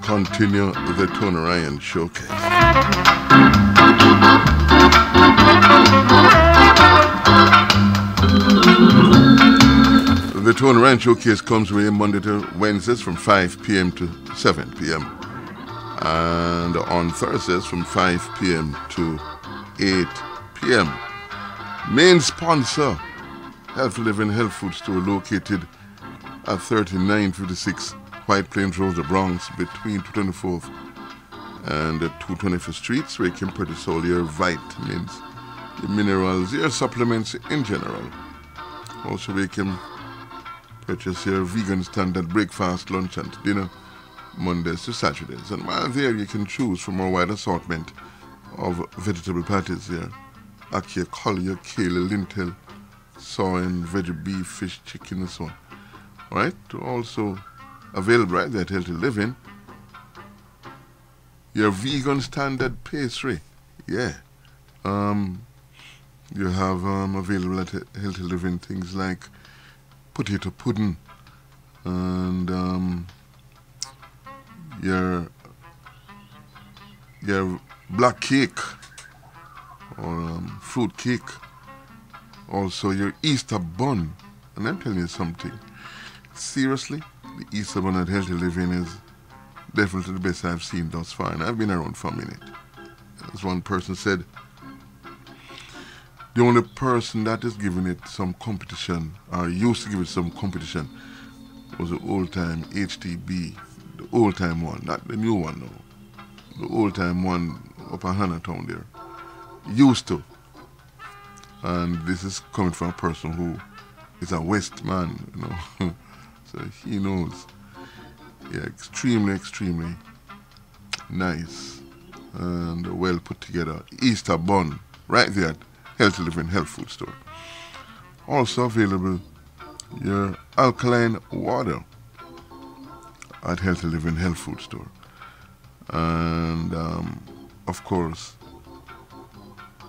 Continue with the Tony Ryan Showcase. The Tony Ryan Showcase comes away Monday to Wednesdays from 5 p.m. to 7 p.m. and on Thursdays from 5 p.m. to 8 p.m. Main sponsor, Health Living Health Food Store, located at 3956 White Plains Road, the Bronx, between 224th and 225th Streets, where you can purchase all your vitamins, your minerals, your supplements in general. Also, where you can purchase your vegan standard breakfast, lunch, and dinner, Mondays to Saturdays. And while there, you can choose from a wide assortment of vegetable patties here. Ackee, collier, kale, lintel, soy, and veggie, beef, fish, chicken, and so on. All right? Also available right there at Healthy Living. Your vegan standard pastry. Yeah. You have available at Healthy Living things like potato pudding and your black cake or fruit cake. Also your Easter bun. And I'm telling you something. Seriously, the Easter bun at Healthy Living is definitely the best I've seen thus far, and I've been around for a minute. As one person said, the only person that is giving it some competition, or used to give it some competition, was the old-time HTB, the old-time one, not the new one now. The old-time one up in Hannahtown there. Used to. And this is coming from a person who is a West man, you know. So he knows. Yeah, extremely nice and well put together Easter bun right there at Healthy Living Health Food Store. Also available your alkaline water at Healthy Living Health Food Store. And of course,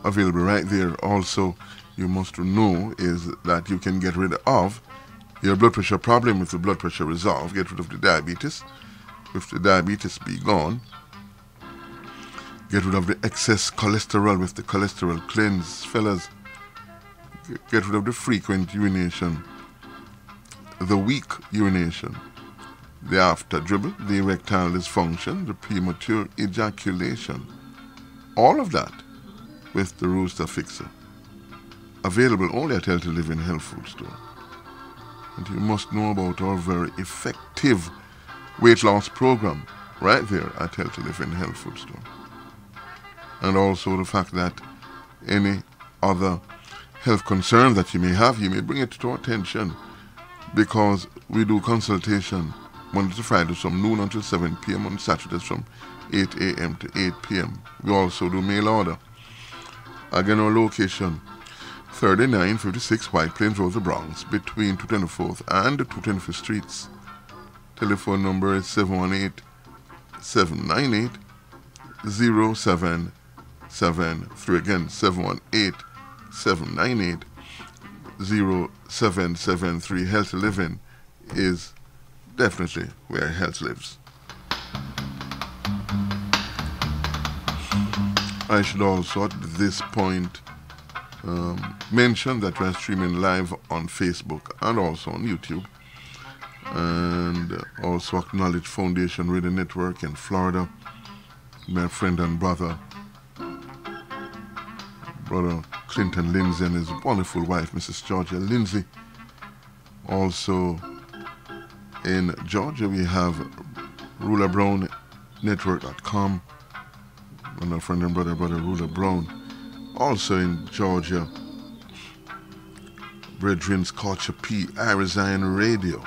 available right there also, you must know, is that you can get rid of your blood pressure problem with the blood pressure resolve. Get rid of the diabetes. With the diabetes be gone. Get rid of the excess cholesterol with the cholesterol cleanse. Fellas, get rid of the frequent urination, the weak urination, the after dribble, the erectile dysfunction, the premature ejaculation. All of that with the Rooster Fixer. Available only at Healthy Living Health Food Store. And you must know about our very effective weight loss program right there at Healthy Living Health Food Store. And also the fact that any other health concern that you may have, you may bring it to our attention, because we do consultation Monday to Friday from noon until 7 p.m. on Saturdays from 8 a.m. to 8 p.m. We also do mail order. Again, our location, 3956 White Plains Road, the Bronx, between 224th and 225th Streets. Telephone number is 718-798-0700. 0798-798-0773. Again, 718-798-0773. Healthy living is definitely where health lives. I should also at this point mention that we're streaming live on Facebook and also on YouTube, and also acknowledge Foundation Radio Network in Florida, my friend and brother Clinton Lindsay and his wonderful wife, Mrs. Georgia Lindsay. Also in Georgia, we have RulerBrownNetwork.com, and our friend and brother Ruler Brown. Also in Georgia, Brethren's Culture P, Ira Zion Radio.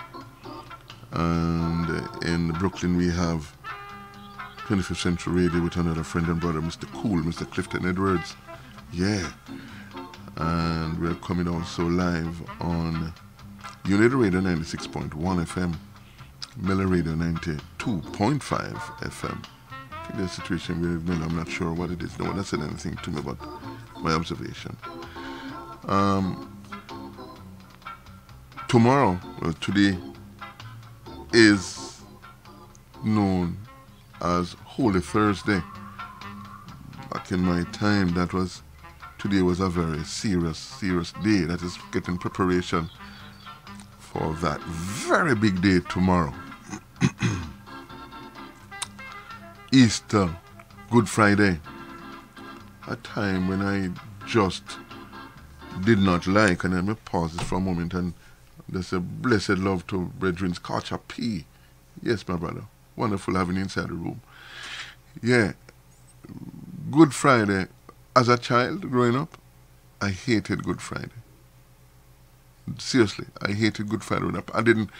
And in Brooklyn, we have 25th Century Radio with another friend and brother, Mr. Cool, Mr. Clifton Edwards. Yeah. And we're coming also live on Unity Radio 96.1 FM, Miller Radio 92.5 FM. I think there's a situation with Miller, I'm not sure what it is. No one has said anything to me about my observation. Today is known as Holy Thursday. Back in my time, today was a very serious day. That is getting preparation for that very big day tomorrow. Easter, Good Friday, a time when I just did not like, and let me pause this for a moment and there's a blessed love to Brethren's Culture P. Yes, my brother. Wonderful having you inside the room. Yeah. Good Friday. As a child growing up, I hated Good Friday. Seriously, I hated Good Friday growing up. I didn't,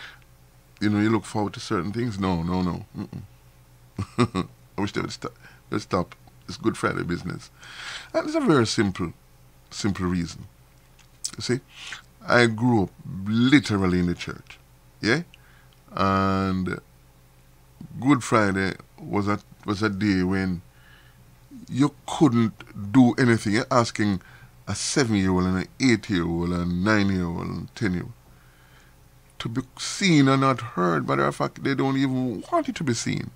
you look forward to certain things. No. I wish they would stop this Good Friday business. And it's a very simple reason. You see, I grew up literally in the church, yeah? And Good Friday was a day when you couldn't do anything. You're asking a 7-year-old and an 8-year-old and a 9-year-old and a 10-year-old to be seen or not heard. Matter of fact, they don't even want it to be seen.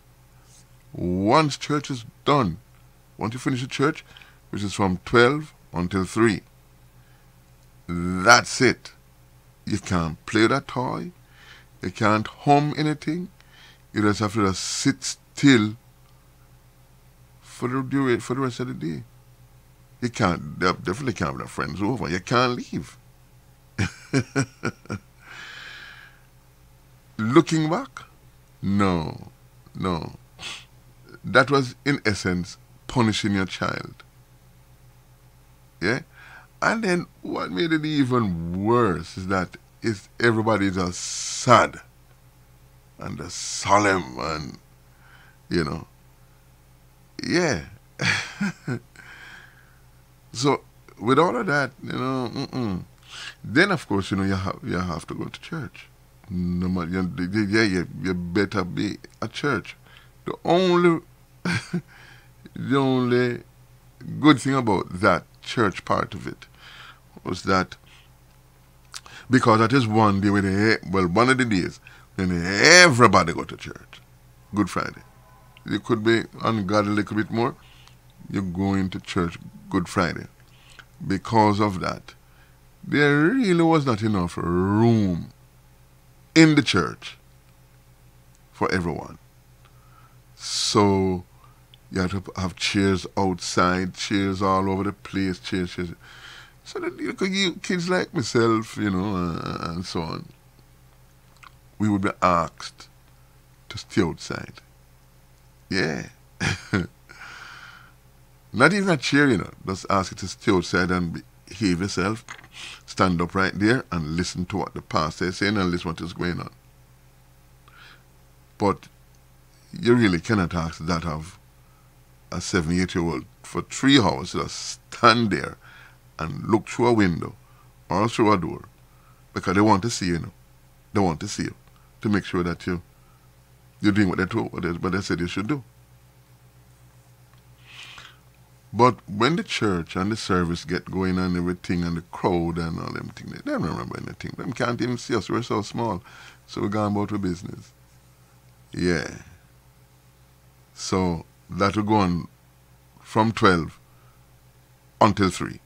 Once church is done, once you finish the church, which is from 12 until 3, that's it. You can't play that toy. You can't hum anything. You just have to sit still for the rest of the day. You definitely can't have their friends over. You can't leave. Looking back, no. That was, in essence, punishing your child. Yeah? And then what made it even worse is that everybody is just sad and solemn and, yeah. So with all of that, then of course, you have to go to church. No matter, you better be at church. The only good thing about that church part of it was that because that is one day one of the days when everybody go to church. Good Friday. You could be on God a little bit more. You're going to church Good Friday. Because of that, there really was not enough room in the church for everyone. So you had to have chairs outside, chairs all over the place, chairs. So that you could give kids like myself, and so on. We would be asked to stay outside. Yeah. Not even a chair, just ask you to stay outside and behave yourself. Stand up right there and listen to what the pastor is saying and listen what is going on. But you really cannot ask that of a 7-8-year-old for 3 hours to just stand there and look through a window or through a door because they want to see you. They want to see you to make sure that you're doing what they said you should do. But when the church and the service get going and everything and the crowd and all them things, they don't remember anything. Them can't even see us. We're so small. So we're going about our business. Yeah. So that will go on from 12 until 3.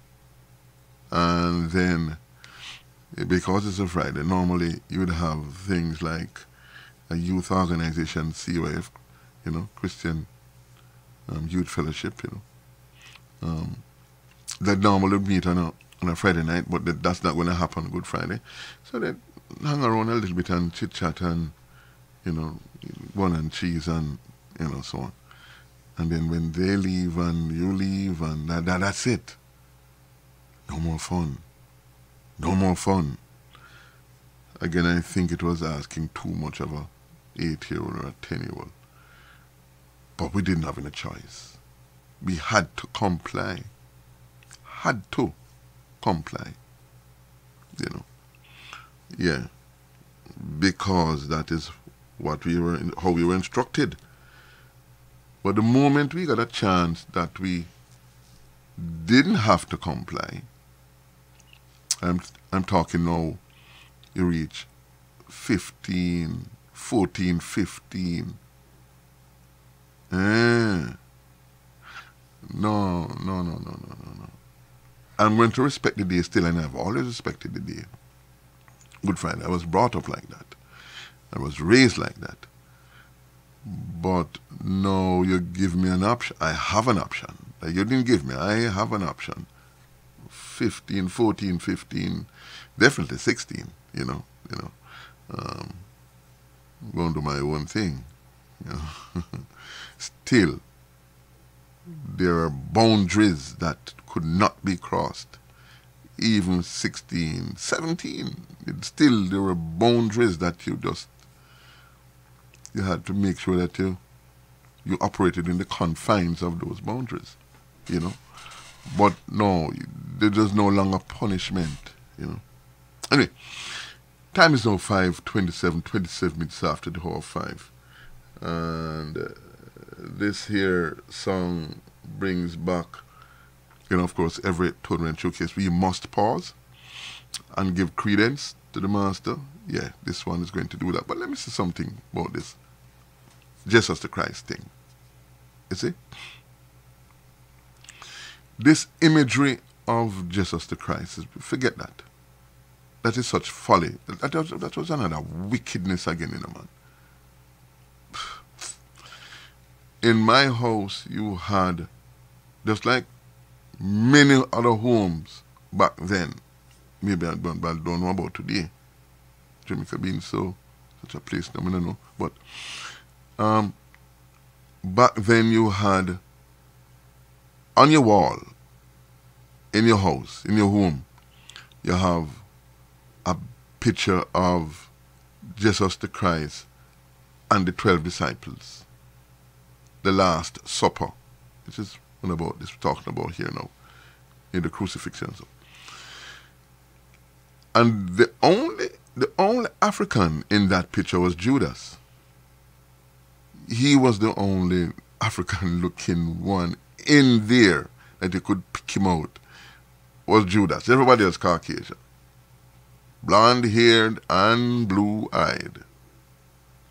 And then, because it's a Friday, normally you would have things like a youth organization, CYF, Christian Youth Fellowship, that normally would meet on a Friday night, but that's not going to happen on Good Friday. So they hang around a little bit and chit chat and, bun and cheese and, so on. And then when they leave and you leave and that's it. No more fun. No more fun. Again, I think it was asking too much of a 8-year-old or a 10-year-old. But we didn't have any choice. We had to comply. Had to comply. Yeah. Because that is what how we were instructed. But the moment we got a chance that we didn't have to comply, I'm talking now, you reach 15, 14, 15. No. I'm going to respect the day still, and I've always respected the day. Good Friday. I was brought up like that. I was raised like that. But no, you give me an option. I have an option. You didn't give me. I have an option. 15, 14, 15, definitely 16, going to do my own thing. Still, there are boundaries that could not be crossed. Even 16, 17, there were boundaries that you had to make sure that you operated in the confines of those boundaries, But no, there is no longer punishment, Anyway, time is now 5:27, 27 minutes after the hour of 5. And this here song brings back, of course, every tournament showcase, we must pause and give credence to the master. Yeah, this one is going to do that. But let me say something about this Jesus the Christ thing. You see? This imagery of Jesus the Christ, forget that. That is such folly. That was another wickedness again in a man. In my house, you had, just like many other homes back then, maybe I don't know about today, Jamaica being such a place, I don't know, but back then you had, on your wall, in your house, in your home, you have a picture of Jesus the Christ and the 12 disciples. The Last Supper, which is what about this we're talking about here now, in the crucifixion. And the only African in that picture was Judas. He was the only African-looking one in there that you could pick him out. Was Judas. Everybody else Caucasian, blonde-haired and blue-eyed.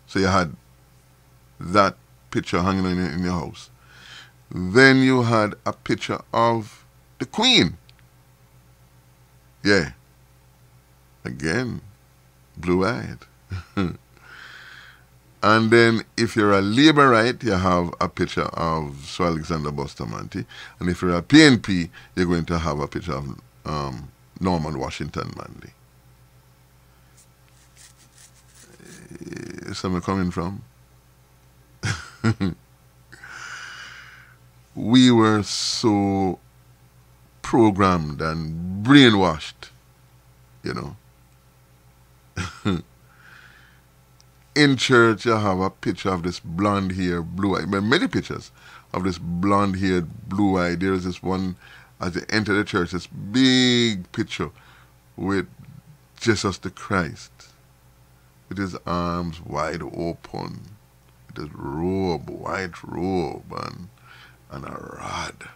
So you had that picture hanging in your house. Then you had a picture of the Queen. Yeah. Again, blue-eyed. And then if you're a Labourite, you have a picture of Sir Alexander Bustamante. And if you're a PNP, you're going to have a picture of Norman Washington Manley. Somewhere coming from? We were so programmed and brainwashed, In church, you have a picture of this blonde-haired, blue-eyed, many pictures of this blonde-haired, blue-eyed. There's this one, as you enter the church, this big picture with Jesus the Christ, with his arms wide open, with his robe, white robe, and a rod.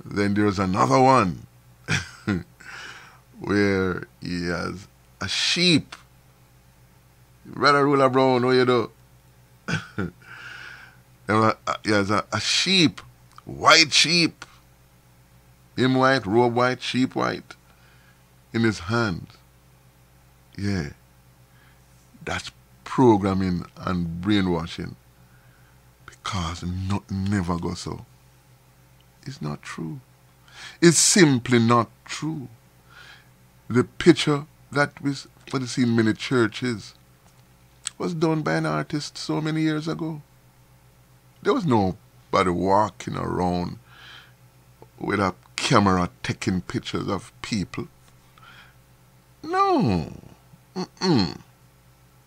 Then there's another one where he has a sheep. Brother Ruler Brown, what you do? He has a sheep, white sheep. Him white, robe white, sheep white, in his hand. Yeah. That's programming and brainwashing. Because nothing never goes so. It's not true. It's simply not true. The picture that was what you see in many churches was done by an artist so many years ago. There was nobody walking around with a camera taking pictures of people. No. You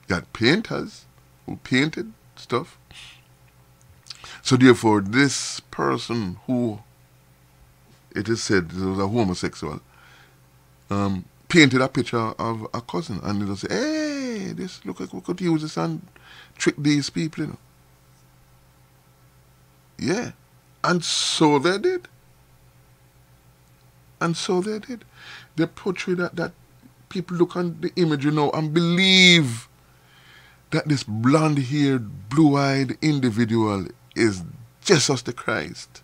had painters who painted stuff. So therefore, this person who, it is said, was a homosexual, painted a picture of a cousin, and they'll say, hey, this, look, we could use this and trick these people, you know. Yeah. And so they did. And so they did. They portray that people look on the image, you know, and believe that this blonde-haired, blue-eyed individual is Jesus the Christ.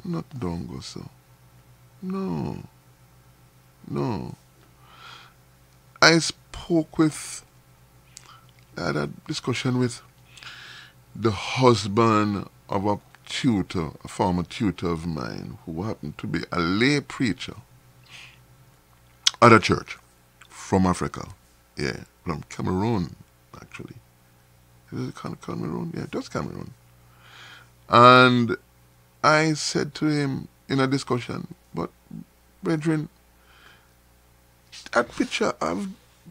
Not don't go so. No. No. I had a discussion with the husband of a tutor, a former tutor of mine, who happened to be a lay preacher at a church from Africa. Yeah, from Cameroon, actually. Is it Cameroon? Yeah, just Cameroon. And I said to him in a discussion, but brethren, that picture of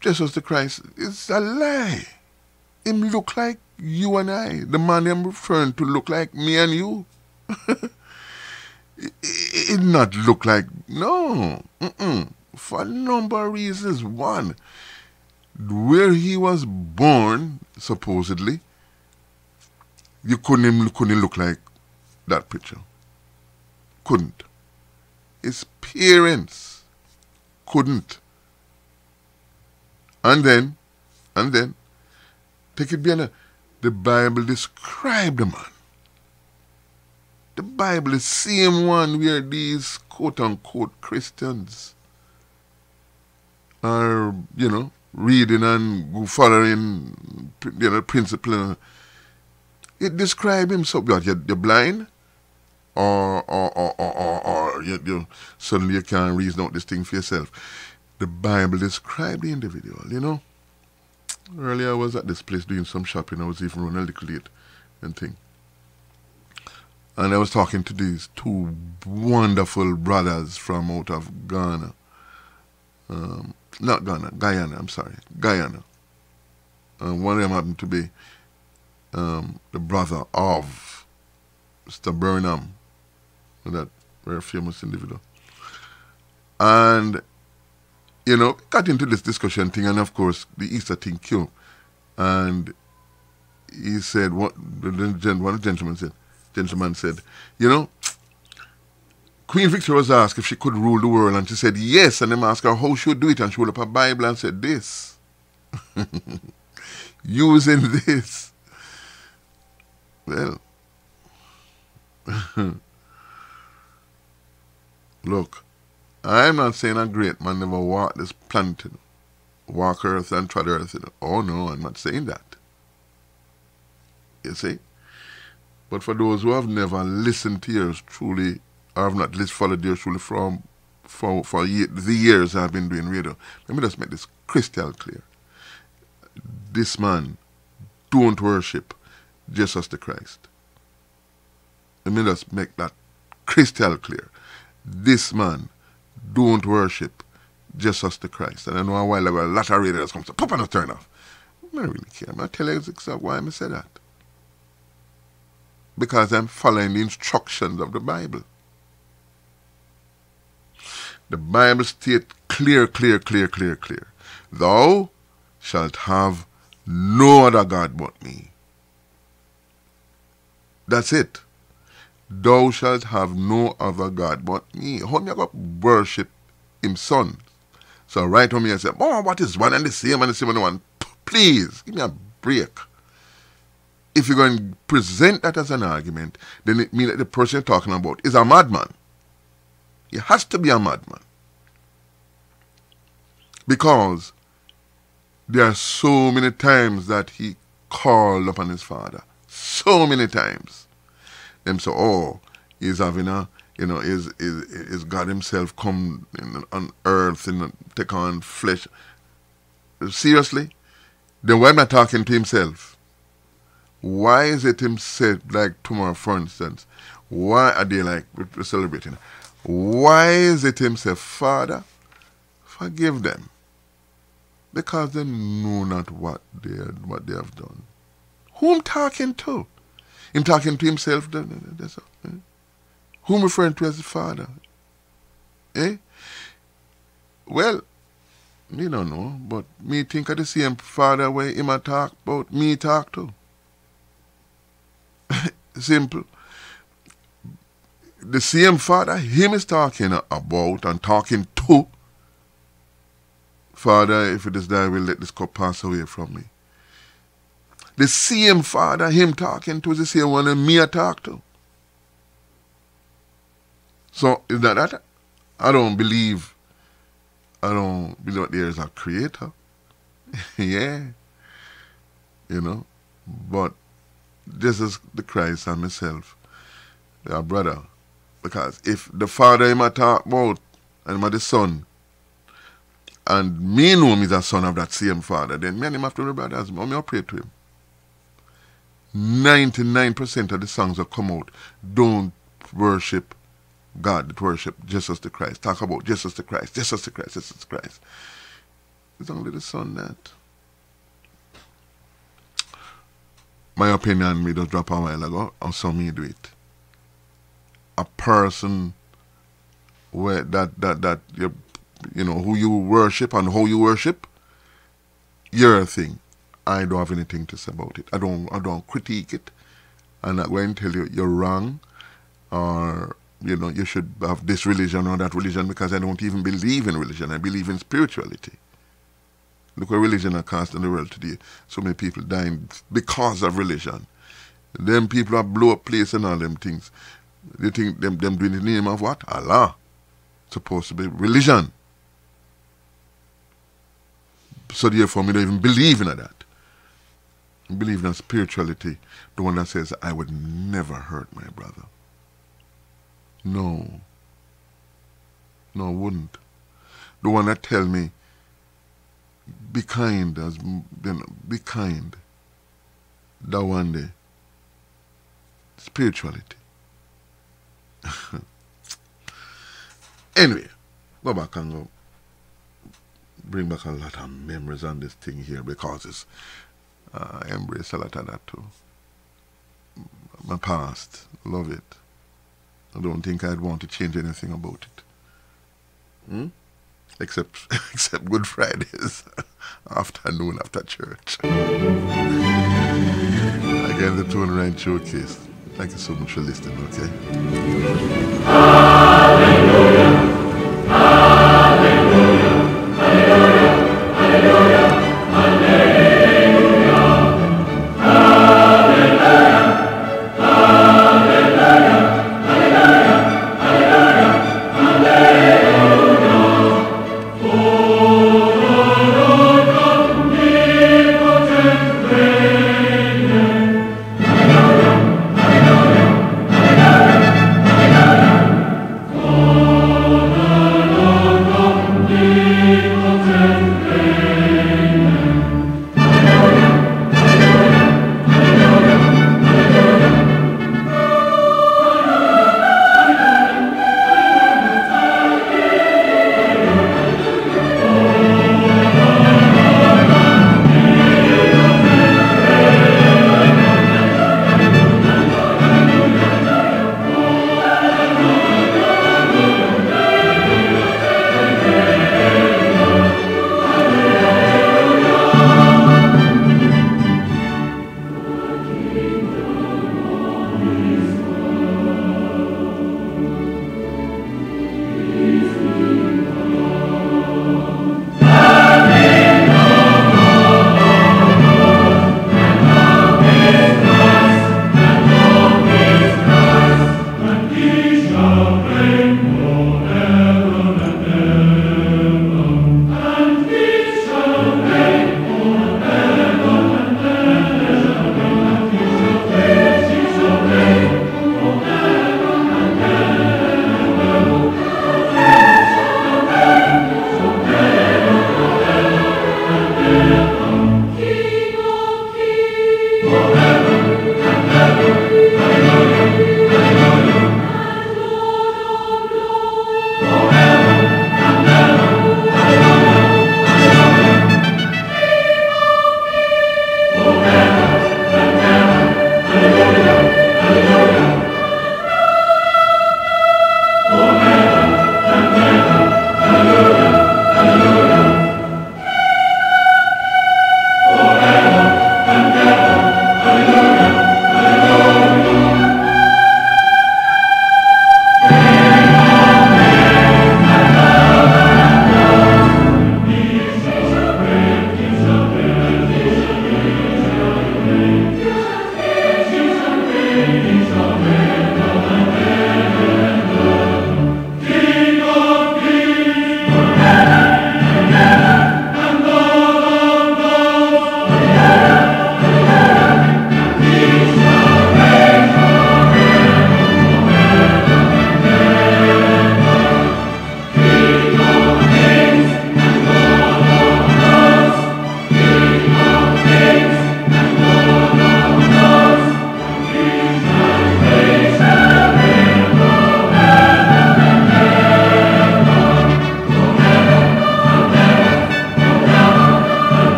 Jesus the Christ is a lie. Him look like you and I. The man I'm referring to look like me and you. It not look like, no. For a number of reasons. One, where he was born, supposedly, you couldn't look like that picture. Couldn't. His parents couldn't. And then, take it beyond, the Bible described the man. The Bible is the same one where these quote-unquote Christians are, you know, reading and following, you know, principle. It describes him so, what, you're blind? Or you suddenly you can't reason out this thing for yourself. The Bible describes the individual, you know. Earlier I was at this place doing some shopping. I was even running a little late and thing. And I was talking to these two wonderful brothers from out of Ghana. Not Ghana, Guyana, I'm sorry. Guyana. One of them happened to be the brother of Mr. Burnham, that very famous individual. And, you know, got into this discussion thing, and of course, the Easter thing came. And he said, one gentleman said, you know, Queen Victoria was asked if she could rule the world, and she said yes, and them asked her how she would do it, and she pulled up a Bible and said this. Using this. Well, look, I'm not saying a great man never walked this planet, walk earth and trod earth. Oh no, I'm not saying that. You see? But for those who have never listened to yours truly, or have not followed yours truly for the years I've been doing radio, let me just make this crystal clear. This man don't worship Jesus the Christ. Let me just make that crystal clear. This man don't worship Jesus the Christ. And I know a while ago a lot of radios come to pop and turn off. I don't really care. I'm not telling you exactly why I say that. Because I'm following the instructions of the Bible. The Bible states clear. Thou shalt have no other God but me. That's it. Thou shalt have no other God but me. How me go worship him son? So right on me and say, oh, what is one and the same and the same and the one? Please, give me a break. If you're going to present that as an argument, then it means that the person you're talking about is a madman. He has to be a madman. Because there are so many times that he called upon his father. So many times. Them say, oh, he's having a, is God himself come on earth and take on flesh. Seriously? Then why am I talking to himself? Why is it himself, like tomorrow, for instance? Why are they like, we're celebrating? Why is it himself, Father, forgive them? Because they know not what they have done. Who I'm talking to? Him talking to himself? Who I'm referring to as the Father? Eh? Well, me don't know, but me think of the same Father where him a talk about, me talk to. Simple. The same Father him is talking about and talking to. Father, if it is thy will, let this cup pass away from me. The same Father him talking to is the same one that me I talk to. So is that? I don't believe that there is a creator. Yeah. But this is the Christ and myself. They are brother. Because if the Father him I talk about and him the Son, and me know him is a son of that same Father, then me and him have to be brothers. Me I pray to him. 99% of the songs that come out don't worship God, but worship Jesus the Christ. Talk about Jesus the Christ, Jesus the Christ, Jesus the Christ. It's only the Son that. My opinion, me just drop a while ago, and so me do it. A person where that who you worship and how you worship, your thing. I don't have anything to say about it. I don't critique it. I'm not going to tell you you're wrong, or you should have this religion or that religion, because I don't even believe in religion. I believe in spirituality. Look what religion has caused in the world today. So many people dying because of religion. Them people have blow up place and all them things. They think them doing in the name of what? Allah. Supposed to be religion. So therefore, me don't even believe in that. I believe in spirituality. The one that says, I would never hurt my brother. No. No, I wouldn't. The one that tell me, be kind, be kind. That one day. Spirituality. Anyway, go back and go. Bring back a lot of memories on this thing here, because it's I embrace a lot of that too. My past, love it. I don't think I'd want to change anything about it. Except Good Fridays afternoon after church. Again, the Tone Ryan Showcase. Thank you so much for listening, okay? Hallelujah. Hallelujah. Hallelujah. Hallelujah.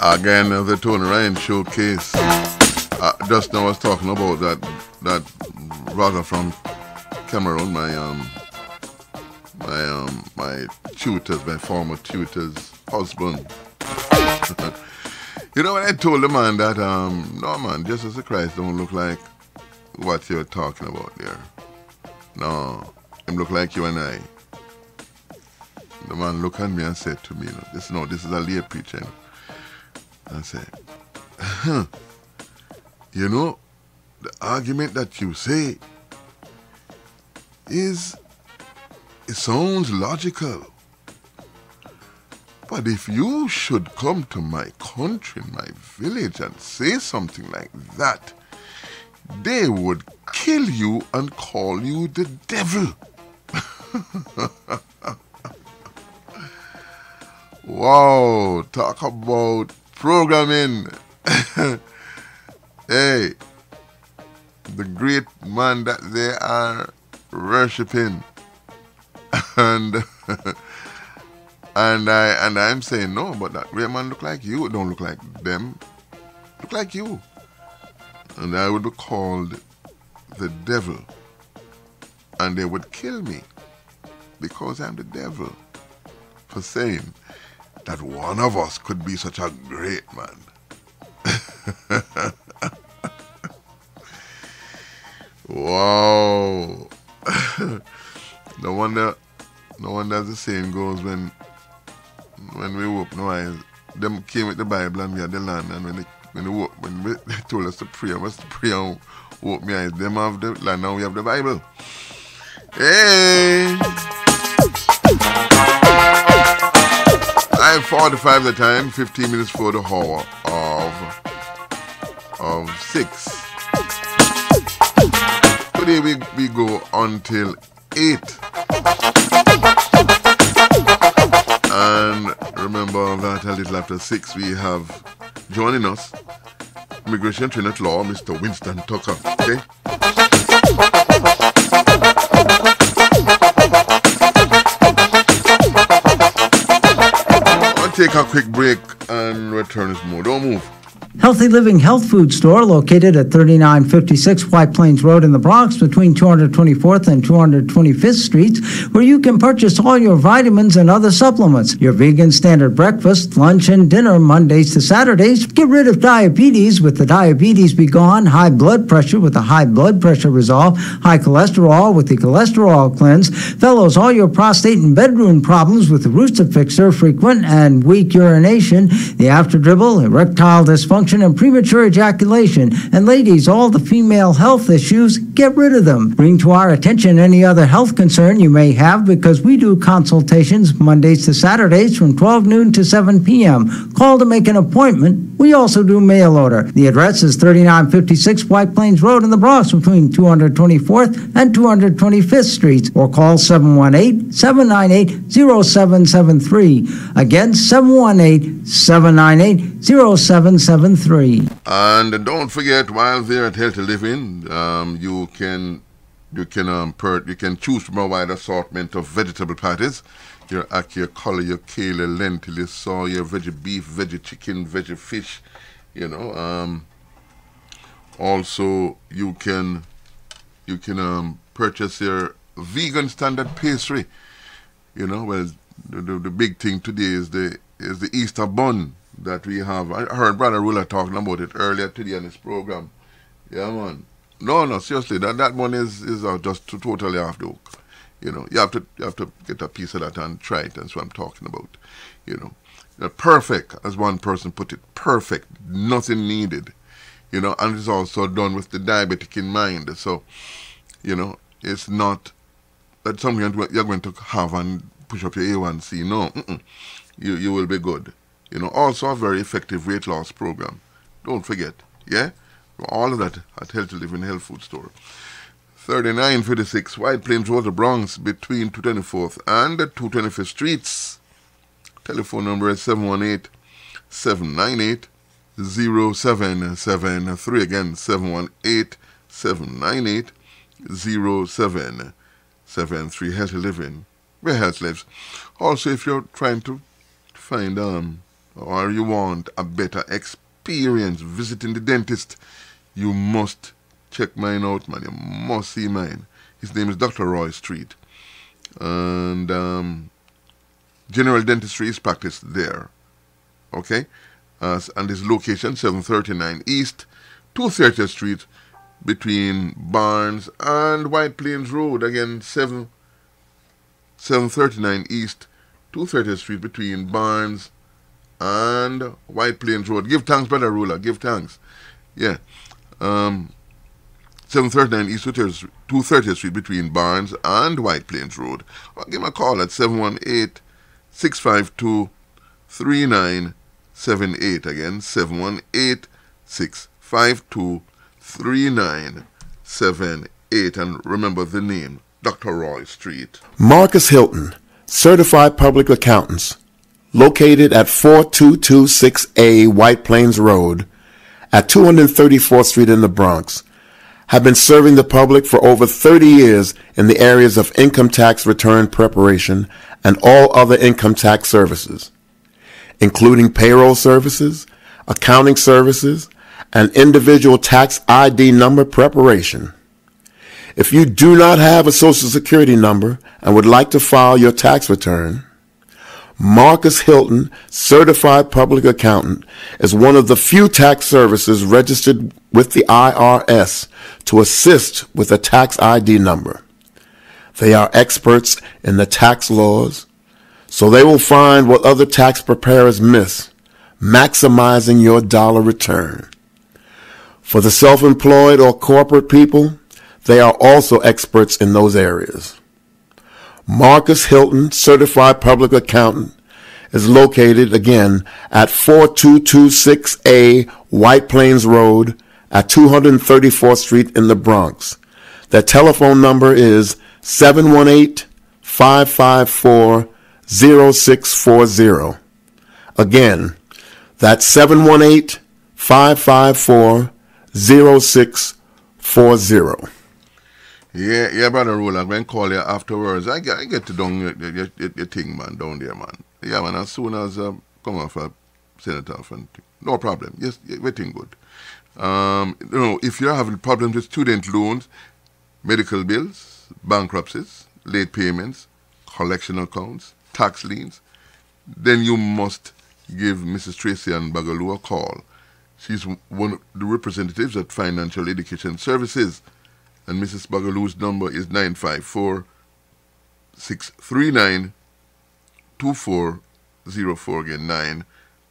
Again, the Tony Ryan showcase. Just now I was talking about that brother from Cameroon, my tutor's, my former tutor's husband. You know, when I told the man that no man, Jesus Christ don't look like what you're talking about there. No, him look like you and I. The man looked at me and said to me, this is a lay preacher. I said, you know, the argument that you say it sounds logical. But if you should come to my country, my village, and say something like that, they would kill you and call you the devil. Wow, talk about programming. Hey, the great man that they are worshiping. And I'm saying, no, but that great man look like you. Don't look like them. Look like you. And I would be called the devil. And they would kill me because I'm the devil for saying that one of us could be such a great man. Wow. No wonder as the saying goes, when we open our eyes, them came with the Bible and we had the land, and when they told us to pray, I must pray and open my eyes. Them have the land, now we have the Bible. Hey! 9:45 the time, 15 minutes for the hour of 6. Today we go until 8. And remember that a little after 6 we have joining us Immigration Trainer at Law, Mr. Winston Tucker. Okay? I'll take a quick break and return this more. Don't move. Healthy Living Health Food Store, located at 3956 White Plains Road in the Bronx, between 224th and 225th Streets, where you can purchase all your vitamins and other supplements. Your vegan standard breakfast, lunch, and dinner Mondays to Saturdays. Get rid of diabetes with the Diabetes Be Gone, high blood pressure with the High Blood Pressure Resolve, high cholesterol with the Cholesterol Cleanse. Fellows, all your prostate and bedroom problems with the Rooster Fixer, frequent and weak urination, the after dribble, erectile dysfunction, and premature ejaculation. And ladies, all the female health issues, get rid of them. Bring to our attention any other health concern you may have, because we do consultations Mondays to Saturdays from 12 noon to 7 p.m. Call to make an appointment. We also do mail order. The address is 3956 White Plains Road in the Bronx, between 224th and 225th Streets, or call 718-798-0773. Again, 718-798-0773. And don't forget, while there at Healthy Living, you can choose from a wide assortment of vegetable patties. your ackee, your collar, your kale, your lentil, your soy, your veggie beef, veggie chicken, veggie fish, also you can purchase your vegan standard pastry. Well, the big thing today is the Easter bun that we have. I heard Brother Ruler talking about it earlier today on this program. Yeah, man. No, seriously, that one is just totally off the hook. You have to get a piece of that and try it. That's what I'm talking about. Perfect, as one person put it, perfect, nothing needed. And it's also done with the diabetic in mind. So, it's not that something you're going to have and push up your A1C. No, you will be good. Also a very effective weight loss program. Don't forget, yeah? All of that at Healthy Living Health Food Store. 3956 White Plains Road, the Bronx, between 224th and 225th Streets. Telephone number is 718-798-0773. Again, 718-798-0773. Healthy Living, where health lives. Also, if you're trying to find or you want a better experience visiting the dentist, you must check mine out, man. You must see mine. His name is Dr. Roy Street. And general dentistry is practiced there. Okay? And his location, 739 East, 230th Street, between Barnes and White Plains Road. Again, 739 East, 230th Street, between Barnes and White Plains Road. Give thanks, Brother Ruler. Give thanks. Yeah. 739 East 230th Street, between Barnes and White Plains Road. Or give him a call at 718-652-3978. Again, 718-652-3978. And remember the name, Dr. Roy Street. Marcus Hilton, Certified Public Accountants, located at 4226A White Plains Road at 234th Street in the Bronx, have been serving the public for over 30 years in the areas of income tax return preparation and all other income tax services, including payroll services, accounting services, and individual tax ID number preparation. If you do not have a Social Security number and would like to file your tax return, Marcus Hilton, Certified Public Accountant, is one of the few tax services registered with the IRS to assist with a tax ID number. They are experts in the tax laws, so they will find what other tax preparers miss, maximizing your dollar return. For the self-employed or corporate people, they are also experts in those areas. Marcus Hilton, Certified Public Accountant, is located again at 4226A White Plains Road at 234th Street in the Bronx. Their telephone number is 718-554-0640. Again, that's 718-554-0640. Yeah, Brother Ruler, I'm going to call you afterwards. I get to down your thing, man, down there, man. Yeah, man, as soon as I come off a senator, no problem. Yes, everything good. If you're having problems with student loans, medical bills, bankruptcies, late payments, collection accounts, tax liens, then you must give Mrs. Tracy Ann Bagaloo a call. She's one of the representatives at Financial Education Services, and Mrs. Bagaloo's number is 954-639-2404. Again,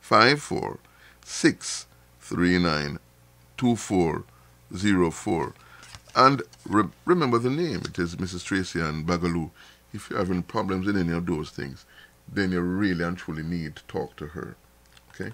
954-639-2404. And remember the name. It is Mrs. Tracy Ann Bagaloo. If you're having problems in any of those things, then you really and truly need to talk to her. Okay?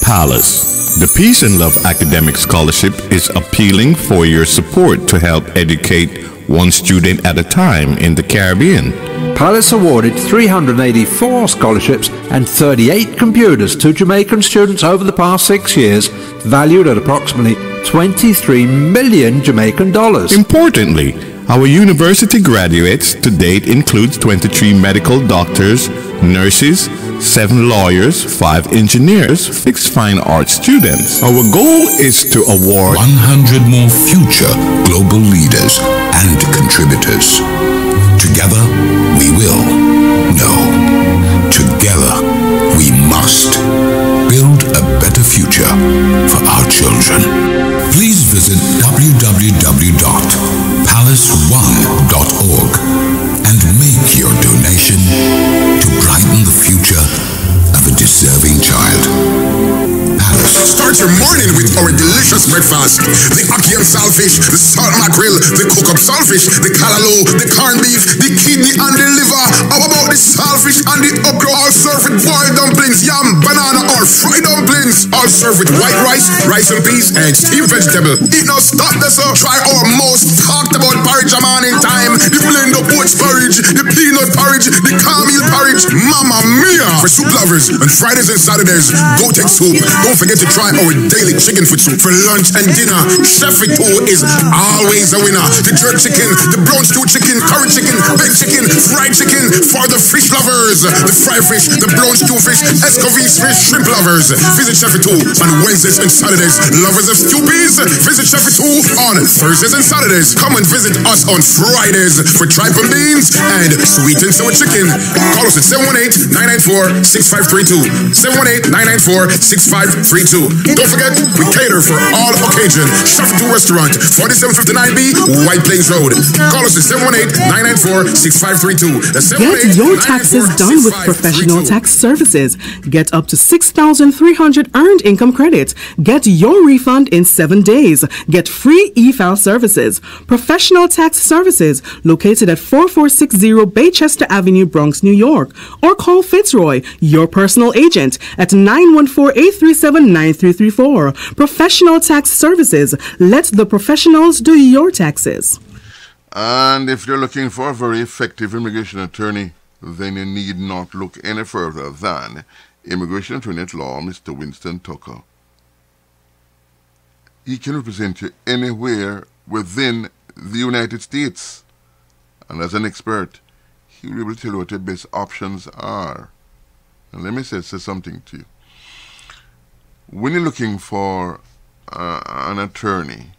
Palace, the Peace and Love Academic Scholarship is appealing for your support to help educate one student at a time in the Caribbean. Palace awarded 384 scholarships and 38 computers to Jamaican students over the past 6 years, valued at approximately 23 million Jamaican dollars. Importantly, Our university graduates to date includes 23 medical doctors, nurses, 7 lawyers, 5 engineers, 6 fine art students. Our goal is to award 100 more future global leaders and contributors. Together, we will. No, together, we must build a better future for our children. Please visit www.palace1.org and make your donation to brighten the future of a deserving child. Palace. Start your morning with our delicious breakfast. The ackee and saltfish, the salt mackerel, the cook-up saltfish, the callaloo, the corned beef, the kidney and the liver. How about the saltfish and the okra? All served with boiled dumplings, yam, banana or fried dumplings. All served with white rice, rice and peas, and steamed vegetable. Eat now, stop this up. Try our most talked about porridge a man in time. The blend of oats porridge, the peanut porridge, the cornmeal porridge. Mamma mia! For soup lovers, on Fridays and Saturdays, go take soup. Don't forget to try our daily chicken foot soup for lunch and dinner. Chef Itu is always a winner. The jerk chicken, the brown stew chicken, curry chicken, baked chicken, fried chicken for the fish lovers. The fried fish, the brown stew fish, escovis fish, shrimp lovers. Visit Chef Itu on Wednesdays and Saturdays. Lovers of stewpies, visit Chef Itu on Thursdays and Saturdays. Come and visit us on Fridays for tripe and beans and sweet and sour chicken. Call us at 718-994-6532. 718-994-6532. Don't forget, we cater for all occasions. Chef Itu Restaurant, 4759B, White Plains Road. Call us at 718-994-6532. Get your taxes done with Professional Tax Services. Get up to 6,300 earned income credits. Get your refund in 7 days. Get free e-file services. Professional Tax Services, located at 4460 Baychester Avenue, Bronx, New York. Or call Fitzroy, your personal agent, at 914-837-9334. Professional Tax Services. Let the professionals do your taxes. And if you're looking for a very effective immigration attorney, then you need not look any further than Immigration Attorney at Law, Mr. Winston Tucker. He can represent you anywhere within the United States. And as an expert, he will be able to tell you what your best options are. And let me say something to you. When you're looking for an attorney,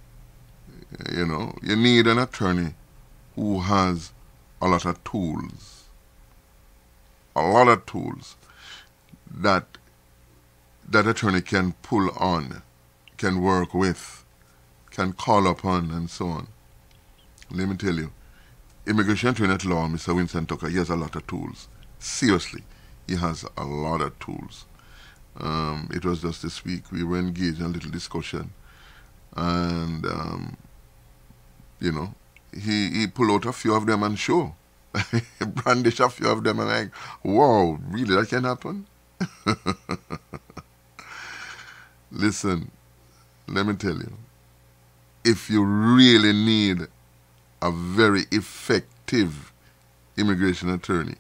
you know, you need an attorney who has a lot of tools. A lot of tools that that attorney can pull on, can work with, can call upon, and so on. Let me tell you, Immigration Attorney at Law, Mr. Winston Tucker, he has a lot of tools. Seriously, he has a lot of tools. It was just this week we were engaged in a little discussion, and you know, he pulled out a few of them and show. Brandish a few of them and like, wow, really, that can happen? Listen, let me tell you, if you really need a very effective immigration attorney,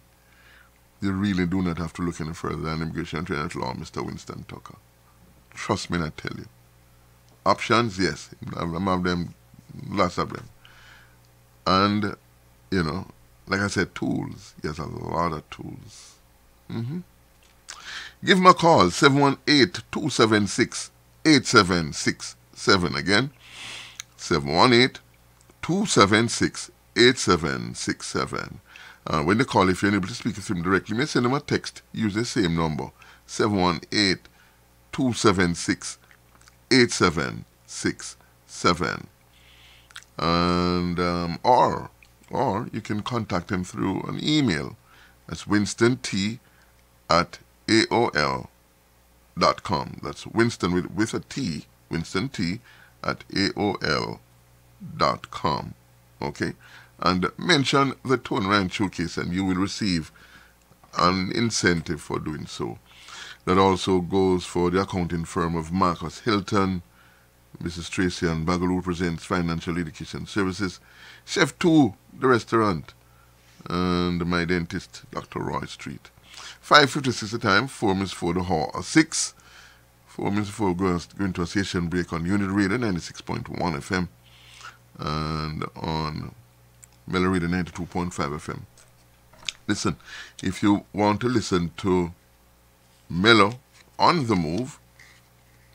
you really do not have to look any further than Immigration Attorney at Law, Mr. Winston Tucker. Trust me, I tell you. Options, yes, I have them, lots of them. And, you know, like I said, tools. He has a lot of tools. Give him a call, 718-276-8767. Again, 718-276-8767. When they call, if you're unable to speak with him directly, you may send him a text. Use the same number, 718-276-8767. And, or you can contact him through an email. That's WinstonT@AOL.com. That's Winston with a T, WinstonT@AOL.com. Okay? And mention the Tone Rand Showcase and you will receive an incentive for doing so. That also goes for the accounting firm of Marcus Hilton. Mrs. Tracy and Bagaloo presents Financial Education Services. Chef 2, the restaurant. And my dentist, Dr. Roy Street. 5:56 the time, 4 minutes before the hour 6. 4 minutes before going to a station break on Unit Radio 96.1 FM. And on Mellow Radio 92.5 FM. Listen, if you want to listen to Mellow on the move,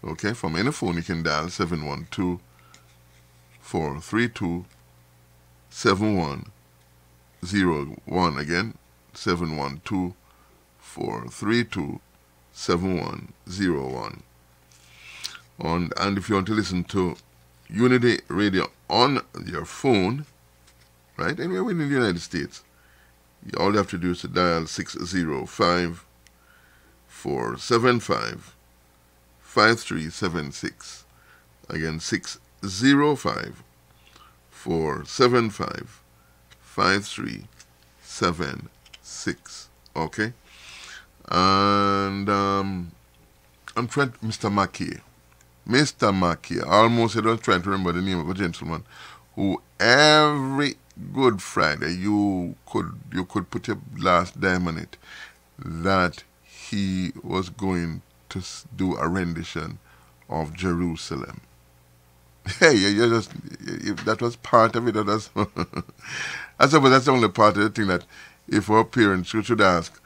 okay, from any phone, you can dial 712-432-7101. Again, 712-432-7101. And if you want to listen to Unity Radio on your phone, right, anywhere within the United States, all you have to do is to dial 605-475-5376. Again, 605-475-5376. Okay? And I'm trying, Mr. Mackey, almost I don't try to remember the name of a gentleman who every Good Friday you could put your last dime on it that he was going to do a rendition of Jerusalem. Hey, that was part of it. I suppose that's the only part of the thing that if our parents should ask.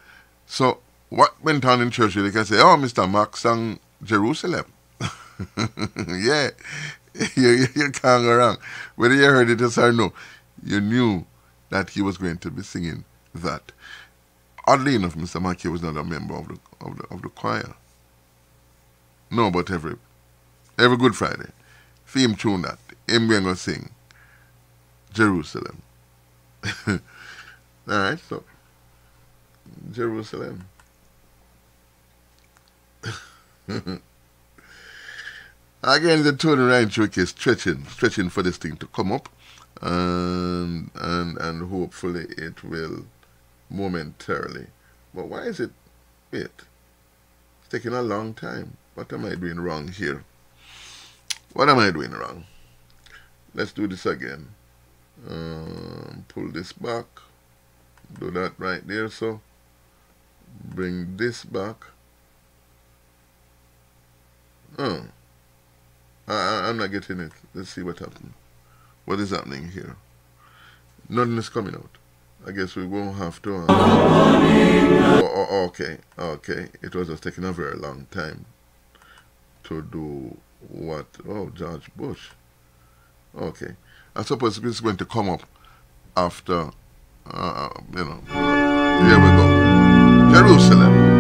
So what went on in church? They can say, "Oh, Mr. Mack sang Jerusalem." Yeah, you can't go wrong. Whether you heard it or no, you knew that he was going to be singing that. Oddly enough, Mr. Mackey was not a member of the choir. No, but every Good Friday, theme tune that him going to sing Jerusalem. All right, so Jerusalem. Again, the tone right trick is stretching for this thing to come up, and hopefully it will momentarily. But why is it? Wait, it's taking a long time. What am I doing wrong here? What am I doing wrong? Let's do this again. Pull this back. Do that right there. So bring this back. Oh. I'm not getting it. Let's see what happened. What is happening here? Nothing is coming out. I guess we won't have to. Okay. It was just taking a very long time to do what? Oh, George Bush. Okay. I suppose this is going to come up after, Here we go. Jerusalem.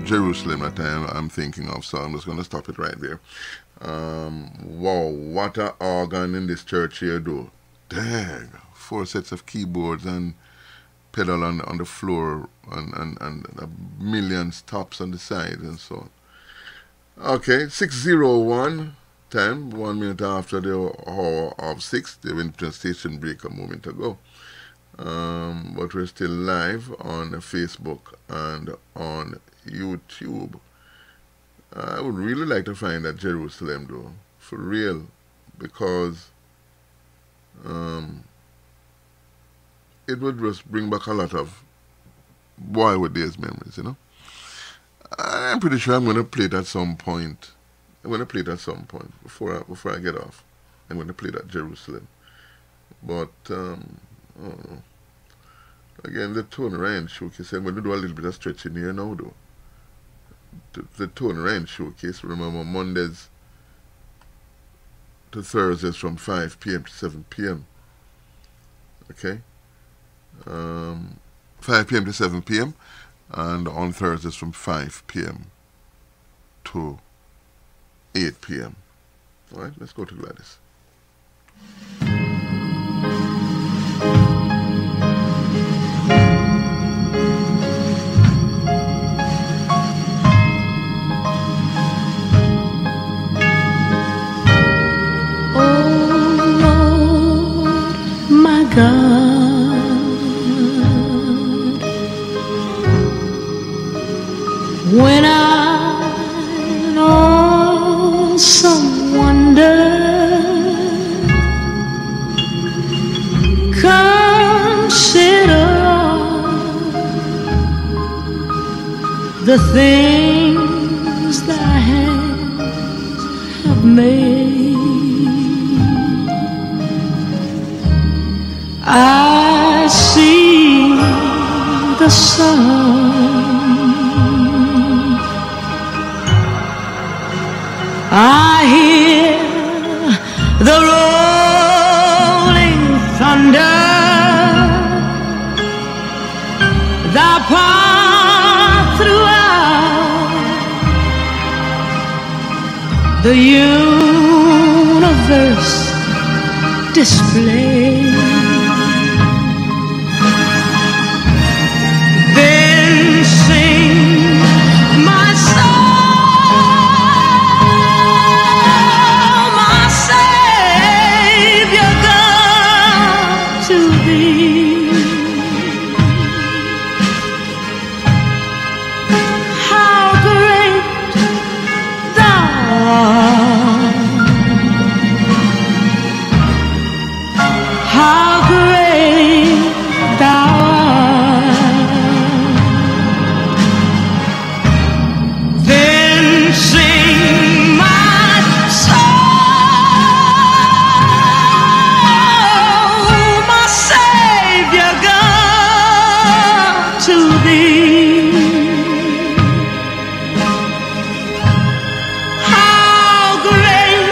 Jerusalem that I'm thinking of, so I'm just going to stop it right there. Wow, what an organ in this church here, though. Dang, 4 sets of keyboards and pedal on the floor and a million stops on the side and so on. Okay, 6:01 time, 1 minute after the hour of 6. They went to a station break a moment ago. But we're still live on Facebook and on YouTube. I would really like to find that Jerusalem, though, for real, because it would just bring back a lot of boyhood days memories, you know. I'm pretty sure I'm going to play it at some point. I'm going to play it at some point before I get off. I'm going to play that Jerusalem. But, again, the Tone Ryan Showcase, I'm going to do a little bit of stretching here now, though. The Tone Ryan Showcase, remember, Mondays to Thursdays from 5 p.m. to 7 p.m. Okay? 5 p.m. to 7 p.m. and on Thursdays from 5 p.m. to 8 p.m. All right, let's go to Gladys. When I in awesome wonder consider the things thy hands have made, I see the sun, I hear the rolling thunder, thy path throughout the universe display. Then sing my soul, my Savior God, to thee. How great thou art, how great thou art. Then sing my soul, my Savior God, to thee. How great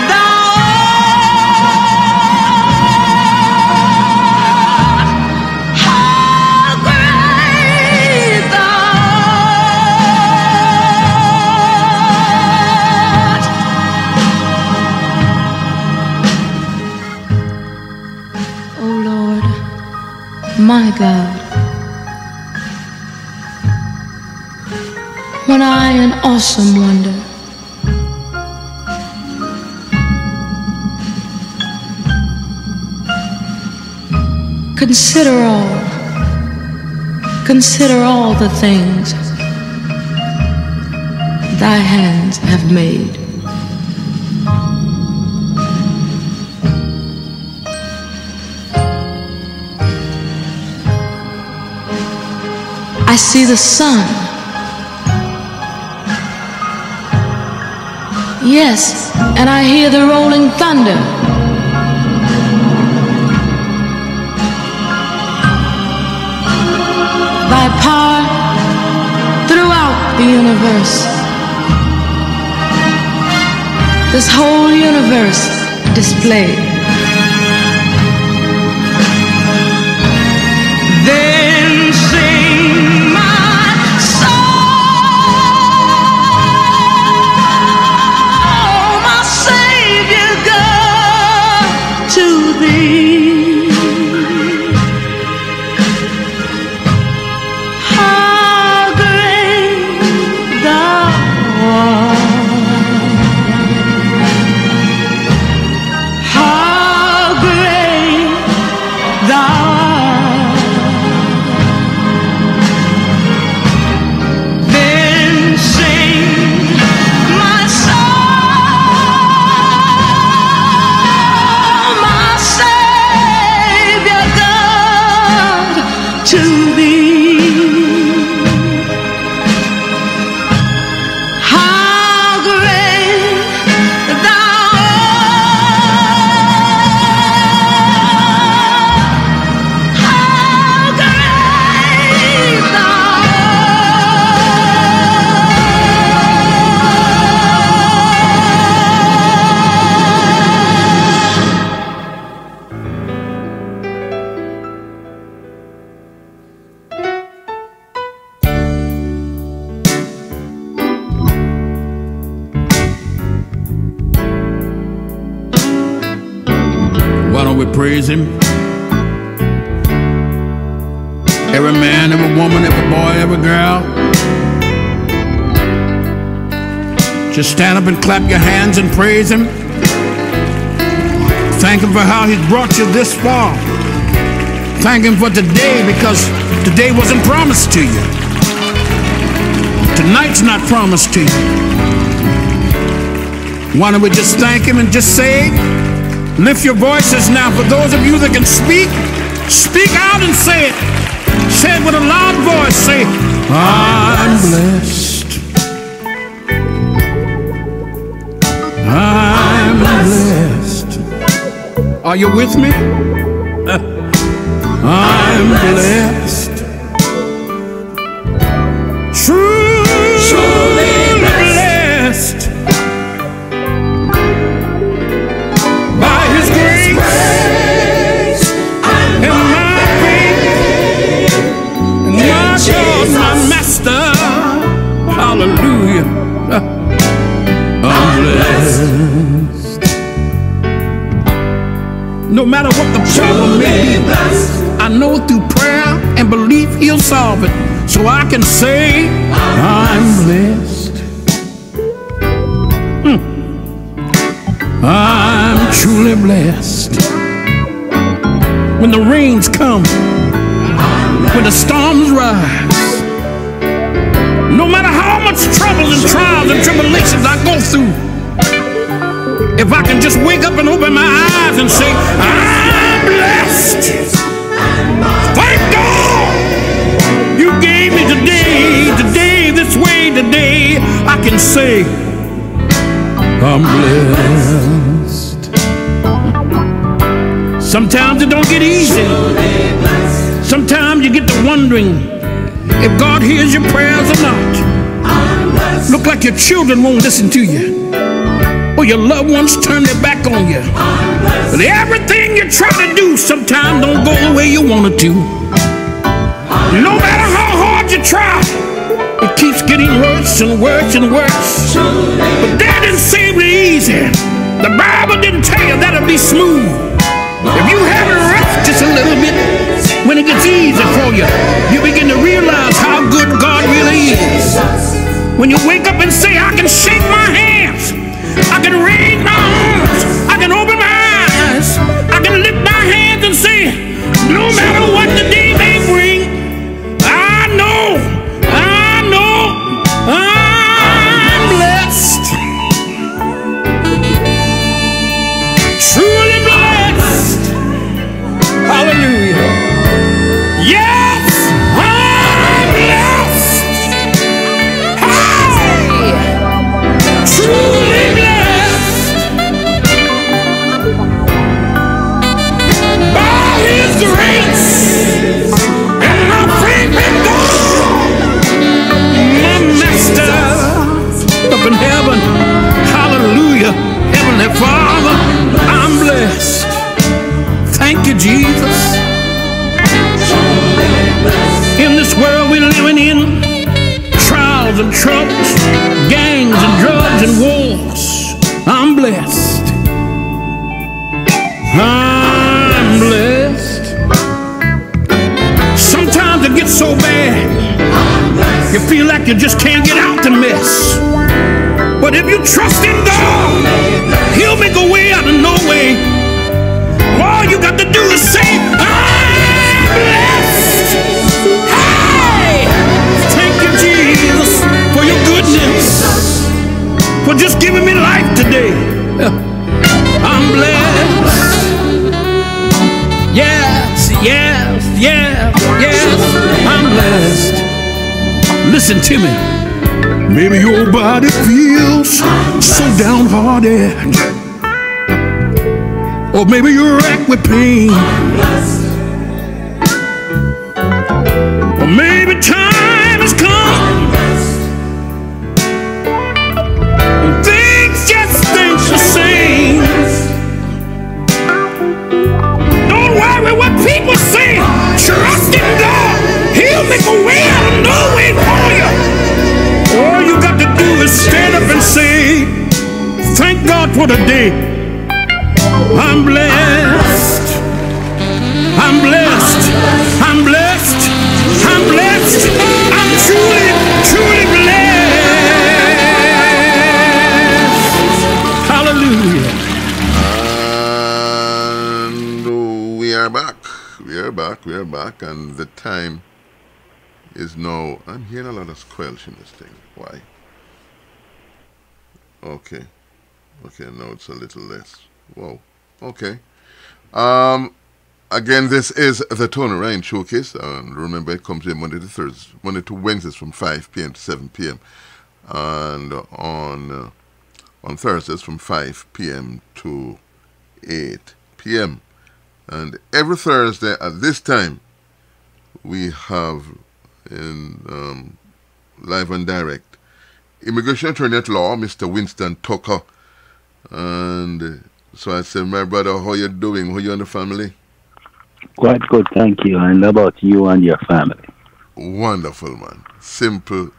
thou art, how great thou art. O Lord, my God, when I in awesome wonder consider all the things thy hands have made, I see the sun, yes, and I hear the rolling thunder, thy power throughout the universe, this whole universe displayed. Then sing my soul, my Savior God, to thee. How great thou art, how don't we praise him? Every man, every woman, every boy, every girl, just stand up and clap your hands and praise him. Thank him for how he's brought you this far. Thank him for today, because today wasn't promised to you. Tonight's not promised to you. Why don't we just thank him and just say, lift your voices now. For those of you that can speak, speak out and say it. Say it with a loud voice. Say, I'm blessed. I'm blessed. Are you with me? I'm blessed. Truly blessed. By his grace and my faith and my God, my master. Hallelujah. I'm blessed. No matter what the problem may be, I know through prayer and belief he'll solve it. So I can say, I'm blessed. I'm truly blessed. When the rains come, when the storms rise, no matter how much trouble and trials and tribulations I go through, if I can just wake up and open my eyes and say, I'm blessed. Thank God you gave me today, this way today, I can say, I'm blessed. Sometimes it don't get easy. Sometimes you get to wondering if God hears your prayers or not. Look like your children won't listen to you, or your loved ones turn their back on you. But everything you try to do sometimes don't go the way you want it to. No matter how hard you try, it keeps getting worse and worse and worse. But that didn't seem easy. The Bible didn't tell you that'll be smooth. If you have it rough just a little bit, when it gets easy for you, you begin to realize how good God really is. When you wake up and say, I can shake my hands, I can raise my arms, I can open my eyes, I can lift my hands and say, no matter what the day may bring, I know I'm blessed. Truly blessed. Hallelujah. Yes, I'm blessed. Hey, truly blessed. By his grace and my faith in God, my master up in heaven. Hallelujah. Heavenly Father, I'm blessed. Thank you, Jesus. In this world we're living in, trials and troubles, gangs and drugs and wars, I'm blessed. I'm blessed. Sometimes it gets so bad, you feel like you just can't get out the mess. But if you trust in God, he'll make a way out of no way. All you got to do is say, I'm blessed. Hey! Thank you, Jesus, for your goodness, for just giving me life today. I'm blessed. Yes, yes, yes, yes, I'm blessed. Listen to me. Maybe your body feels so downhearted, or maybe you're racked with pain, or maybe time has come and things just ain't the same. Don't worry what people say. Trust in God. He'll make a way out of no way for you. All you got to do is stand up and say, thank God for the day. I'm blessed. I'm blessed. I'm blessed. I'm blessed. I'm truly, truly blessed. Hallelujah. And we are back. We are back, and the time is now. I'm hearing a lot of squelch in this thing. Why? Okay, now it's a little less. Whoa. Okay. Again, this is the Tony Ryan Showcase. Remember, it comes in Monday to Wednesdays from 5 p.m. to 7 p.m. and on Thursdays from 5 p.m. to 8 p.m. And every Thursday at this time, we have in live and direct Immigration Attorney at Law, Mr. Winston Tucker. And so I said, my brother, how you doing? How you and the family? Quite good, thank you. And about you and your family? Wonderful, man. Simply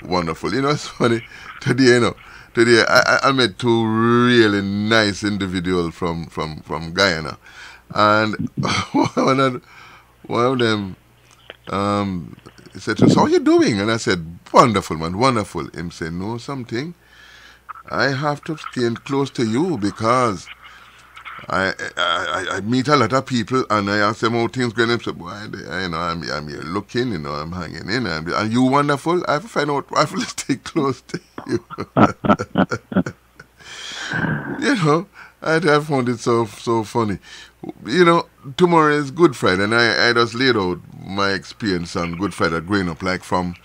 wonderful. You know, it's funny. Today I met two really nice individuals from Guyana. And one of them he said to us, how you doing? And I said, wonderful, man, wonderful. Him said, no, something. I have to stay close to you because I meet a lot of people and I ask them how things going. And say, boy, I'm here looking, I'm hanging in. And you wonderful. I have to find out. I have to stay close to you. I found it so funny. Tomorrow is Good Friday, and I just laid out my experience on Good Friday growing up, like from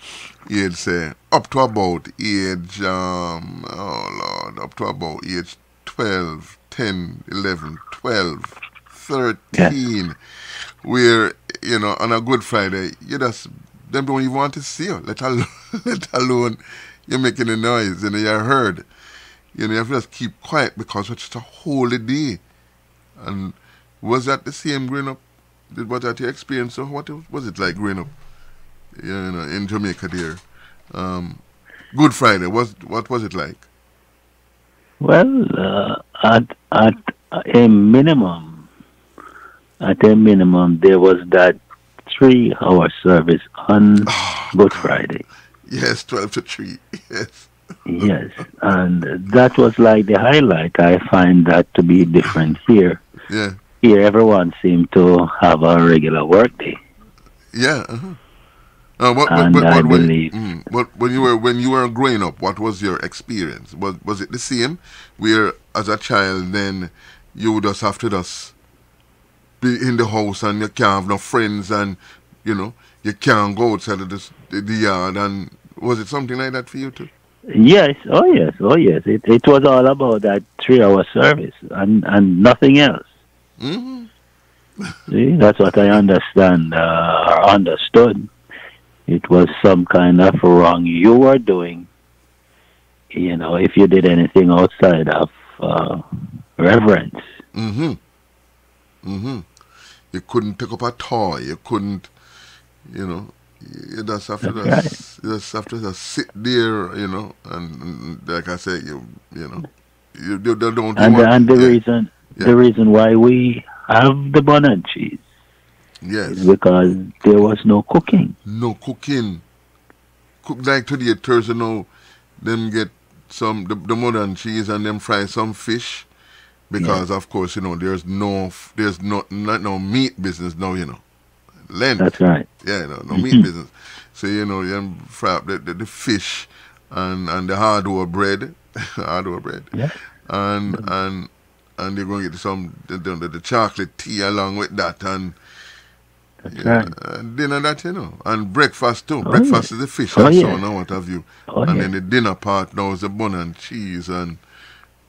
age, say, up to about age, up to about age 12, 10, 11, 12, 13, where, on a Good Friday, them don't even want to see you, let alone you're making a noise, you're heard. You have to just keep quiet because it's just a holy day. And was that the same growing up? Was that your experience? So what was it like growing up in Jamaica there? Good Friday, what was it like? Well, at a minimum, there was that 3-hour service on Good Friday. Yes, 12 to 3, yes. Yes, and that was like the highlight. I find that to be different here. Yeah. Here, everyone seemed to have a regular work day. Yeah. I believe. When you were growing up, what was your experience? Was it the same? Where as a child, then you would just have to just be in the house and you can't have no friends and you can't go outside of the yard. And was it something like that for you too? Yes, oh yes. It was all about that 3-hour service and nothing else. Mm-hmm. See, that's what I understand or understood. It was some kind of wrong you were doing. If you did anything outside of reverence. Mm-hmm. Mm-hmm. You couldn't pick up a toy. You couldn't, You just have to just sit there, and like I said, you don't. The reason why we have the bun and cheese, yes, is because there was no cooking. No cooking. Like today, Thursday now, them get some the mother and cheese and them fry some fish, because of course there's no meat business now. Lent. That's right. Yeah, no meat business. So you fry up the fish and the hard-boiled bread, Yeah. and they're going to get the chocolate tea along with that, and that's right. Dinner that and breakfast too. Breakfast is the fish and so on and what have you, and then the dinner part now is the bun and cheese and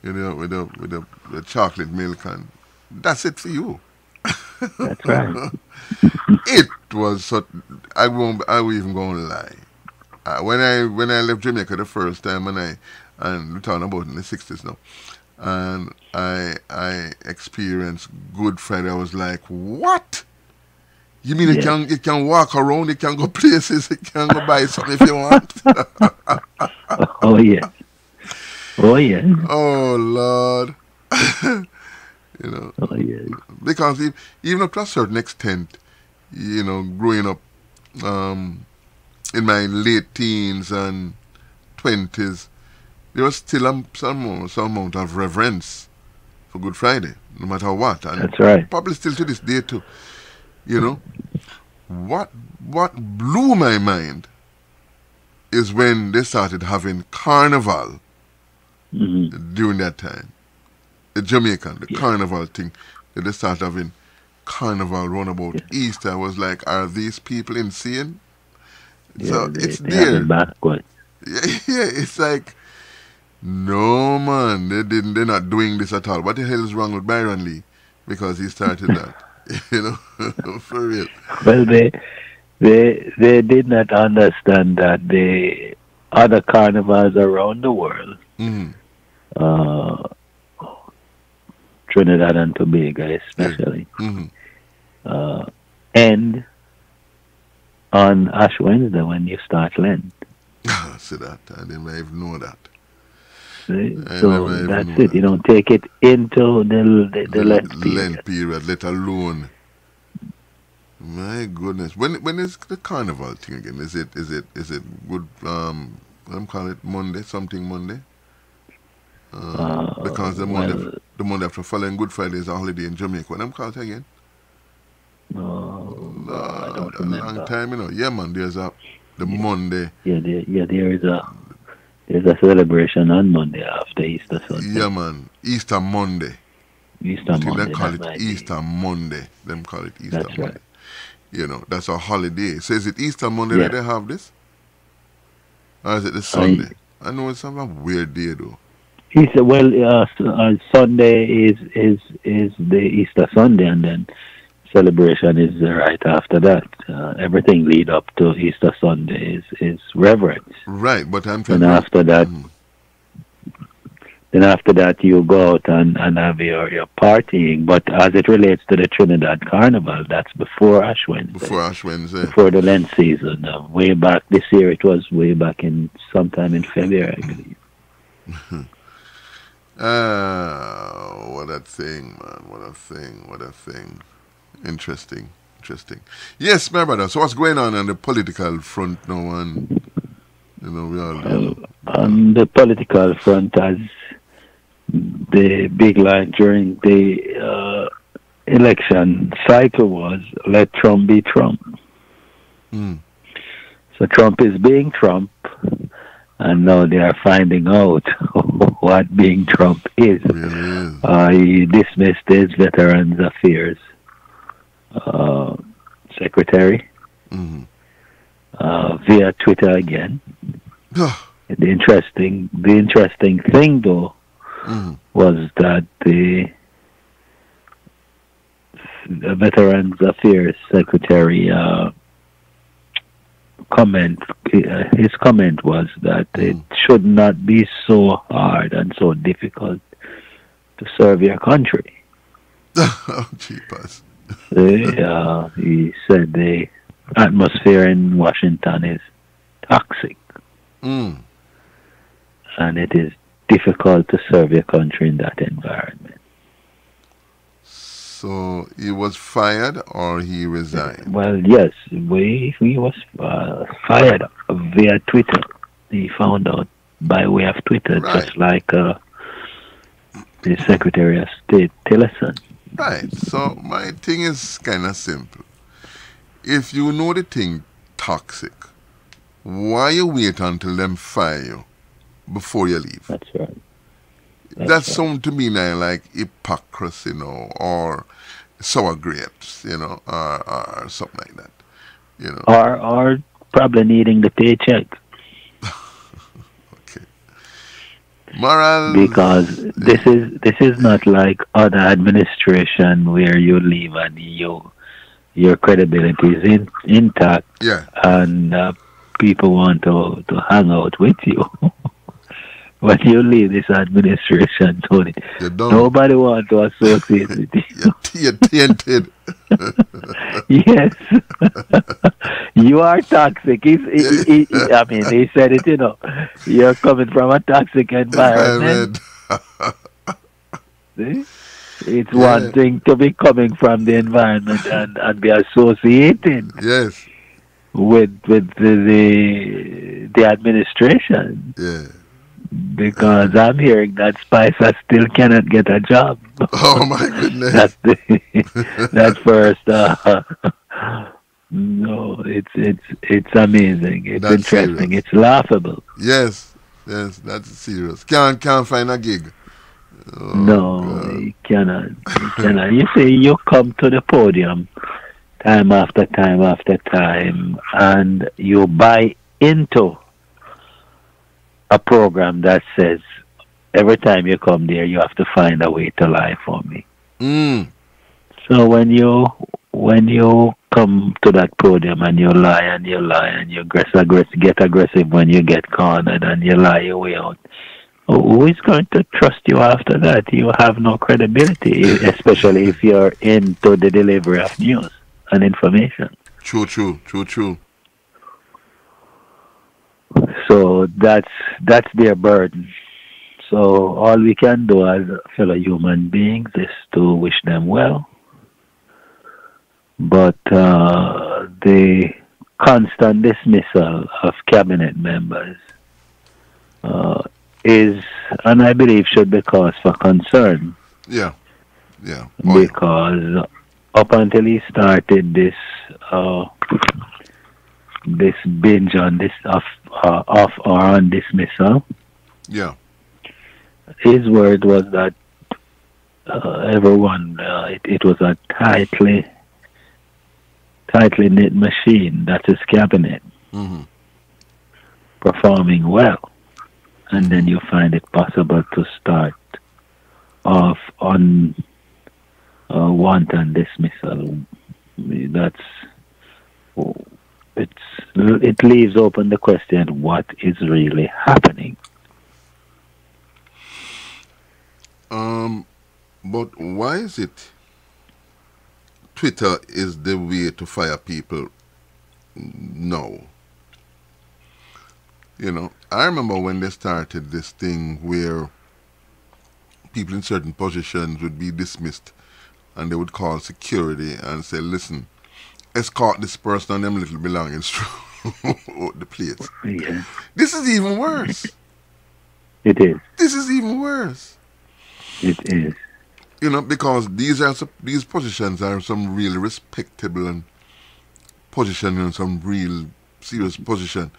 with the chocolate milk, and that's it for you. That's right. It was so. I won't even go and lie. When I left Jamaica the first time, and we're talking about in the 60s now, and I experienced Good Friday. I was like, what? You mean you can walk around, you can go places, you can go buy something if you want? Oh yeah. Oh Lord. You know, Oh, yeah. because even up to a certain extent, you know, growing up in my late teens and 20s, there was still some amount of reverence for Good Friday, no matter what. And That's right. probably still to this day too. You know, what blew my mind is when they started having carnival during that time. The Jamaican, the carnival thing, that they started having carnival run about Easter. I was like, are these people insane? So it's there. Yeah, it's like, no man, they're not doing this at all. What the hell is wrong with Byron Lee? Because he started that. You know, for real. Well, they did not understand that the other carnivals around the world, Trinidad and Tobago especially, end on Ash Wednesday when you start Lent. See that? I didn't even know that. So that's it. You don't take it into the Lent period. Lent period, let alone. My goodness, when is the carnival thing again? Is it good? I'm calling it Monday, something Monday. Because the Monday after following Good Friday is a holiday in Jamaica. When I'm called again? I don't remember. Long time, you know. Yeah, man. There's the Monday. There's a celebration on Monday after Easter Sunday. Yeah, man. Easter Monday. Easter Monday. They call it Easter Monday. Them call it Easter That's Monday. Right. You know, that's a holiday. So is it Easter Monday that they have this? Or is it the Sunday? I know it's some weird day though. Easter, Sunday is the Easter Sunday, and then celebration is right after that. Everything lead up to Easter Sunday is reverence. Right, but I'm trying. And after that, then after that you go out and have your partying. But as it relates to the Trinidad Carnival, that's before Ash Wednesday. Before Ash Wednesday. Before the Lent season. Way back this year, it was way back in sometime in February, I believe. What a thing, man. What a thing. Interesting. Yes, my brother. So what's going on the political front now? And, you know, we all... on the political front, as the big line during the election cycle was, let Trump be Trump. So Trump is being Trump, and now they are finding out what being Trump is. He dismissed his Veterans Affairs secretary via Twitter again. The interesting thing though was that the Veterans Affairs secretary his comment was that it should not be so hard and so difficult to serve your country. Oh, cheapers. He said the atmosphere in Washington is toxic. And it is difficult to serve your country in that environment. So he was fired or he resigned? Well, yes, he was fired via Twitter. He found out by way of Twitter, just like the Secretary of State, Tillerson. Right. So my thing is kind of simple. If you know the thing toxic, why you wait until them fire you before you leave? That's right. That sounds to me now like hypocrisy, you know, or sour grapes, you know, or something like that, you know. Or probably needing the paycheck. Okay. Morals. Because this is not like other administration where you leave and your credibility is intact. Yeah. And people want to hang out with you. When you leave this administration, Tony, nobody wants to associate with you. You're tainted. Yes. You are toxic. He said it, you know. You're coming from a toxic environment. See? It's one thing to be coming from the environment and be associated with the administration. Yeah. Because I'm hearing that Spicer still cannot get a job. Oh my goodness. That's first. No, it's amazing. It's That's interesting. serious. It's laughable. Yes, that's serious. Can't find a gig. Oh, no, you cannot. You cannot. You see, you come to the podium time after time after time, and you buy into a program that says every time you come there, you have to find a way to lie for me. So when you come to that podium and you lie and you get aggressive when you get cornered and you lie your way out, who is going to trust you after that? You have no credibility, especially if you're into the delivery of news and information. True. So that's their burden. So all we can do as fellow human beings is to wish them well. But the constant dismissal of cabinet members is, and I believe should be cause for concern. Yeah. Because up until he started this binge on this off or on dismissal, his word was that everyone, it was a tightly knit machine. That's his cabinet, performing well, and then you find it possible to start off on wanton dismissal. It leaves open the question: what is really happening? But why is it Twitter is the way to fire people? No. You know, I remember when they started this thing where people in certain positions would be dismissed and they would call security and say, listen, escort this person and them little belongings through the place. Yeah. This is even worse. It is. This is even worse. It is. You know, because these positions are some really respectable and position in some real serious position,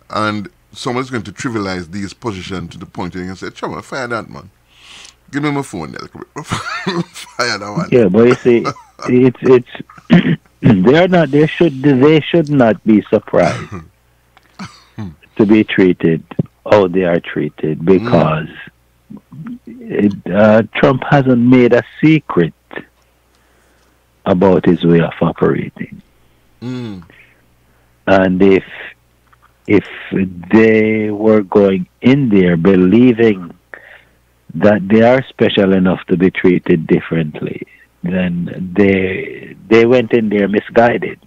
and someone's going to trivialize these positions to the point where you can say, "Chama, fire that man. Give me my phone, there. Fire that one." Yeah, but you see, it's they should not be surprised to be treated how they are treated, because Trump hasn't made a secret about his way of operating. And if they were going in there believing that they are special enough to be treated differently, then they went in there misguided.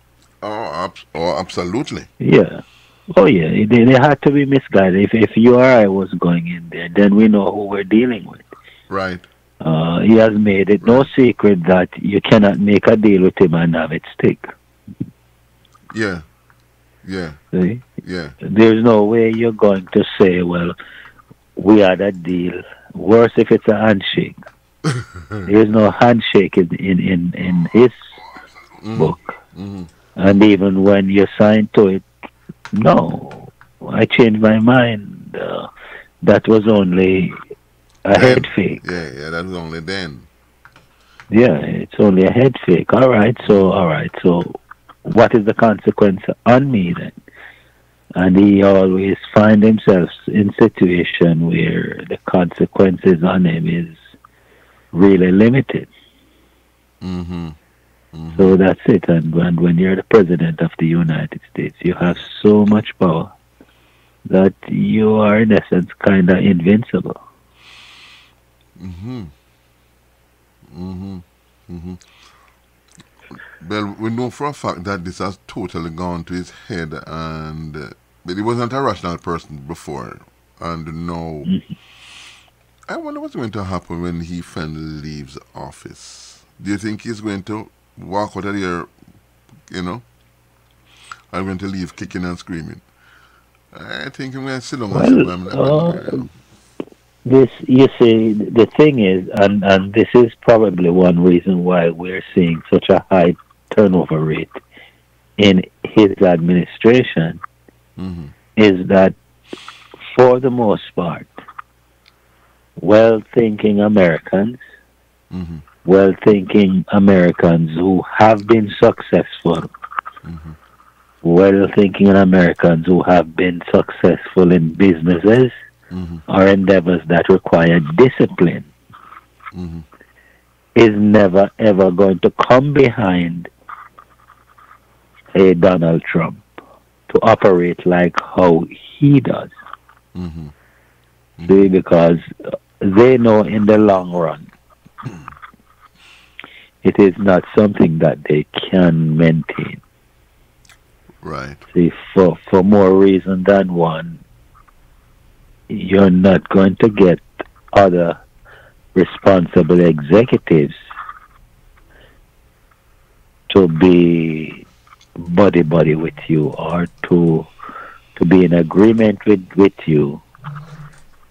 Oh, absolutely. Yeah. Oh, yeah. They had to be misguided. If you or I was going in there, then we know who we're dealing with. Right. He has made it no secret that you cannot make a deal with him and have it stick. Yeah. See? Yeah. There's no way you're going to say, well, we had a deal. Worse if it's a handshake. There's no handshake in his book. And even when you sign to it, no, I changed my mind. That was only a head fake. Yeah, that was only then. Yeah, it's only a head fake. All right, so what is the consequence on me then? And he always find himself in situation where the consequences on him is really limited. So that's it. And when you're the president of the United States, you have so much power that you are in essence kind of invincible. Well, we know for a fact that this has totally gone to his head, but he wasn't a rational person before, and now I wonder what's going to happen when he finally leaves office. Do you think he's going to walk out of here, or going to leave kicking and screaming? I think I'm going to sit down and This, you see, the thing is, and this is probably one reason why we're seeing such a high turnover rate in his administration, is that for the most part, well-thinking Americans, well-thinking Americans who have been successful, well-thinking Americans who have been successful in businesses or endeavors that require discipline, is never ever going to come behind a Donald Trump to operate like how he does. See, because they know in the long run it is not something that they can maintain. Right. See, for more reason than one, you're not going to get other responsible executives to be buddy with you or to be in agreement with you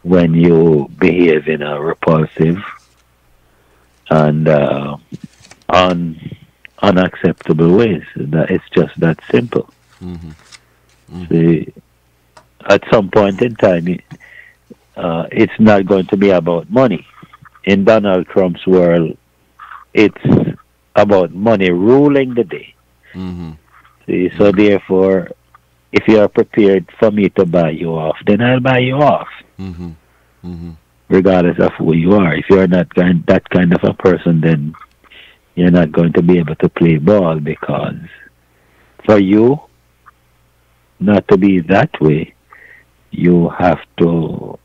when you behave in a repulsive and unacceptable ways. That it's just that simple. See, at some point in time, it's not going to be about money. In Donald Trump's world, it's about money ruling the day. See, so therefore, if you are prepared for me to buy you off, then I'll buy you off, regardless of who you are. If you're not that kind of a person, then you're not going to be able to play ball, because for you not to be that way, you have to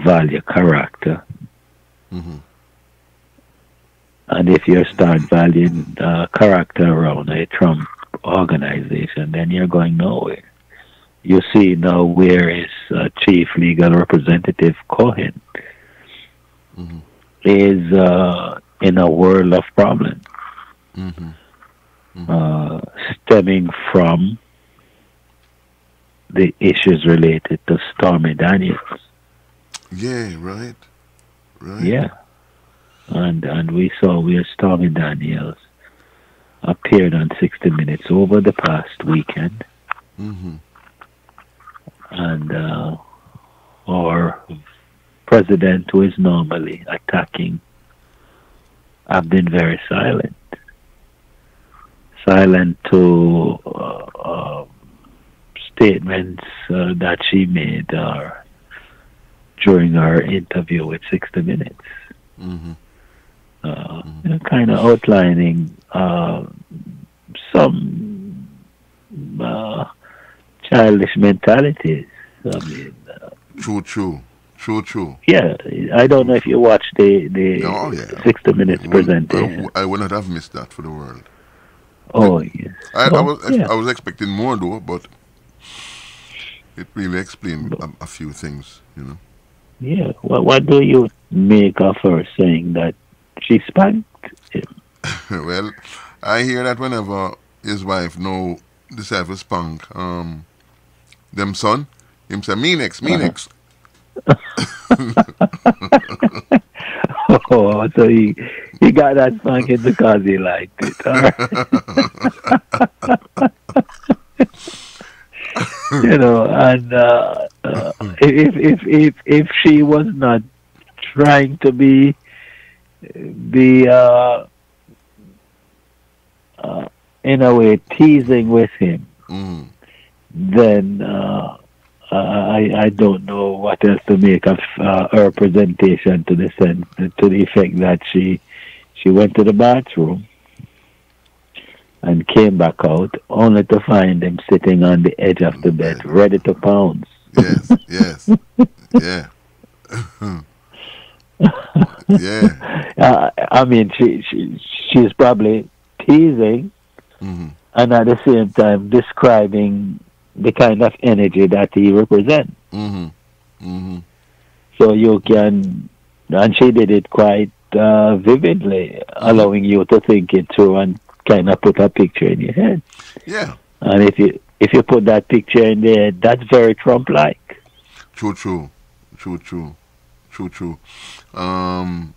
value character. And if you start valuing character around a Trump organization, then you're going nowhere. You see now where is Chief Legal Representative Cohen is in a world of problems, stemming from the issues related to Stormy Daniels. Yeah, right. Yeah. And we saw where Stormy Daniels appeared on 60 Minutes over the past weekend. And our president, who is normally attacking, have been very silent. Silent to statements that she made during her interview with 60 Minutes. Kind of outlining some childish mentalities. I mean, True. Yeah, I don't know if you watched the 60 Minutes presentation. I would not have missed that for the world. Oh, yes. I was expecting more, though, but it really explained a few things, Yeah. What do you make of her saying that she spanked him? Well, I hear that whenever his wife decide to spank them son, him say, me next. Oh, so he got that spanking because he liked it. And if she was not trying to be in a way teasing with him, then I don't know what else to make of her presentation, to the effect that she went to the bathroom and came back out only to find him sitting on the edge of the bed, ready to pounce. Yes. Yeah. Yeah. I mean, she's probably teasing, and at the same time describing the kind of energy that he represents. So you can And she did it quite vividly, allowing you to think it through and kind of put a picture in your head. Yeah. And if you put that picture in there, that's very Trump-like. True. And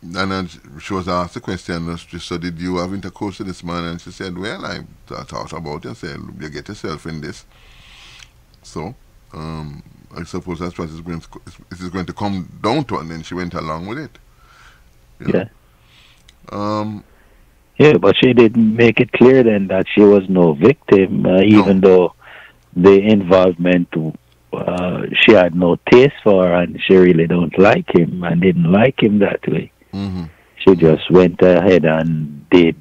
then she was asked the question, she said, did you have intercourse with this man? And she said, well, I thought about it and said, you get yourself in this. So, I suppose that's what it is going to come down to, and then she went along with it. Yeah. Yeah, but she didn't make it clear then that she was no victim, even though the involvement she had no taste for, and she really don't like him and didn't like him that way. Mm-hmm. She just went ahead and did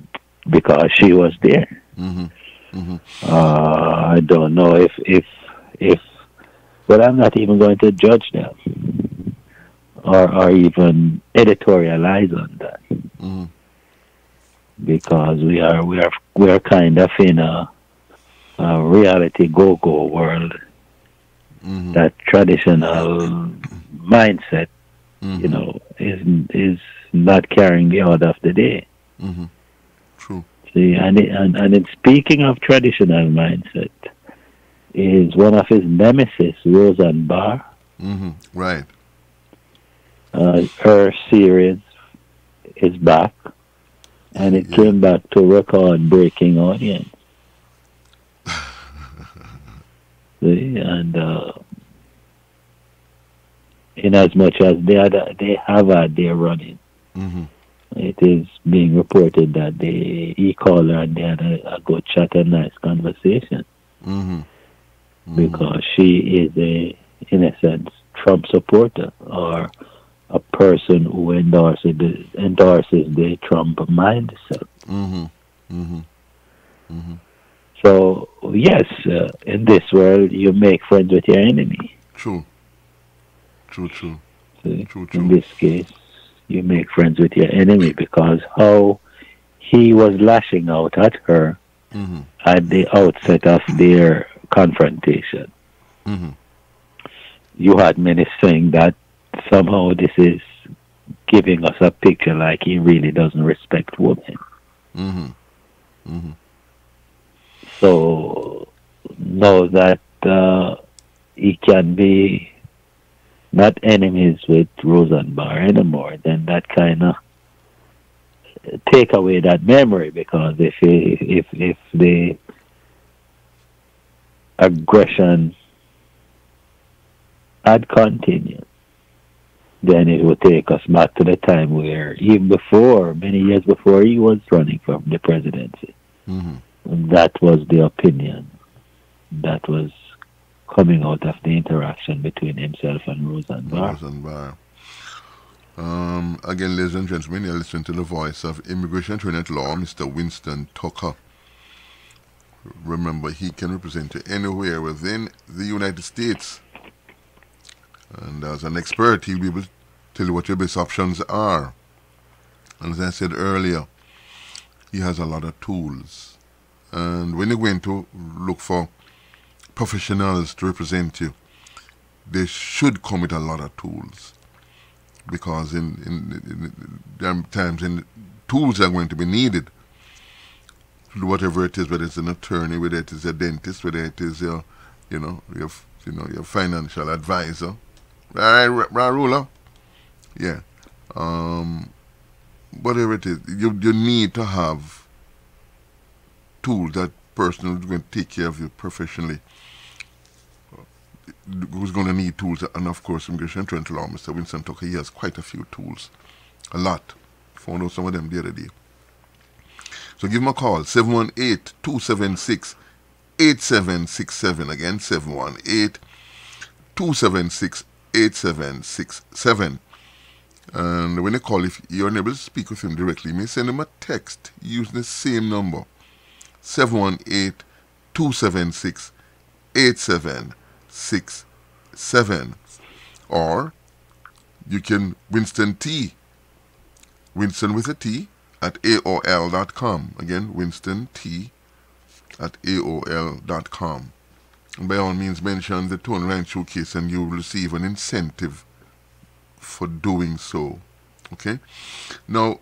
because she was there. Mm-hmm. Mm-hmm. I don't know if, but I'm not even going to judge them or even editorialize on that. Mm-hmm. Because we are kind of in a reality go-go world. Mm-hmm. That traditional mindset, you know, is not carrying the order of the day. Mm-hmm. True. See, and in speaking of traditional mindset, is one of his nemesis, Roseanne Barr. Mm-hmm. Right. Her series is back, and it came back to record breaking audience. See, and in as much as they have had their running, it is being reported that he called her and they had a good chat and nice conversation. Because she is in a sense, Trump supporter or a person who endorses the Trump mindset. So yes, in this world, you make friends with your enemy. True. In this case, you make friends with your enemy because how he was lashing out at her at the outset of their confrontation. You had many saying that somehow this is giving us a picture like he really doesn't respect women. So know that he can be not enemies with Roseanne Barr anymore, then that kind of take away that memory, because if the aggression had continued, then it would take us back to the time where even before, many years before he was running for the presidency, that was the opinion that was coming out of the interaction between himself and Roseanne Barr. Again, ladies and gentlemen, you're listening to the voice of Immigration and Internet Law, Mr. Winston Tucker. Remember, he can represent you anywhere within the United States. And as an expert, he'll be able to tell you what your best options are. And as I said earlier, he has a lot of tools. And when you're going to look for professionals to represent you, they should come with a lot of tools. Because there are times when tools are going to be needed to do whatever it is, whether it's an attorney, whether it is a dentist, whether it is your financial advisor. Right, Rula? Yeah. Whatever it is, you need to have tools that person who's going to take care of you professionally, who's going to need tools. And of course, Immigration and Internet Law, Mr. Winston Tucker, he has quite a few tools. A lot. Found out some of them the other day. So give him a call, 718-276-8767. Again, 718-276-8767. And when you call, if you're unable to speak with him directly, you may send him a text using the same number, 718-276-8767. Or you can Winston T, Winston with a T, at AOL.com. Again, Winston T at AOL.com. And by all means, mention the Tone Line Showcase and you will receive an incentive for doing so. Okay. Now,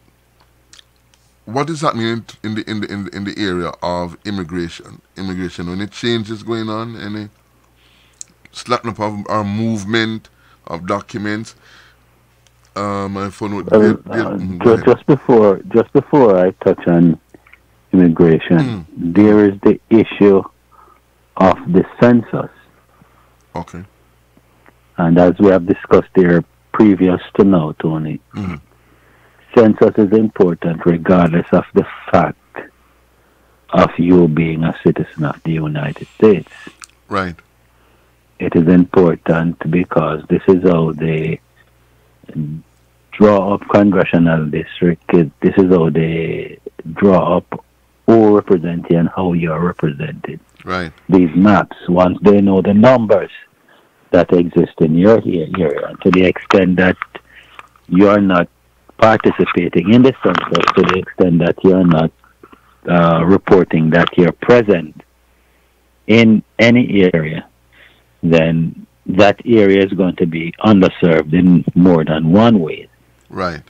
what is happening in the area of immigration? Any changes going on? Any slapping up of our movement of documents? My phone would just before I touch on immigration, there is the issue of the census. Okay. And as we have discussed here previous to now, Tony, census is important regardless of the fact of you being a citizen of the United States. Right. It is important because this is how they draw up congressional district. This is how they draw up who represent you and how you are represented. Right. These maps, once they know the numbers that exist in your area, to the extent that you are not participating in the census, to the extent that you are not reporting that you're present in any area, then that area is going to be underserved in more than one way. Right.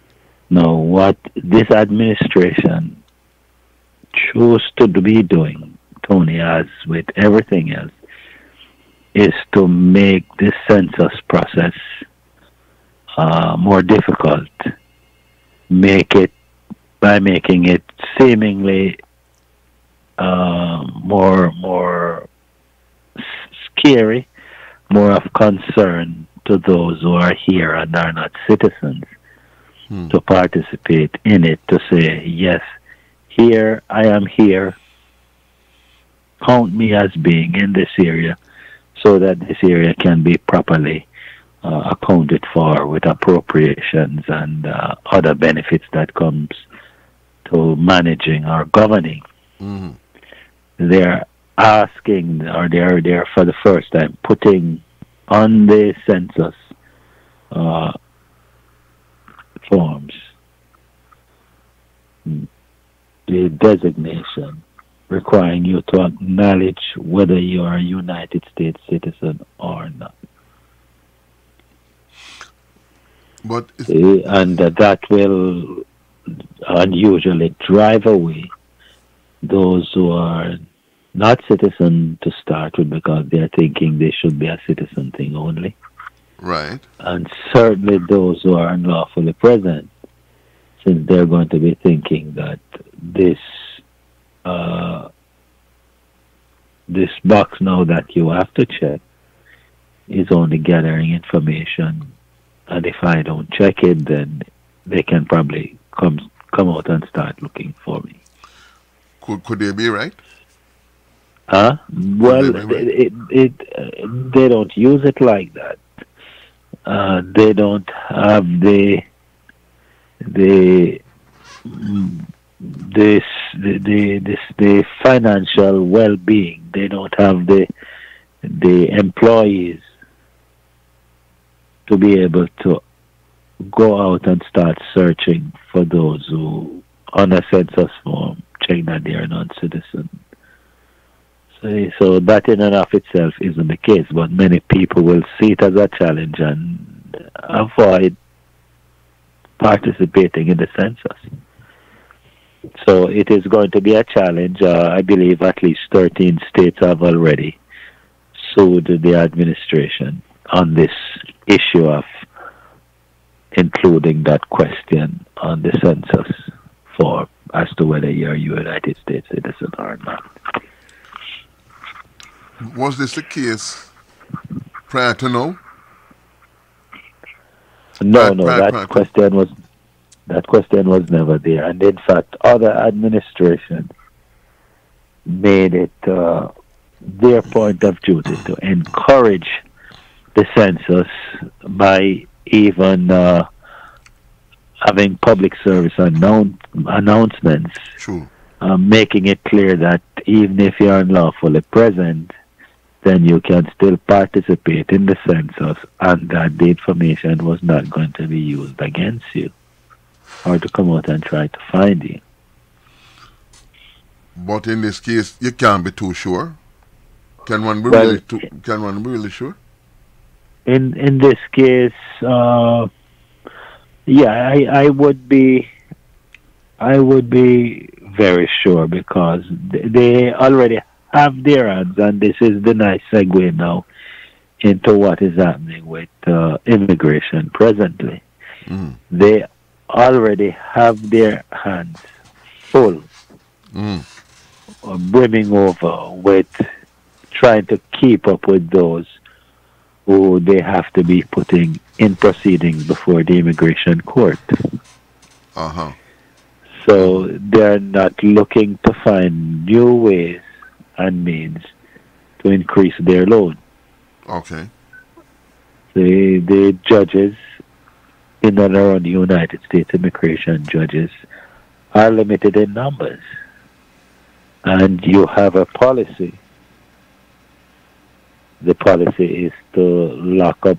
Now, what this administration chose to be doing, Tony, as with everything else, is to make this census process more difficult. By making it seemingly more scary, more of concern to those who are here and are not citizens to participate in it, to say, yes, here, I am here, count me as being in this area, so that this area can be properly accounted for with appropriations and other benefits that comes to managing or governing. They're asking, or they're for the first time putting on the census forms the designation requiring you to acknowledge whether you are a United States citizen or not. But and that will unusually drive away those who are not citizen to start with, because they're thinking they should be a citizen thing only. Right. And certainly those who are unlawfully present, since they're going to be thinking that this box now that you have to check is only gathering information, and if I don't check it, then they can probably come out and start looking for me. Could they be right? Well, they don't use it like that. They don't have the financial well-being. They don't have the employees to be able to go out and start searching for those who, on a census form, check that they are non-citizen. So that in and of itself isn't the case, but many people will see it as a challenge and avoid participating in the census. So it is going to be a challenge. I believe at least 13 states have already sued the administration on this issue of including that question on the census form as to whether you're a United States citizen or not. Was this the case prior to now? No, that question was never there, and in fact, other administrations made it their point of duty to encourage the census by even having public service announcements, making it clear that even if you are unlawfully present, then you can still participate in the census, and that the information was not going to be used against you or to come out and try to find you. But in this case, you can't be too sure. Can one be really sure? In this case, Yeah, I would be very sure because they already have their hands, and this is the nice segue now into what is happening with immigration presently. They already have their hands full, brimming over with trying to keep up with those who they have to be putting in proceedings before the immigration court. So they're not looking to find new ways and means to increase their load. Okay. The judges in and around the United States, immigration judges, are limited in numbers. And you have a policy. The policy is to lock up,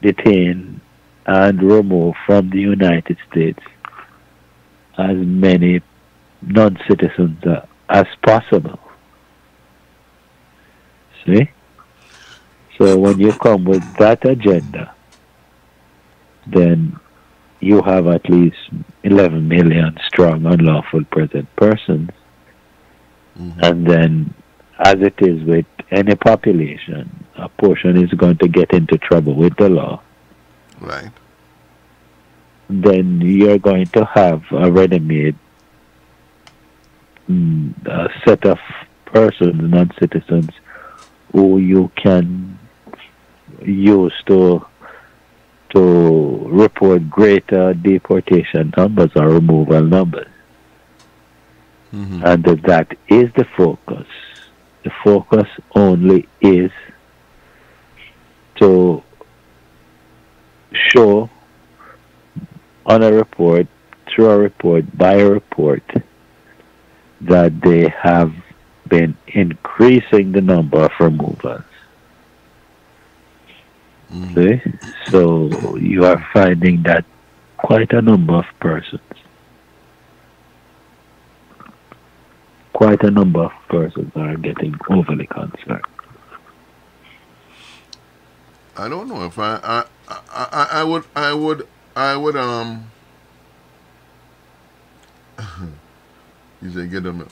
detain, and remove from the United States as many non-citizens as possible. See? So when you come with that agenda, then you have at least 11 million strong unlawful present persons. And then, as it is with any population, a portion is going to get into trouble with the law. Right. Then you're going to have a ready-made set of persons, non-citizens, who you can use to report greater deportation numbers or removal numbers. And that is the focus. The focus only is to show on a report, through a report, by a report, that they have been increasing the number of removals. See? So you are finding that quite a number of persons, are getting overly concerned. I don't know if I would you say get them.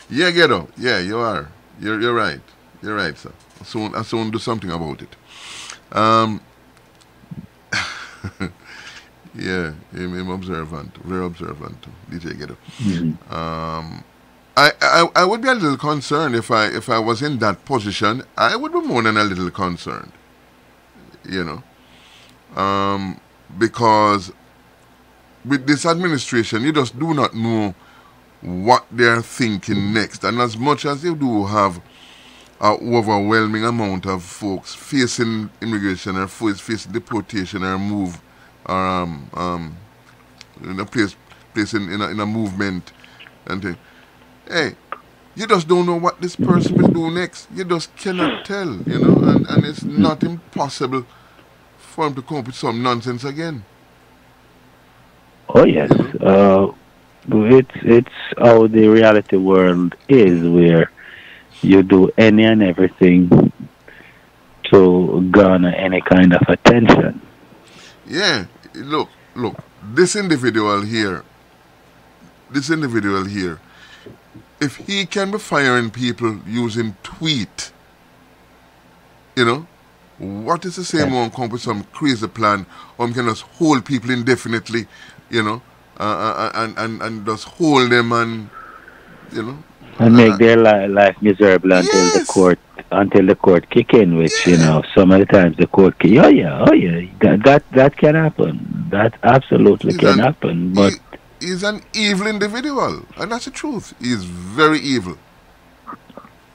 Yeah, get them. Yeah, you are. You're right. You're right, sir. I soon do something about it. Yeah, I'm observant, very observant. DJ get up. I would be a little concerned if I was in that position. I would be more than a little concerned, you know, because with this administration, you just do not know what they're thinking next. And as much as you do have an overwhelming amount of folks facing immigration or facing deportation or move or in a place in a movement and thing. Hey, you just don't know what this person will do next. You just cannot tell, you know, and it's not impossible for him to come up with some nonsense again. Oh yes, it's how the reality world is, where you do any and everything to garner any kind of attention. Yeah, look, this individual here, if he can be firing people using tweet, you know, what is the same one come with some crazy plan or can just hold people indefinitely, you know, and just hold them and, you know. And make their life miserable until the court kick in, which, you know, some of the times the court kick. Oh yeah, that can happen. That absolutely can happen. But he's an evil individual, and that's the truth. He's very evil.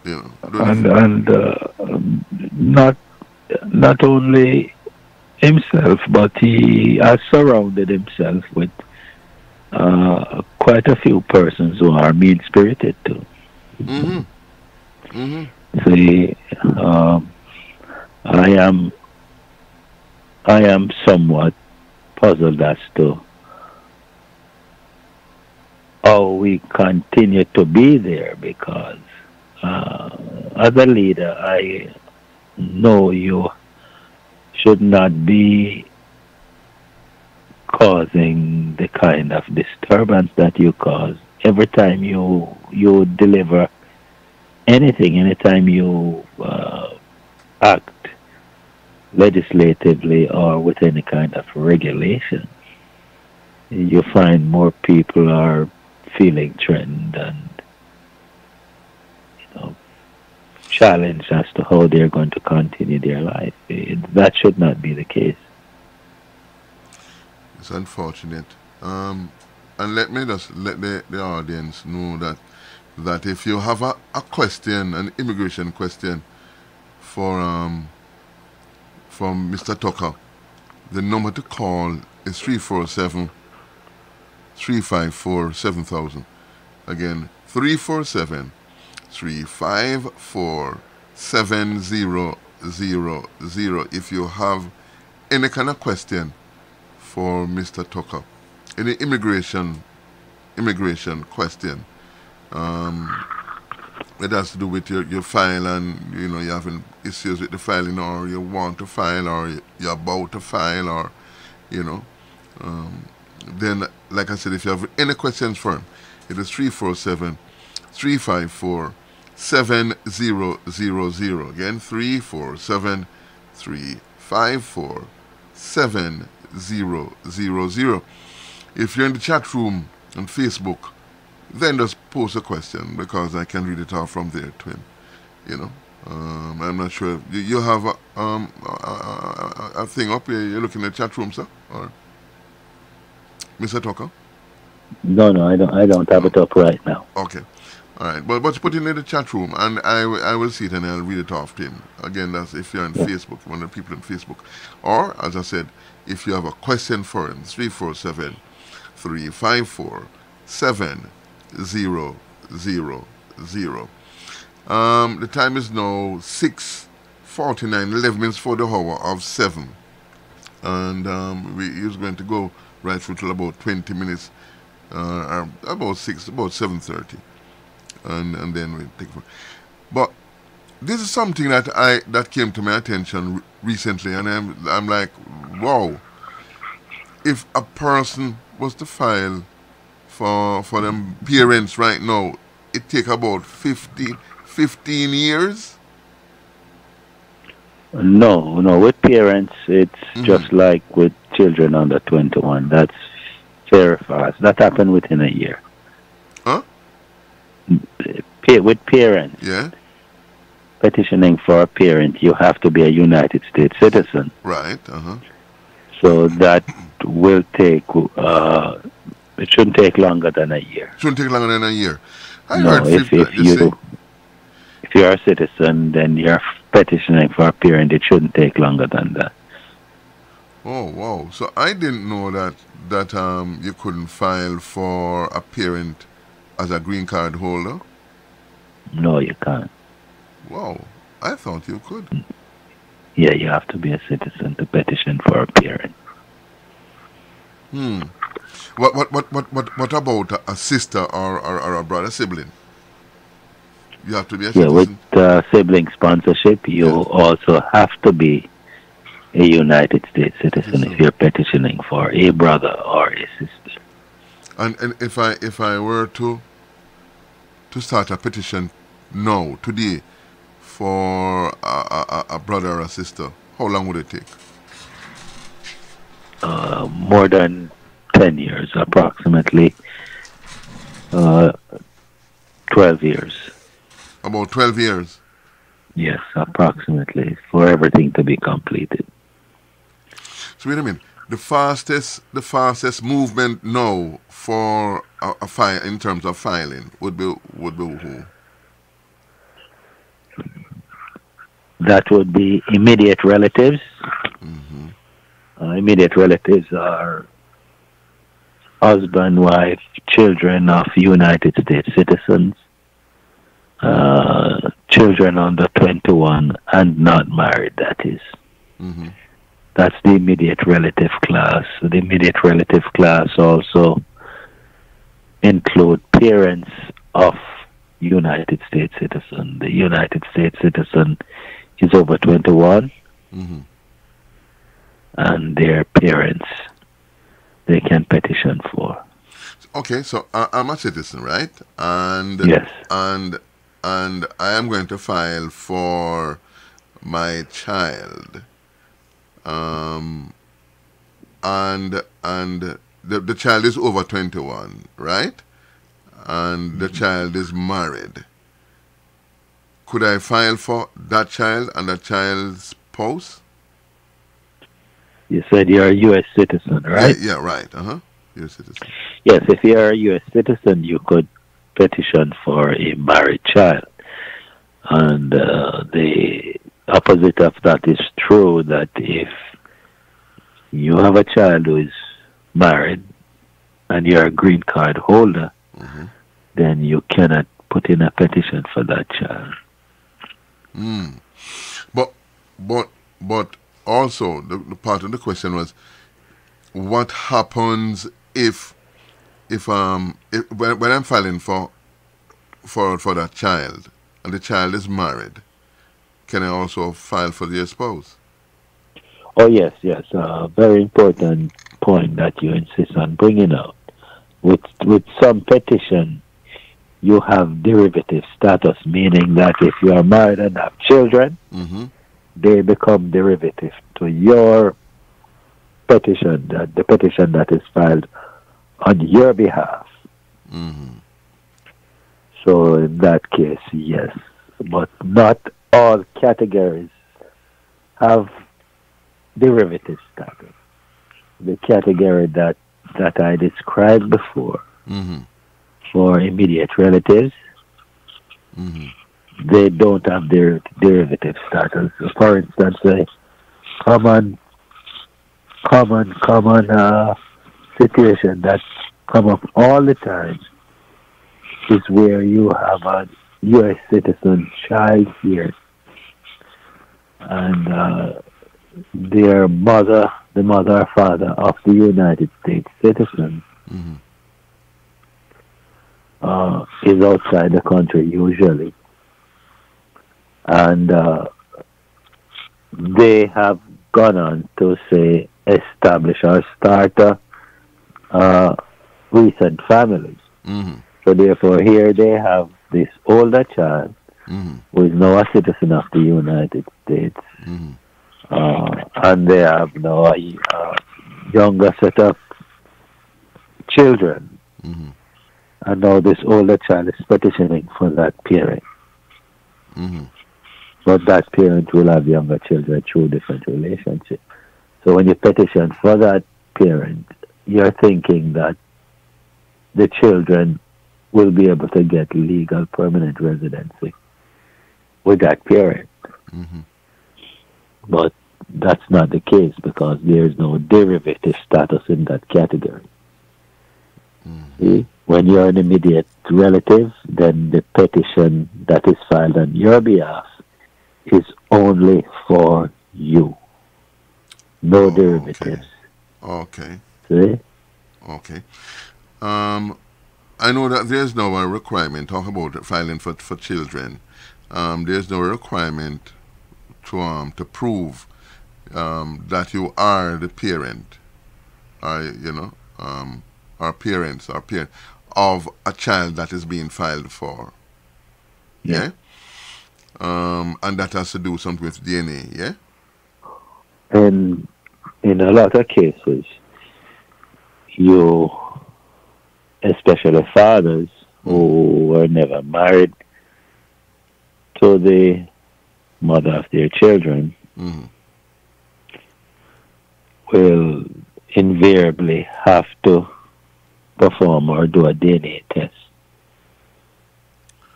You know, and not only himself, but he has surrounded himself with quite a few persons who are mean-spirited too. See, I am somewhat puzzled as to how we continue to be there, because as a leader, I know you should not be causing the kind of disturbance that you cause every time you deliver anything, anytime you act legislatively or with any kind of regulation, you find more people are feeling threatened and challenged as to how they're going to continue their life. That should not be the case. It's unfortunate. And let me just let the audience know that if you have a question, an immigration question for from Mr. Tucker, the number to call is 347-354-7000. Again, 347-354-7000. If you have any kind of question for Mr. Tucker, any immigration question, it has to do with your file, and you're having issues with the filing, or you want to file, or you're about to file, or then, like I said, if you have any questions for him, it is 347-354-7000. Again, 347-354-7000. If you're in the chat room on Facebook, then just post a question, because I can read it out from there to him. I'm not sure. You have a thing up here. You're looking at the chat room, sir, or Mr. Tucker? No, I don't have it up right now. Okay. All right. But put it in the chat room, and I will see it, and I'll read it off to him. Again, that's if you're on Facebook, one of the people on Facebook. Or, as I said, if you have a question for him, 347-354-7000. The time is now 6:49, 11 minutes for the hour of 7. And he's going to go right through till about 20 minutes, about 7:30. And then we'll take it. But this is something that came to my attention recently, and I'm like, wow. If a person was to file for them parents right now, it take about 15 years? No, with parents, it's just like with children under 21. That's very fast. That happened within a year. Huh? With parents. Yeah. Petitioning for a parent, you have to be a United States citizen. Right, So that will take, it shouldn't take longer than a year. Shouldn't take longer than a year. If you're a citizen, then you're petitioning for a parent, it shouldn't take longer than that. Oh, wow. So I didn't know that you couldn't file for a parent as a green card holder. No, you can't. Wow. I thought you could. Yeah, you have to be a citizen to petition for a parent. What about a sister or a brother sibling? You have to be a citizen. With sibling sponsorship, you also have to be a United States citizen if you're petitioning for a brother or a sister. And if I were to start a petition now, today, for a brother or a sister, how long would it take? More than 10 years, approximately 12 years. About 12 years? Yes, approximately, for everything to be completed. So wait a minute. The fastest movement now for a file in terms of filing would be who? That would be immediate relatives. Immediate relatives are husband, wife, children of United States citizens, children under 21 and not married, that is. That's the immediate relative class. The immediate relative class also include parents of United States citizen. The United States citizen is over 21, and their parents they can petition for. Okay, so I'm a citizen, right? And Yes. And I am going to file for my child. And the child is over 21, right? And the child is married. Could I file for that child and that child's spouse? You said you're a U.S. citizen, right? Yeah, right. U.S. citizen. Yes, if you're a U.S. citizen, you could petition for a married child. And the opposite of that is true, that if you have a child who is married and you're a green card holder, then you cannot put in a petition for that child. But also the part of the question was, what happens if when I'm filing for that child and the child is married, can I also file for their spouse? Oh yes. Very important point that you insist on bringing out. With some petition, you have derivative status, meaning that if you are married and have children, they become derivative to your petition, the petition that is filed on your behalf. So in that case, yes. But not all categories have derivative status. The category that I described before, for immediate relatives, they don't have their derivative status. So for instance, a common situation that come up all the time is where you have a U.S. citizen child here, and the mother or father of the United States citizen is outside the country usually, and they have gone on to say establish or start recent families. So therefore here they have this older child who is now a citizen of the United States, and they have now a younger set of children, and now this older child is petitioning for that parent. But that parent will have younger children through different relationships. So when you petition for that parent, you're thinking that the children will be able to get legal permanent residency with that parent. But that's not the case because there is no derivative status in that category. See? When you're an immediate relative, then the petition that is filed on your behalf is only for you. No derivatives. Okay. See? Okay. I know that there's no requirement, talk about filing for children. There's no requirement to prove that you are the parent, or parents of a child that is being filed for. Yeah? And that has to do something with DNA, yeah? And in a lot of cases, you, especially fathers who were never married to the mother of their children, will invariably have to perform or do a DNA test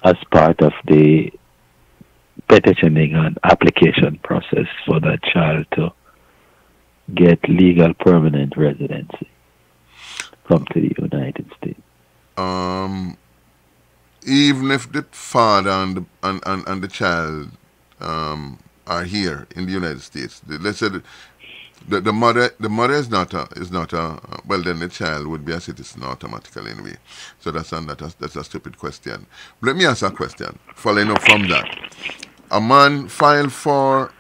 as part of the petitioning and application process for that child to get legal permanent residency, come to the United States. Even if the father and the child are here in the United States, let's say the mother is not a well, then the child would be a citizen automatically anyway. So that's a stupid question. Let me ask a question following up from that. A man filed for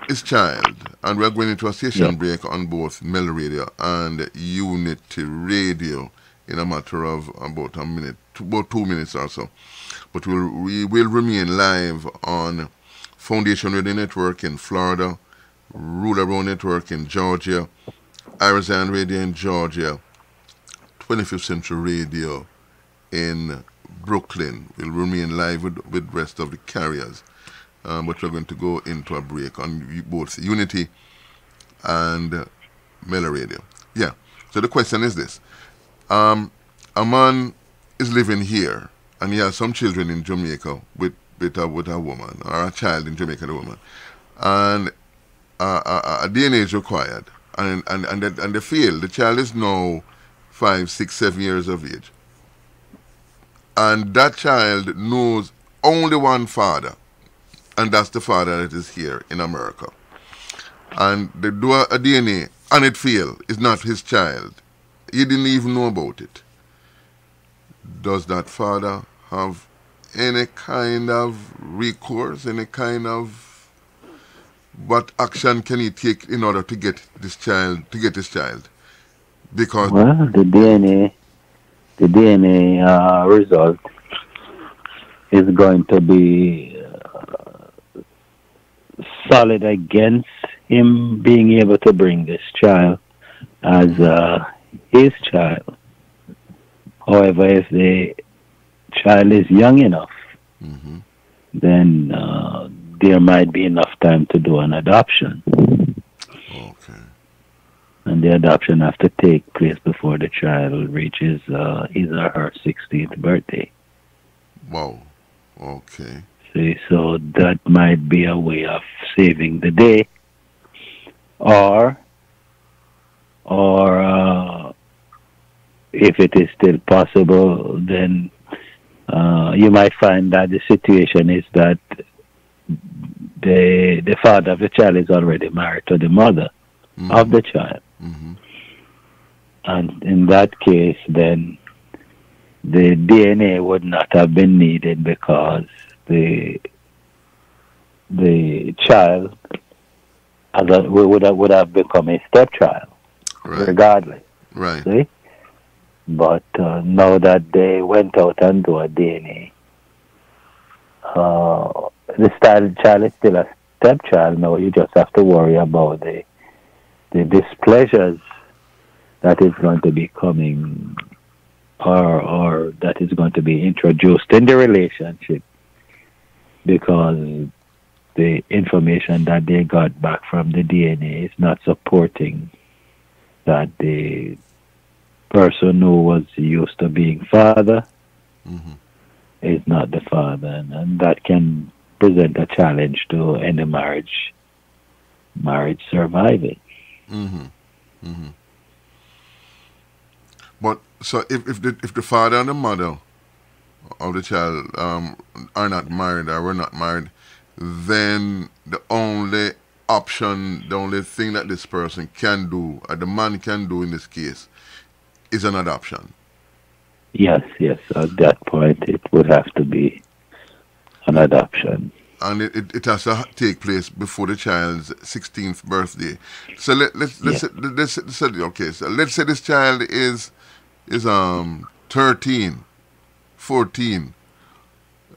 his child And we're going into a station break on both Mel Radio and Unity Radio in a matter of about a minute, about 2 minutes or so. But we will remain live on Foundation Radio Network in Florida, Ruler Road Network in Georgia, Arizona Radio in Georgia, 25th Century Radio in Brooklyn. We'll remain live with the rest of the carriers. But we're going to go into a break on both Unity and Mela Radio. Yeah. So the question is this. A man is living here and he has some children in Jamaica with a woman, or a child in Jamaica, the woman. And a DNA is required. And they feel the child is now 5, 6, 7 years of age. And that child knows only one father. And that's the father that is here in America. And they do a DNA and it fails. It's not his child. He didn't even know about it. Does that father have any kind of recourse, any kind of what action can he take in order to get this child, Because the DNA result is going to be solid against him being able to bring this child as his child. However, if the child is young enough, then there might be enough time to do an adoption. Okay. And the adoption has to take place before the child reaches his or her 16th birthday. Wow. Okay. See, so that might be a way of saving the day, or if it is still possible, then you might find that the situation is that the father of the child is already married to the mother of the child. And in that case, then the DNA would not have been needed because the child would have become a stepchild, regardless. Right. See? But now that they went out and do a DNA, the child is still a stepchild. Now you just have to worry about the displeasures that is going to be coming, or that is going to be introduced in the relationship, because the information that they got back from the DNA is not supporting that the person who was used to being father is not the father, and that can present a challenge to any marriage surviving. But so if the father and the mother of the child are not married or were not married, then the only option, the only thing that this person can do, or the man can do in this case, is an adoption. Yes. At that point, it would have to be an adoption. And it has to take place before the child's 16th birthday. So let's say this child is 13, 14.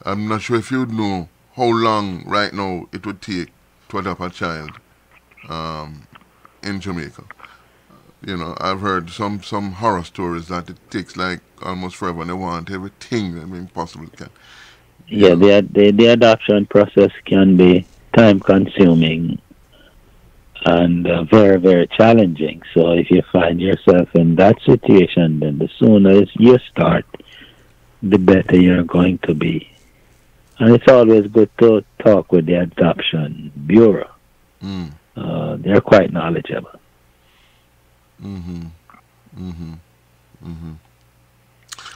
I'm not sure if you know how long right now it would take to adopt a child in Jamaica. You know, I've heard some horror stories that it takes like almost forever, and they want everything possible can. Yeah, the adoption process can be time consuming and very, very challenging. So if you find yourself in that situation, then the sooner you start, the better you're going to be. And it's always good to talk with the adoption bureau. They're quite knowledgeable.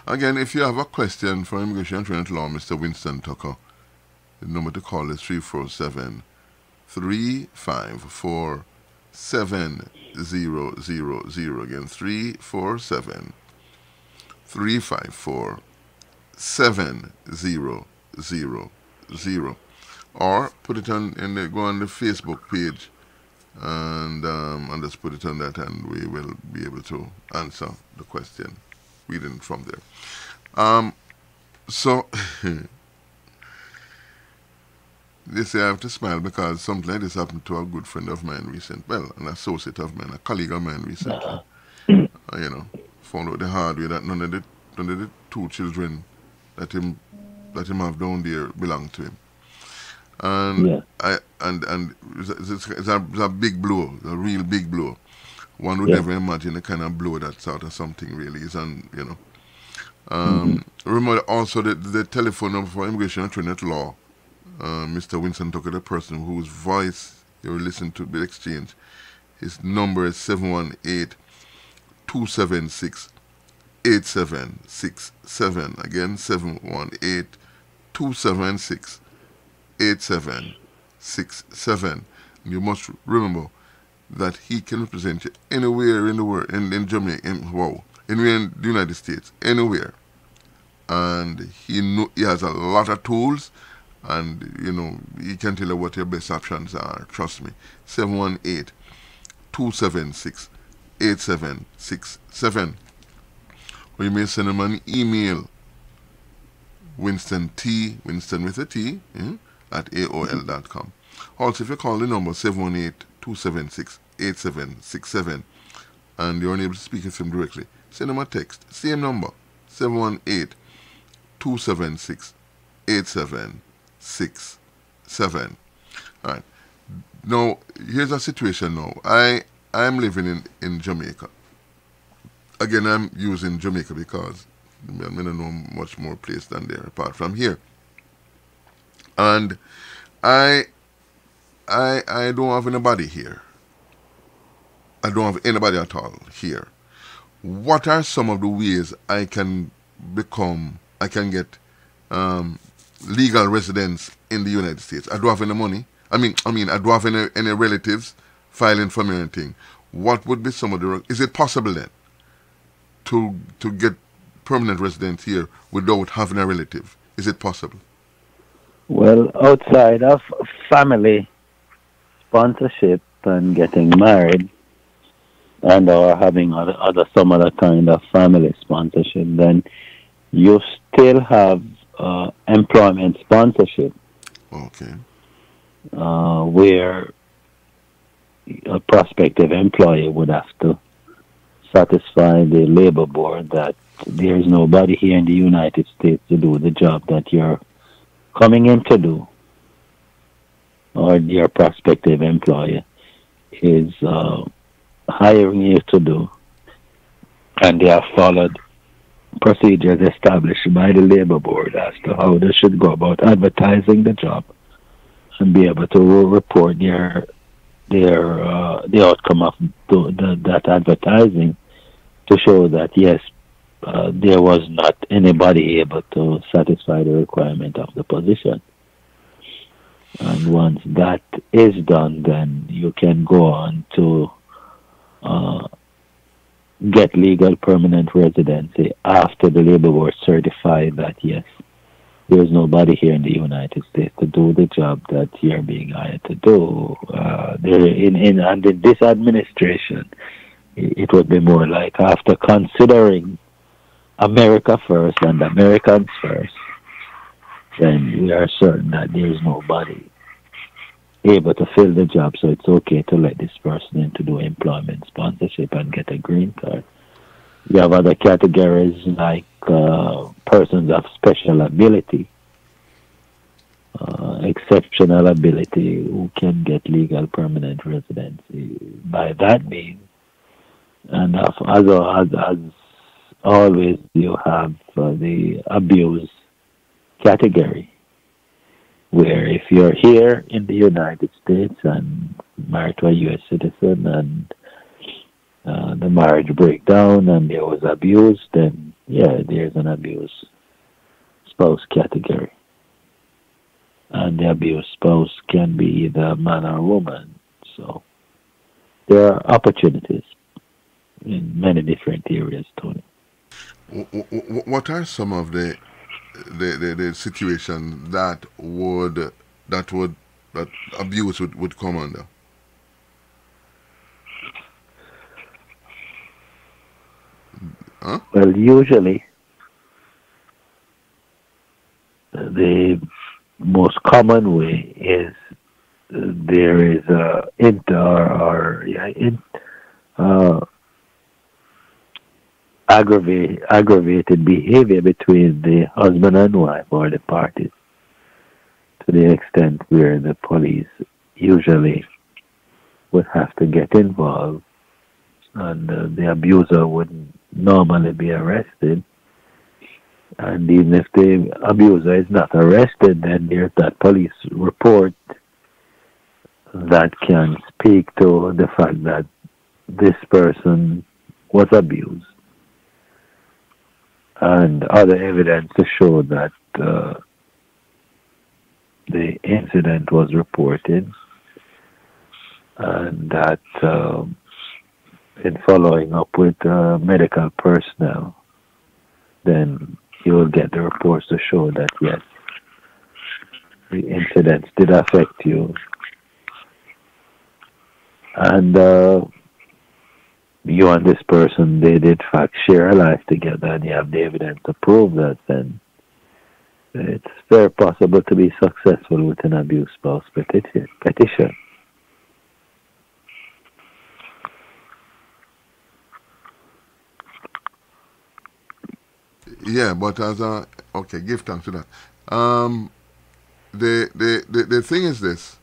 Again, if you have a question for Immigration and Trade Law, Mr. Winston Tucker, the number to call is 347-354-7000. Again, 347-354-7000. Or put it go on the Facebook page and just put it on that, and we will be able to answer the question reading from there. So they say I have to smile because something like this happened to a good friend of mine an associate of mine, a colleague of mine recently. Found out the hard way that none of the 2 children that him have down there belong to him. And it's a big blow, a real big blow. One would never imagine the kind of blow that sort of something really is, and remember also the telephone number for Immigration and Trinidad Law. Mr. Winston Tucker, the person whose voice you will listen to the exchange. His number is 718-276-8767. Again, 718-276-8767. You must remember that he can represent you anywhere in the world, in Jamaica, anywhere in the United States, anywhere. And he has a lot of tools, and he can tell you what your best options are. Trust me. 718-276-8767. Or you may send him an email, Winston with a T, at AOL.com. Also, if you call the number 718-276-8767 and you're unable to speak with him directly, send him a text. Same number, 718-276-8767. All right. Now, here's a situation now. I'm living in Jamaica. Again, I'm using Jamaica because I don't know much more place than there apart from here. And I don't have anybody here. I don't have anybody at all here. What are some of the ways I can get legal residence in the United States? I don't have any money. I mean, I don't have any relatives filing for me or anything. What would be some of the... Is it possible then to get permanent residence here without having a relative? Is it possible? Well, outside of family sponsorship and getting married and or having some other kind of family sponsorship, then you still have employment sponsorship. Okay. Where a prospective employer would have to satisfy the labor board that there is nobody here in the United States to do the job that you're coming in to do, or your prospective employer is hiring you to do, and they have followed procedures established by the labor board as to how they should go about advertising the job and be able to report the outcome of that advertising to show that yes, there was not anybody able to satisfy the requirement of the position. And once that is done, then you can go on to get legal permanent residency after the labor board certified that yes, there is nobody here in the United States to do the job that you're being hired to do. Under this administration, it would be more like after considering America first and Americans first, then we are certain that there is nobody able to fill the job, so it's okay to let this person in to do employment sponsorship and get a green card. You have other categories like persons of special ability, exceptional ability, who can get legal permanent residency by that means. And as always, you have the abuse category, where if you're here in the United States and married to a U.S. citizen and the marriage break down and there was abuse, then yeah, there's an abuse spouse category. And the abused spouse can be either a man or a woman. So there are opportunities in many different areas, Tony. What are some of the situations that abuse would come under? Huh? Well, usually the most common way is there is aggravated behavior between the husband and wife or the parties, to the extent where the police usually would have to get involved, and the abuser would normally be arrested. And even if the abuser is not arrested, then there's that police report that can speak to the fact that this person was abused, and other evidence to show that the incident was reported, and that in following up with medical personnel, then you will get the reports to show that yes, the incidents did affect you, and you and this person, they did in fact share a life together, and you have the evidence to prove that, then it's very possible to be successful with an abused spouse petition. Yeah, but as a okay, give thanks to that. The thing is this.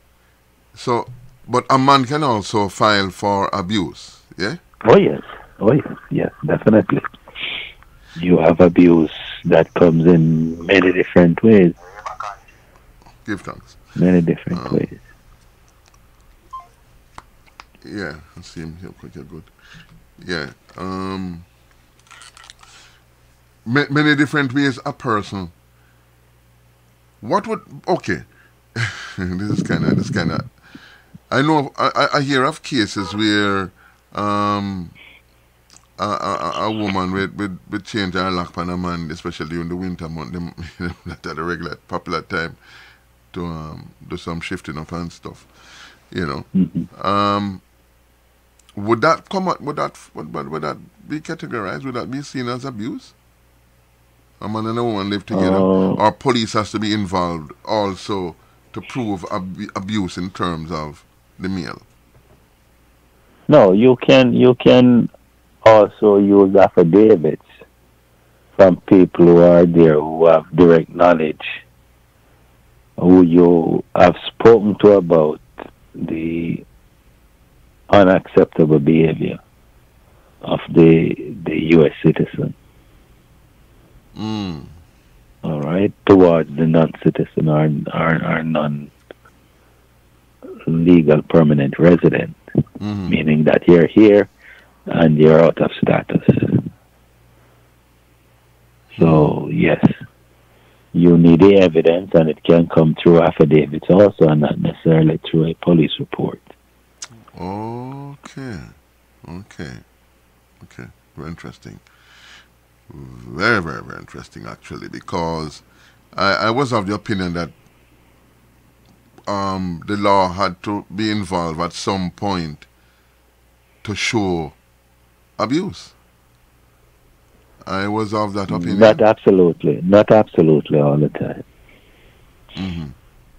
So, but a man can also file for abuse. Yeah. Oh yes, definitely. You have abuse that comes in many different ways. Give thanks. Many different ways. Yeah, I see him here quite good. Yeah. Many different ways a person. What would this is kind of. I know I hear of cases where a woman with change her lock on a man, especially during the winter month, them not at the regular popular time to do some shifting up and stuff, you know. Mm-hmm. Would that come up? Would that be categorized? Would that be seen as abuse? A man and a woman live together, or police has to be involved also to prove abuse in terms of the male? No, you can also use affidavits from people who are there, who have direct knowledge, who you have spoken to about the unacceptable behavior of the U.S. citizen. All right, towards the non-citizen or non-legal permanent resident, meaning that you're here and you're out of status. So yes, you need the evidence, and it can come through affidavits also, and not necessarily through a police report. Okay. Very interesting. Very, very, very interesting, actually, because I was of the opinion that the law had to be involved at some point to show abuse. I was of that opinion. Not absolutely all the time.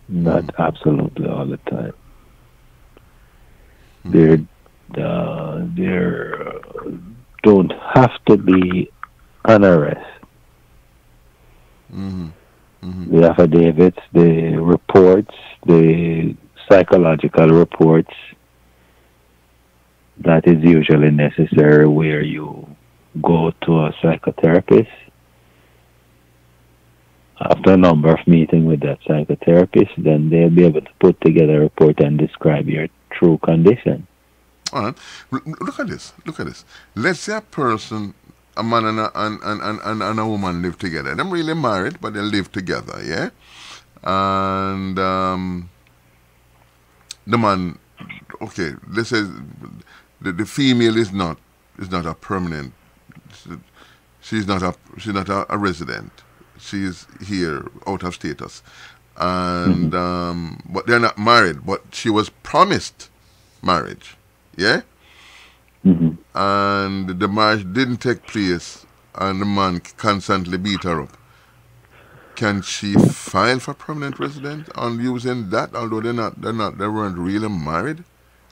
Not absolutely all the time. There don't have to be an arrest. The affidavits, the reports, the psychological reports, that is usually necessary, where you go to a psychotherapist. After a number of meetings with that psychotherapist, then they'll be able to put together a report and describe your true condition. All right. Look at this. Let's say a person, a man and a woman live together. They're really married, but they live together, yeah? And the man, okay, let's say the female is not a permanent, she's not a resident. She's here out of status. And but they're not married, but she was promised marriage. Yeah? And the marriage didn't take place and the man constantly beat her up, can she file for permanent resident on using that? Although they weren't really married,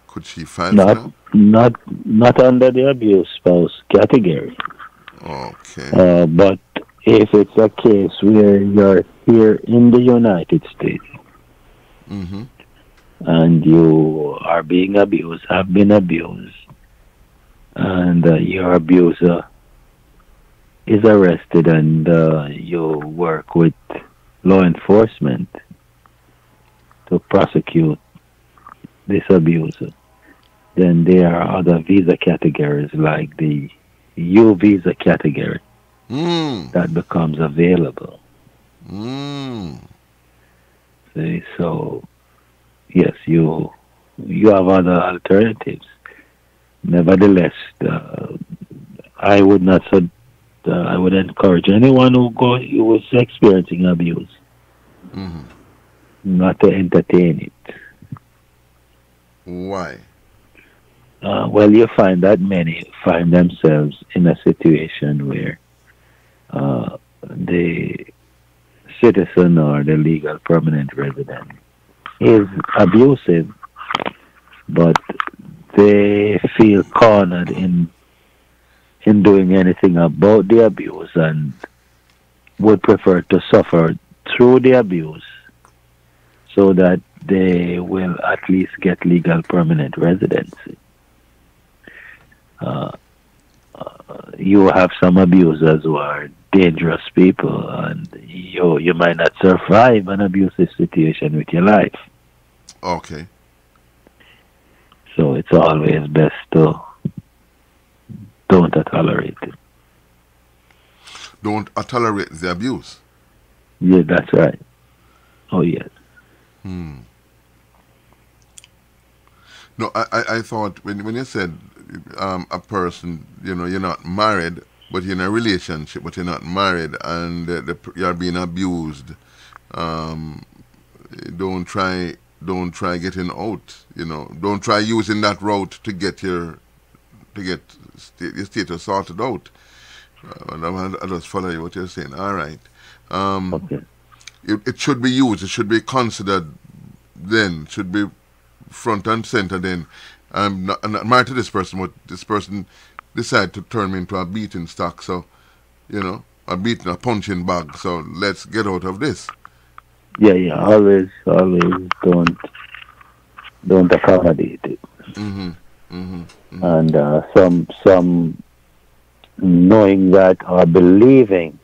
could she file for that? Not under the abuse spouse category. Okay. But if it's a case where you're here in the United States and you are being abused, have been abused, and your abuser is arrested and you work with law enforcement to prosecute this abuser, then there are other visa categories like the U visa category that becomes available. See, so yes, you have other alternatives. Nevertheless, I would not. I would encourage anyone who is experiencing abuse not to entertain it. Why? Well, you find that many find themselves in a situation where the citizen or the legal permanent resident is abusive, but they feel cornered in doing anything about the abuse and would prefer to suffer through the abuse so that they will at least get legal permanent residency. You have some abusers who are dangerous people, and you might not survive an abusive situation with your life. Okay. So it's always best to don't tolerate it. Don't tolerate the abuse. Yeah, that's right. Oh, yes. No, I thought when you said a person, you're not married, but you're in a relationship, but you're not married, and you're being abused. Don't try getting out. Don't try using that route to get your status sorted out. I just follow you what you're saying. All right. Okay. It should be used. It should be considered. Then should be front and center. Then I'm not married to this person, but this person decided to turn me into a beating stock. So, a punching bag. So let's get out of this. Yeah. Always don't accommodate it. And some knowing that or believing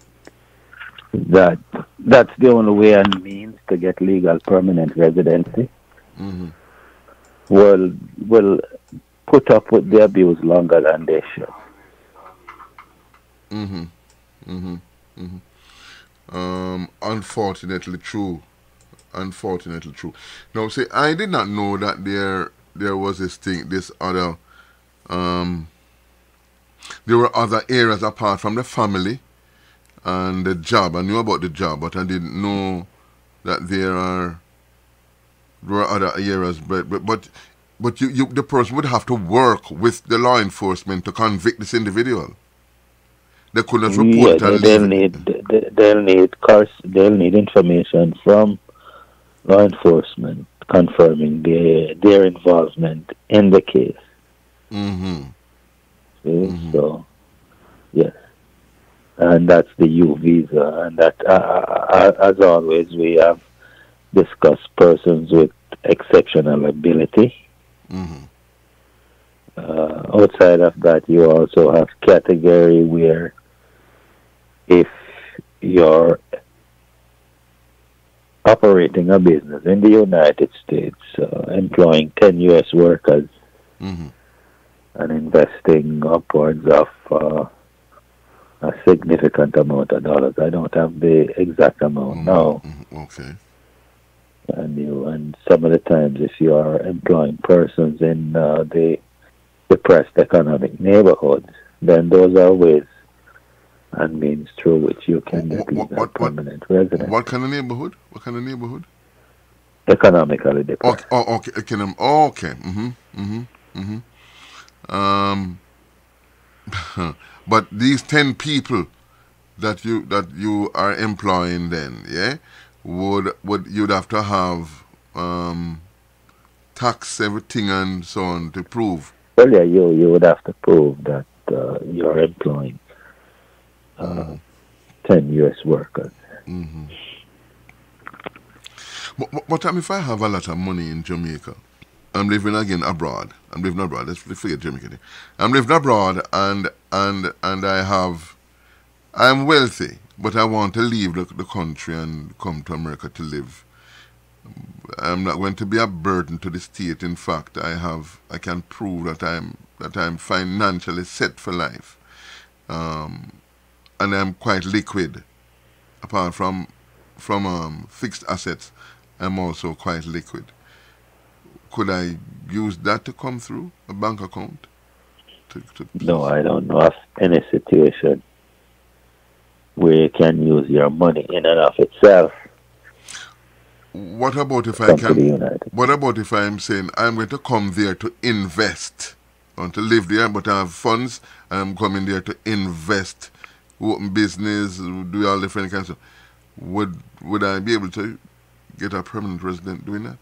that that's the only way and means to get legal permanent residency will put up with the abuse longer than they should. Unfortunately true. Now, see, I did not know that there was this other there were other areas apart from the family and the job. I knew about the job, but I didn't know that there were other areas. But the person would have to work with the law enforcement to convict this individual. They could not report. They'll need information from law enforcement confirming their involvement in the case. So, yes. And that's the U visa. And that, as always, we have discussed persons with exceptional ability. Outside of that, you also have category where if you're operating a business in the United States, employing 10 U.S. workers and investing upwards of a significant amount of dollars. I don't have the exact amount now. Okay. And some of the times, if you are employing persons in the depressed economic neighborhoods, then those are ways and means through which you can get permanent residence. What kind of neighborhood? Economically depressed. Okay. But these 10 people that you are employing, then, yeah, would you'd have to have tax everything and so on to prove. Well, yeah, you would have to prove that you're employing 10 U.S. workers. Mm-hmm. But if I have a lot of money in Jamaica, I'm living again abroad. I'm living abroad. Let's forget Jamaica. I'm living abroad, and I'm wealthy, but I want to leave the country and come to America to live. I'm not going to be a burden to the state. In fact, I can prove that I'm financially set for life, and I'm quite liquid. Apart from fixed assets, I'm also quite liquid. Could I use that to come through a bank account? No, I don't know of any situation where you can use your money in and of itself. What about if I can? What about if I'm saying I'm going to come there to invest? I want to live there, but I have funds, and I'm coming there to invest, open business, do all different kinds of. Would I be able to get a permanent resident doing that?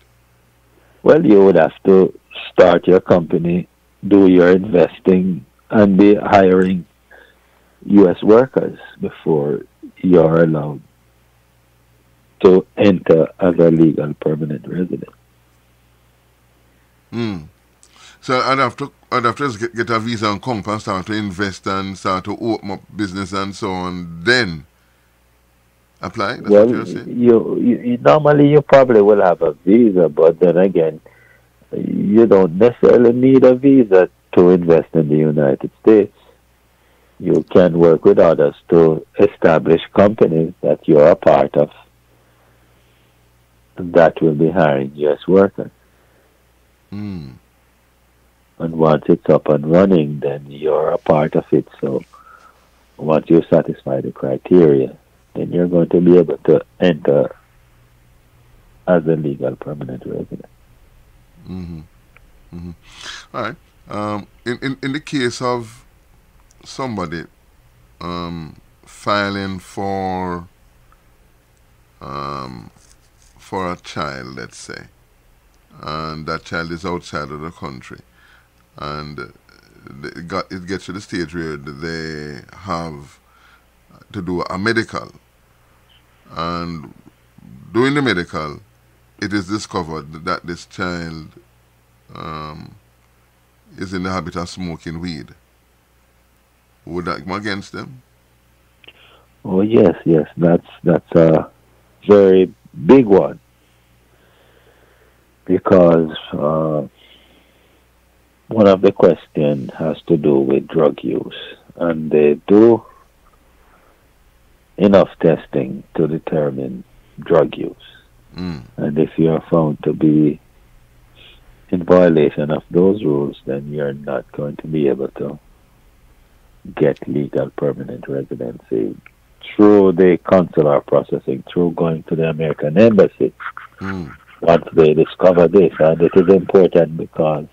Well, you would have to start your company, do your investing, and be hiring U.S. workers before you're allowed to enter as a legal permanent resident. So I'd have to just get a visa and come and start to invest and start to open up business and so on, then apply? That's what you're saying? You normally you probably will have a visa, but then again, you don't necessarily need a visa to invest in the United States. You can work with others to establish companies that you're a part of that will be hiring U.S. workers. And once it's up and running, then you're a part of it. So once you satisfy the criteria, then you're going to be able to enter as a legal permanent resident. All right. In the case of somebody filing for a child, let's say, and that child is outside of the country, and it gets to the stage where they have to do a medical, and doing the medical, it is discovered that this child is in the habit of smoking weed. Would that come against them? Oh yes, that's a very big one, because one of the questions has to do with drug use, and they do enough testing to determine drug use. And if you are found to be in violation of those rules, then you're not going to be able to get legal permanent residency through the consular processing, through going to the American embassy. Once they discover this, and it is important because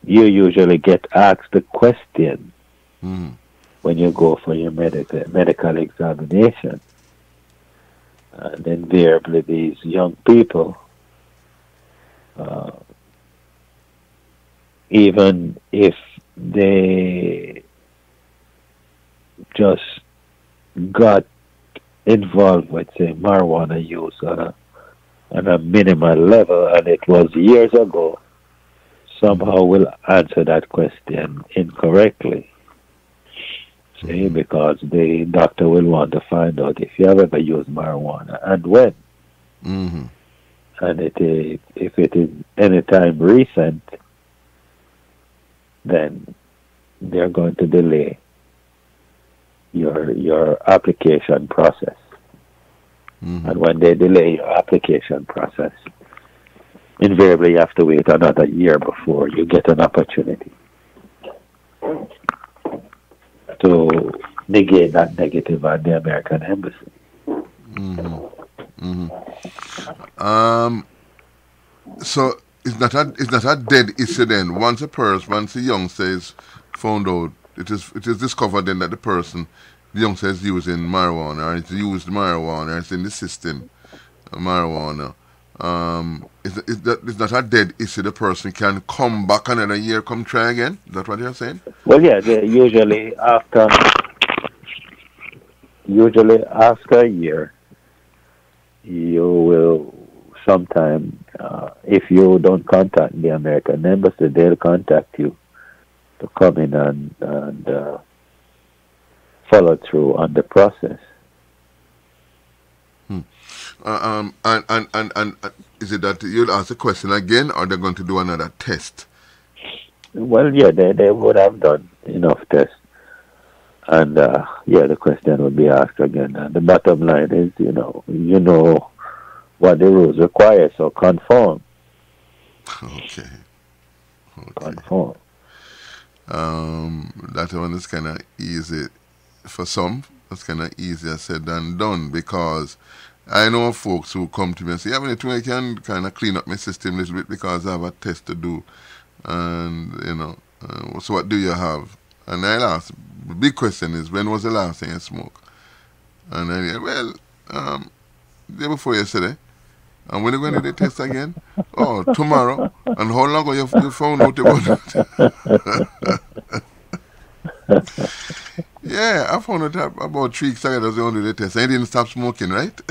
you usually get asked the question when you go for your medical examination. And invariably these young people, even if they just got involved with, say, marijuana use on a minimal level, and it was years ago, somehow will answer that question incorrectly. See, because the doctor will want to find out if you have ever used marijuana and when. And if it is any time recent, then they're going to delay your application process. And when they delay your application process, invariably you have to wait another year before you get an opportunity to negate that negative at the American embassy. So it's not a dead issue then. Once the youngster is found out, it is discovered then that the youngster is using marijuana, or it's used marijuana, or it's in the system, marijuana. It's not a dead issue. The person can come back another year, come try again. Is that what you're saying? Well, yeah, usually after a year, you will sometime, if you don't contact the American Embassy, they'll contact you to come in and follow through on the process. And is it that you'll ask the question again, or they're going to do another test? Well, yeah, they would have done enough tests. And, the question would be asked again. And the bottom line is, you know what the rules require, so conform. Okay. Conform. That one is kind of easy. For some, that's kind of easier said than done, because I know folks who come to me and say, I can kind of clean up my system a little bit because I have a test to do. And, so what do you have? And I'll ask, the big question is, when was the last time you smoked? And I day before yesterday. And when are you going to do the test again? Oh, tomorrow. And how long ago you found out about it? Yeah, I found out about 3 weeks ago I was going to do the test. I didn't stop smoking, right?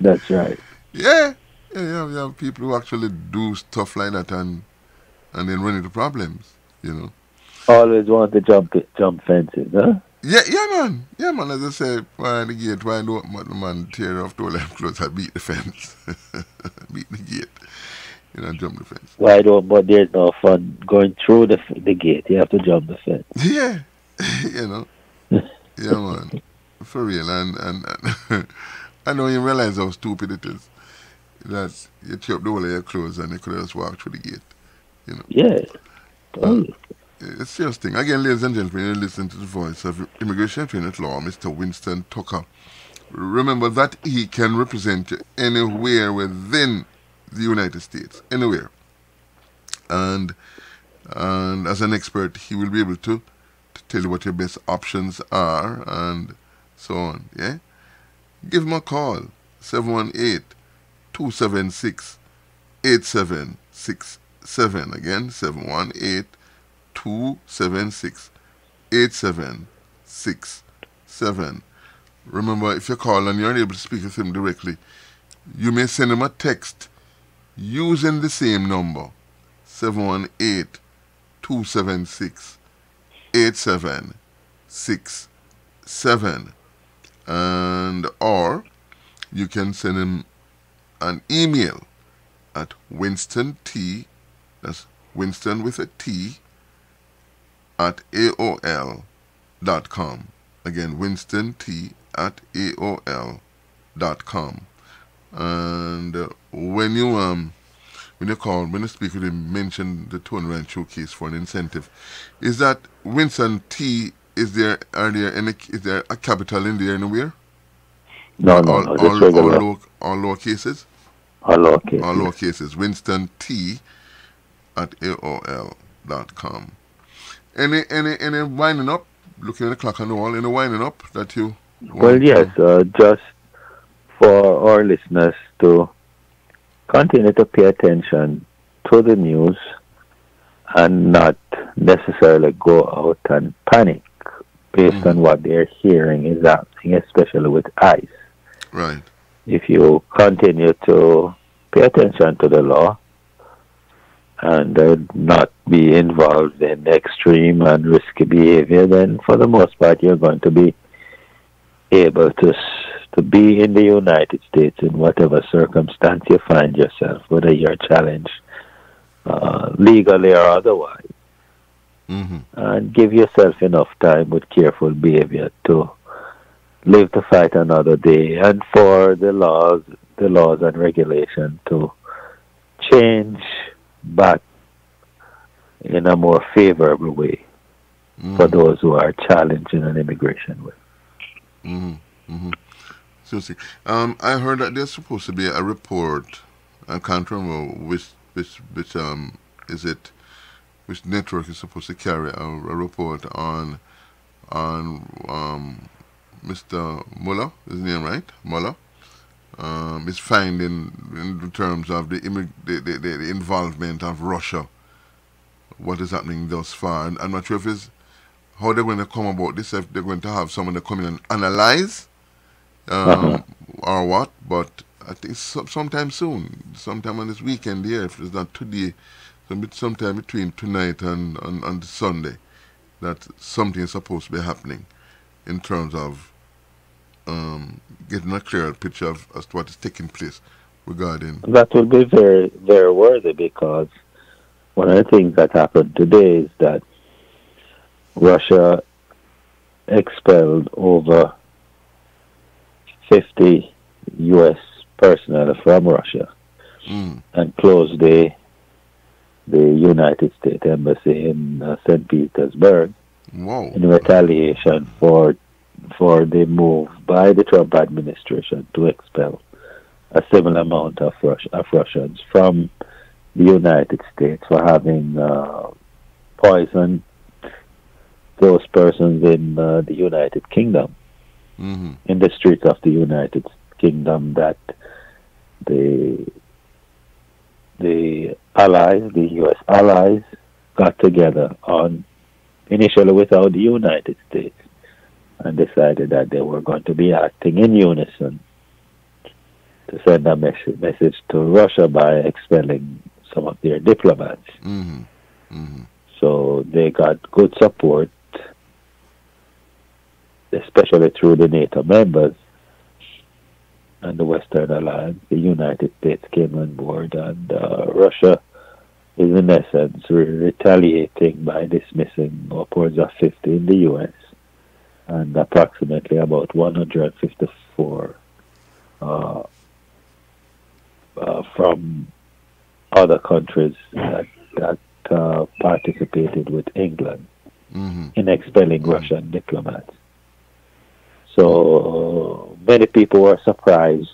That's right. Yeah, you have people who actually do stuff like that and then run into problems, Always want to jump fences, huh? Yeah, man. As I say, why the gate? Why don't the man tear off the lamp clothes and beat the fence? Beat the gate. Jump the fence. Why don't? But there's no fun going through the gate. You have to jump the fence. Yeah, yeah, man. For real, and I know you realize how stupid it is that you tear up the whole of your clothes and you could just walk through the gate. Yeah. It's a serious thing. Again, ladies and gentlemen, you listen to the voice of Immigration Attorney at Law, Mr. Winston Tucker. Remember that he can represent you anywhere within the United States, anywhere. And as an expert, he will be able to tell you what your best options are and so on. Yeah? Give him a call, 718-276-8767. Again, 718-276-8767. Remember, if you call and you're unable to speak with him directly, you may send him a text using the same number, 718-276-8767. And or you can send him an email at Winston T, that's Winston with a T, at AOL.com. Again, Winston T at AOL.com. And when you speak with him, mention the Tony Ryan Showcase for an incentive. Is that Winston T? Is there a capital in there anywhere? No, just regular. All lower cases? All lower cases. All lower cases. Winston T at AOL.com. Any winding up? Looking at the clock on the wall, any winding up that you want? Well, yes, just for our listeners to continue to pay attention to the news and not necessarily go out and panic based on what they're hearing is happening, especially with ICE. Right. If you continue to pay attention to the law and not be involved in extreme and risky behavior, then for the most part you're going to be able to be in the United States in whatever circumstance you find yourself, whether you're challenged legally or otherwise. And give yourself enough time with careful behavior to live to fight another day, and for the laws and regulation to change back in a more favorable way for those who are challenged in an immigration way. Seriously. I heard that there's supposed to be a report, I can't remember which is it? Which network is supposed to carry a report on Mr. Mueller, his name right? Mueller. Is finding in terms of the involvement of Russia, what is happening thus far. And I'm not sure if it's how they're going to come about this, if they're going to have someone to come in and analyze or what, but I think sometime soon, sometime on this weekend here, if it's not today, sometime between tonight and on Sunday, that something is supposed to be happening in terms of getting a clearer picture of as to what is taking place regarding. That will be very, very worthy, because one of the things that happened today is that Russia expelled over 50 U.S. personnel from Russia and closed the United States Embassy in St. Petersburg in retaliation for the move by the Trump administration to expel a similar amount of Russians from the United States for having poisoned those persons in the United Kingdom, in the streets of the United Kingdom, that the allies, the U.S. allies, got together on, initially without the United States, and decided that they were going to be acting in unison to send a message to Russia by expelling some of their diplomats. So they got good support, especially through the NATO members and the Western Alliance. The United States came on board, and Russia is in essence retaliating by dismissing upwards of 50 in the U.S. and approximately about 154 from other countries that participated with England in expelling Russian diplomats. So many people were surprised,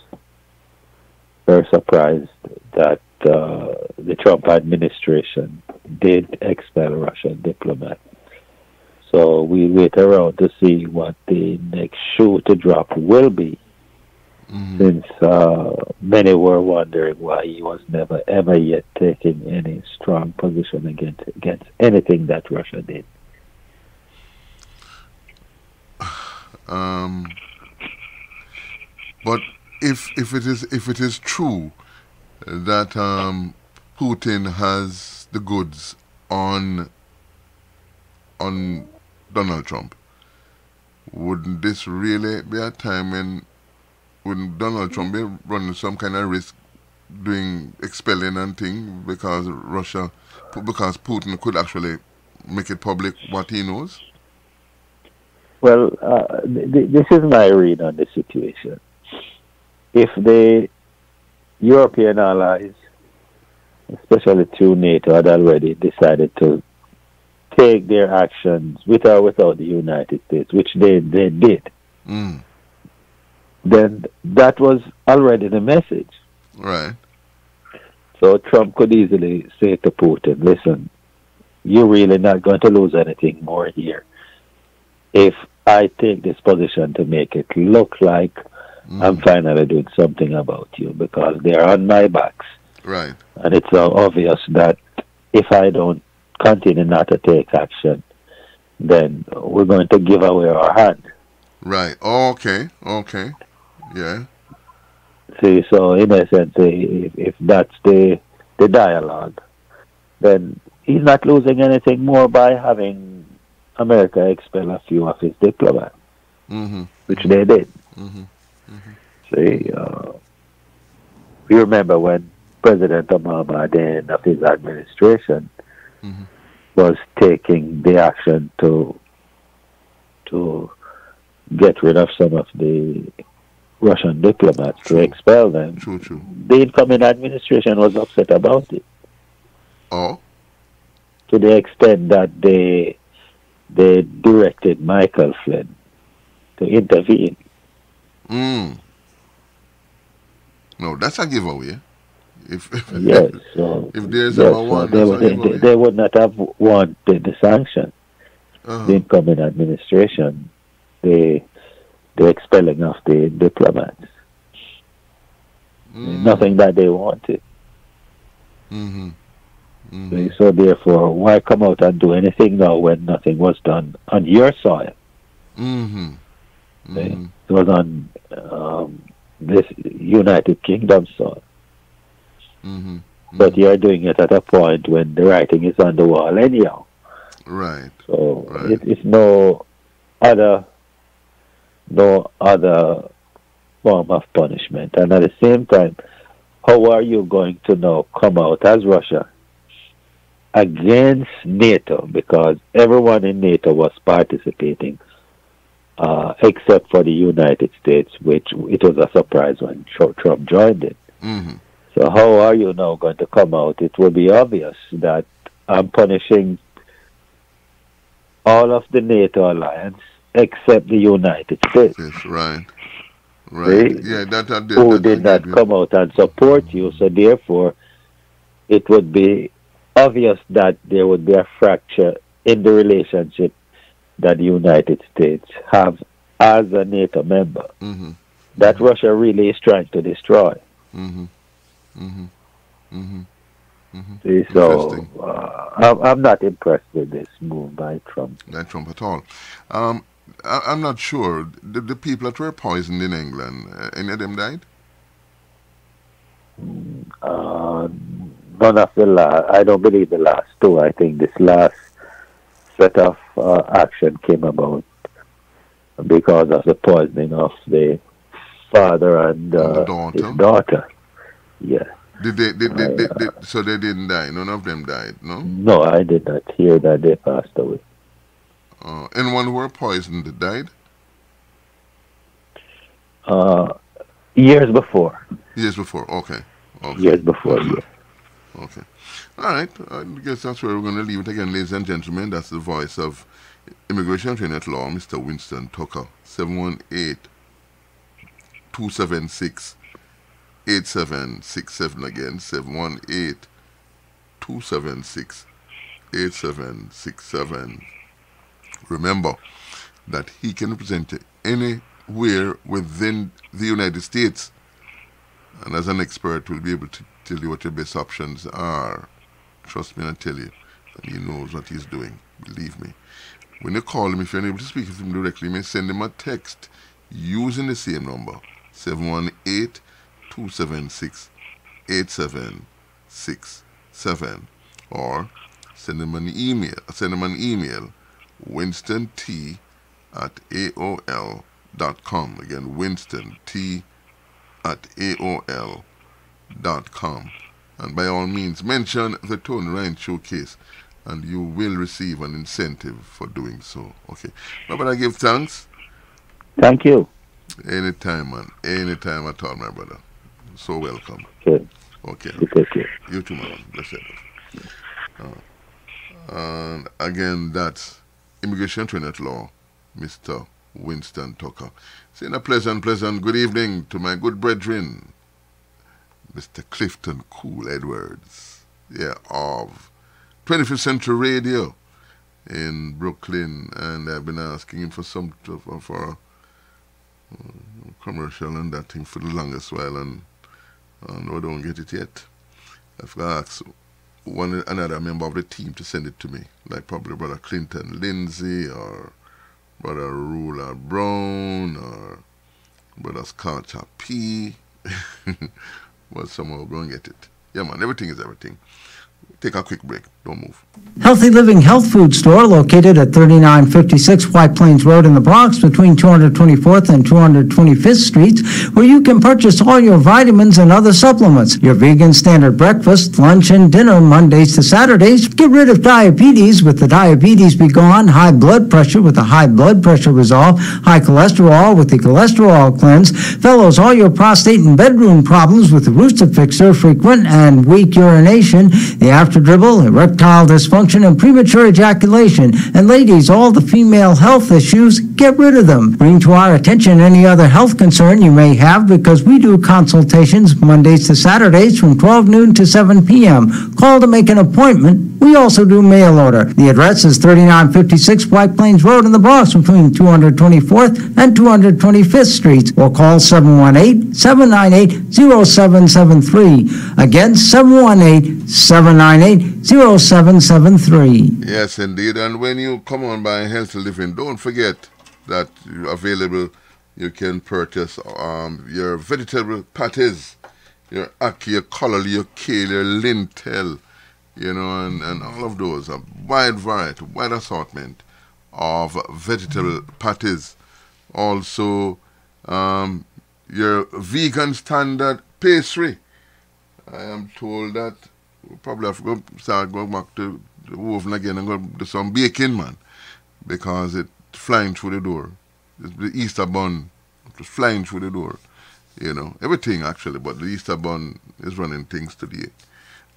very surprised that the Trump administration did expel Russian diplomats. So we wait around to see what the next shoe to drop will be, since many were wondering why he was never ever yet taking any strong position against anything that Russia did. But if it is true that Putin has the goods on Donald Trump, wouldn't this really be a time when wouldn't Donald Trump be running some kind of risk doing expelling and thing because Putin could actually make it public what he knows? Well, this is my read on the situation. If the European allies, especially through NATO, had already decided to take their actions with or without the United States, which they did, then that was already the message. Right. So Trump could easily say to Putin, listen, you're really not going to lose anything more here if I take this position to make it look like I'm finally doing something about you, because they're on my backs. Right. And it's obvious that if I don't continue not to take action, then we're going to give away our hand. Right. Okay. Yeah. See, so in essence, if that's the dialogue, then he's not losing anything more by having America expel a few of his diplomats, which they did. See, we remember when President Obama, at the end of his administration, was taking the action to get rid of some of the Russian diplomats, to expel them. True. The incoming administration was upset about it. Oh? To the extent that they directed Michael Flynn to intervene. No, that's a giveaway. Yes, so if there's yes, number one, they would not have wanted the sanction. The incoming administration, they're expelling of the diplomats. Nothing that they wanted. So therefore, why come out and do anything now when nothing was done on your soil? It was on this United Kingdom soil. But you're doing it at a point when the writing is on the wall anyhow. Right. So it's no other form of punishment. And at the same time, how are you going to now come out as Russia against NATO? Because everyone in NATO was participating, except for the United States, which it was a surprise when Trump joined it. So how are you now going to come out? It will be obvious that I'm punishing all of the NATO alliance except the United States. Yes, right. Yeah, who did not come out and support you. So therefore, it would be obvious that there would be a fracture in the relationship that the United States have as a NATO member that Russia really is trying to destroy. See, so I'm not impressed with this move by Trump. Not Trump at all. I'm not sure. The people that were poisoned in England, any of them died? None of the last. I don't believe the last two. I think this last set of action came about because of the poisoning of the father and his daughter. Yeah. So they didn't die? None of them died, no? No, I did not hear that they passed away. Anyone who were poisoned that died? Years before. Years before, okay. Years before, yeah. Okay. All right. I guess that's where we're going to leave it again, ladies and gentlemen. That's the voice of Immigration Attorney at Law, Mr. Winston Tucker. 718-276-8767 again. 718-276-8767. Remember that he can represent you anywhere within the United States. And as an expert, will be able to tell you what your best options are. Trust me, I tell you. And he knows what he's doing. Believe me. When you call him, if you're unable to speak with him directly, you may send him a text using the same number. 718-276-8767. Or send him an email. WinstonT@AOL.com. Again, WinstonT@AOL.com. And by all means, mention the Tony Ryan Showcase, and you will receive an incentive for doing so. Okay. But I give thanks. Thank you. Anytime, man. Anytime at all, my brother. So welcome. Okay. Okay. Okay. You too, man. Bless you. And again, that's Immigration Attorney at Law, Mr. Winston Tucker. Saying a pleasant good evening to my good brethren, Mr. Clifton Cool Edwards, of 25th Century Radio in Brooklyn, and I've been asking him for a commercial and that thing for the longest while, and I don't get it yet. I've asked another member of the team to send it to me, like probably Brother Clinton Lindsay or Brother Ruler Brown or Brother Scott P. But somehow we're going to get it. Yeah, man, everything is everything. Take a quick break. Don't move. Healthy Living Health Food Store, located at 3956 White Plains Road in the Bronx, between 224th and 225th Streets, where you can purchase all your vitamins and other supplements. Your vegan standard breakfast, lunch, and dinner Mondays to Saturdays. Get rid of diabetes with the Diabetes Be Gone, high blood pressure with the High Blood Pressure Resolve, high cholesterol with the Cholesterol Cleanse. Fellows, all your prostate and bedroom problems with the Rooster Fixer, frequent and weak urination, the After Dribble, erectile erectile dysfunction, and premature ejaculation. And ladies, all the female health issues, get rid of them. Bring to our attention any other health concern you may have, because we do consultations Mondays to Saturdays from 12 noon to 7 p.m. Call to make an appointment. We also do mail order. The address is 3956 White Plains Road in the Bronx between 224th and 225th Streets, or call 718-798-0773. Again, 718-798-0773. Yes, indeed. And when you come on by Healthy Living, don't forget that you're available. You can purchase your vegetable patties, your ackee, your collard, your kale, your lentil, and all of those. A wide variety, wide assortment of vegetable patties. Also, your vegan standard pastry. I am told that we'll probably have to start going back to the oven again and go do some baking, man, because it's flying through the door. It's the Easter bun, it's flying through the door. Everything actually, but the Easter bun is running things today,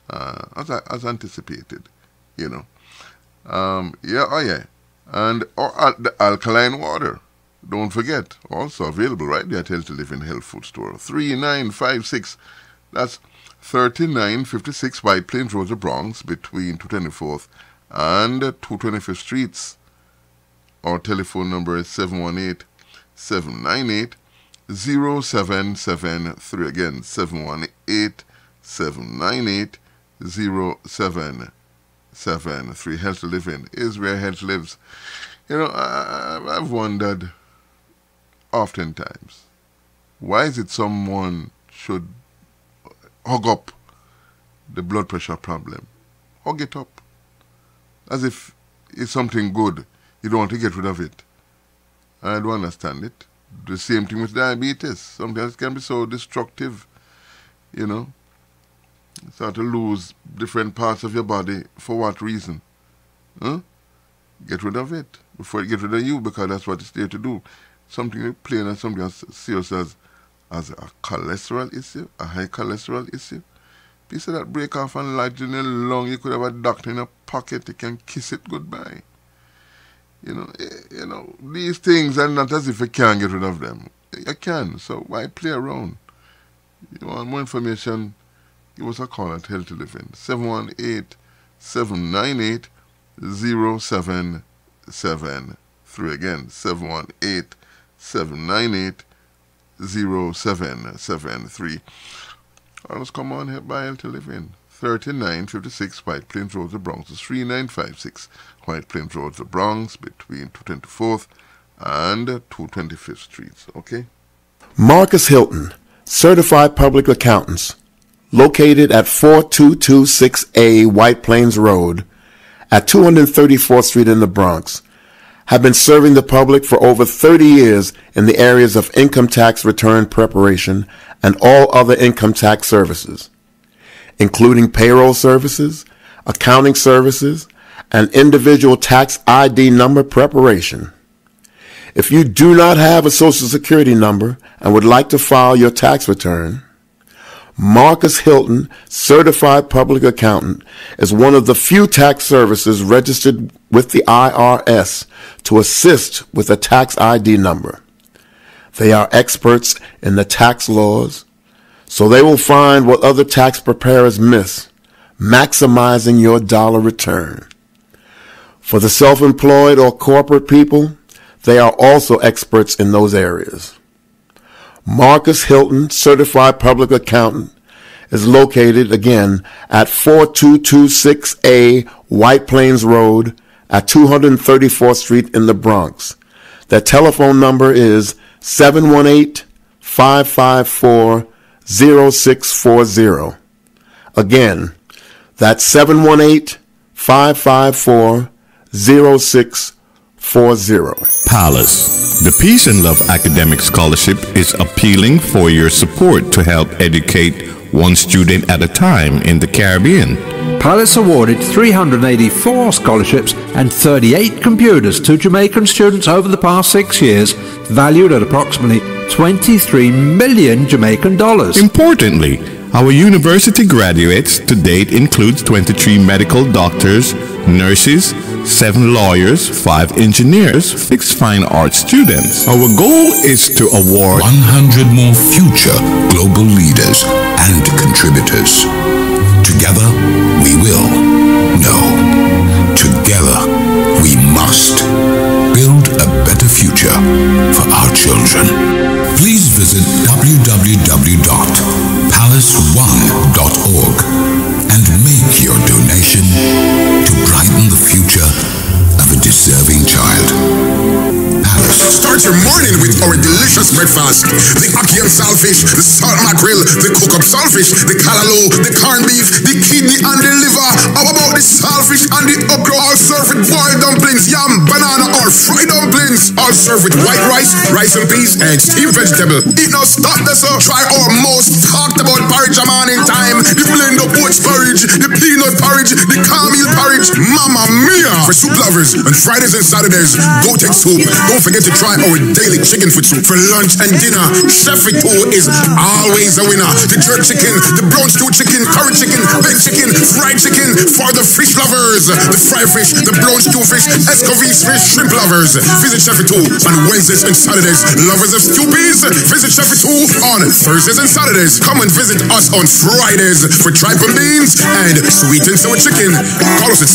as anticipated. And the alkaline water. Don't forget, also available right there at Healthy Living Health Food Store. 3956, that's 3956 White Plains Road, the Bronx, between 224th and 225th Streets. Our telephone number is 718-798-0773. Again, 718-798-0773. Healthy Living is where health lives. I've wondered oftentimes, why is it someone should hug up the blood pressure problem? Hug it up. As if it's something good. You don't want to get rid of it. I don't understand it. The same thing with diabetes. Sometimes it can be so destructive, You start to lose different parts of your body. For what reason? Get rid of it before it gets rid of you, because that's what it's there to do. Something plain and something as serious as a cholesterol issue, a high cholesterol issue. Piece of that break off and lodge in your lung, you could have a doctor in your pocket, you can kiss it goodbye. These things are not as if you can't get rid of them. You can, so why play around? You want more information, give us a call at Healthy Living. 718-798-0773. Again, 718-798-0773. Let's come on here by Healthy Living. 3956 White Plains Road, the Bronx. It's 3956 White Plains Road, the Bronx, between 224th and 225th Streets. Okay? Marcus Hilton, Certified Public Accountants, located at 4226A White Plains Road at 234th Street in the Bronx, have been serving the public for over 30 years in the areas of income tax return preparation and all other income tax services, including payroll services, accounting services, and individual tax ID number preparation. If you do not have a Social Security number and would like to file your tax return, Marcus Hilton, Certified Public Accountant, is one of the few tax services registered with the IRS to assist with a tax ID number. They are experts in the tax laws, so they will find what other tax preparers miss, maximizing your dollar return. For the self-employed or corporate people, they are also experts in those areas. Marcus Hilton, Certified Public Accountant, is located again at 4226A White Plains Road at 234th Street in the Bronx. Their telephone number is 718-554-0640. Again, that's 718-554-0640. Palace. The Peace and Love Academic Scholarship is appealing for your support to help educate one student at a time in the Caribbean. Palace awarded 384 scholarships and 38 computers to Jamaican students over the past 6 years, valued at approximately 23 million Jamaican dollars. Importantly, Our university graduates to date includes 23 medical doctors, nurses, 7 lawyers, 5 engineers, 6 fine art students. Our goal is to award 100 more future global leaders and contributors. Together, we will. No, together, we must build a better future for our children. Please visit www.palace1.org and make your donation to brighten the future of a deserving child. Palace. Start your morning with our delicious breakfast. The ackee and saltfish, the salt mackerel, the cook-up saltfish, the callaloo, the corned beef, the kidney and the liver. How about the saltfish and the okra? All served with boiled dumplings, yam, banana or fried dumplings. All served with white rice, rice and peas, and steamed vegetable. Eat no stop this up. Try our most talked about porridge a morning time. The blend of oats porridge, the peanut porridge, the cornmeal porridge. Mamma mia! For soup lovers, on Fridays and Saturdays, go take soup. Don't forget to try our daily chicken foot soup for lunch and dinner. Chef Itu is always a winner. The jerk chicken, the brown stew chicken, curry chicken, baked chicken, fried chicken for the fish lovers. The fried fish, the brown stew fish, escovis fish, shrimp lovers. Visit Chef Itu on Wednesdays and Saturdays. Lovers of stew peas, visit Chef Itu on Thursdays and Saturdays. Come and visit us on Fridays for tripe and beans and sweet and sour chicken. Call us at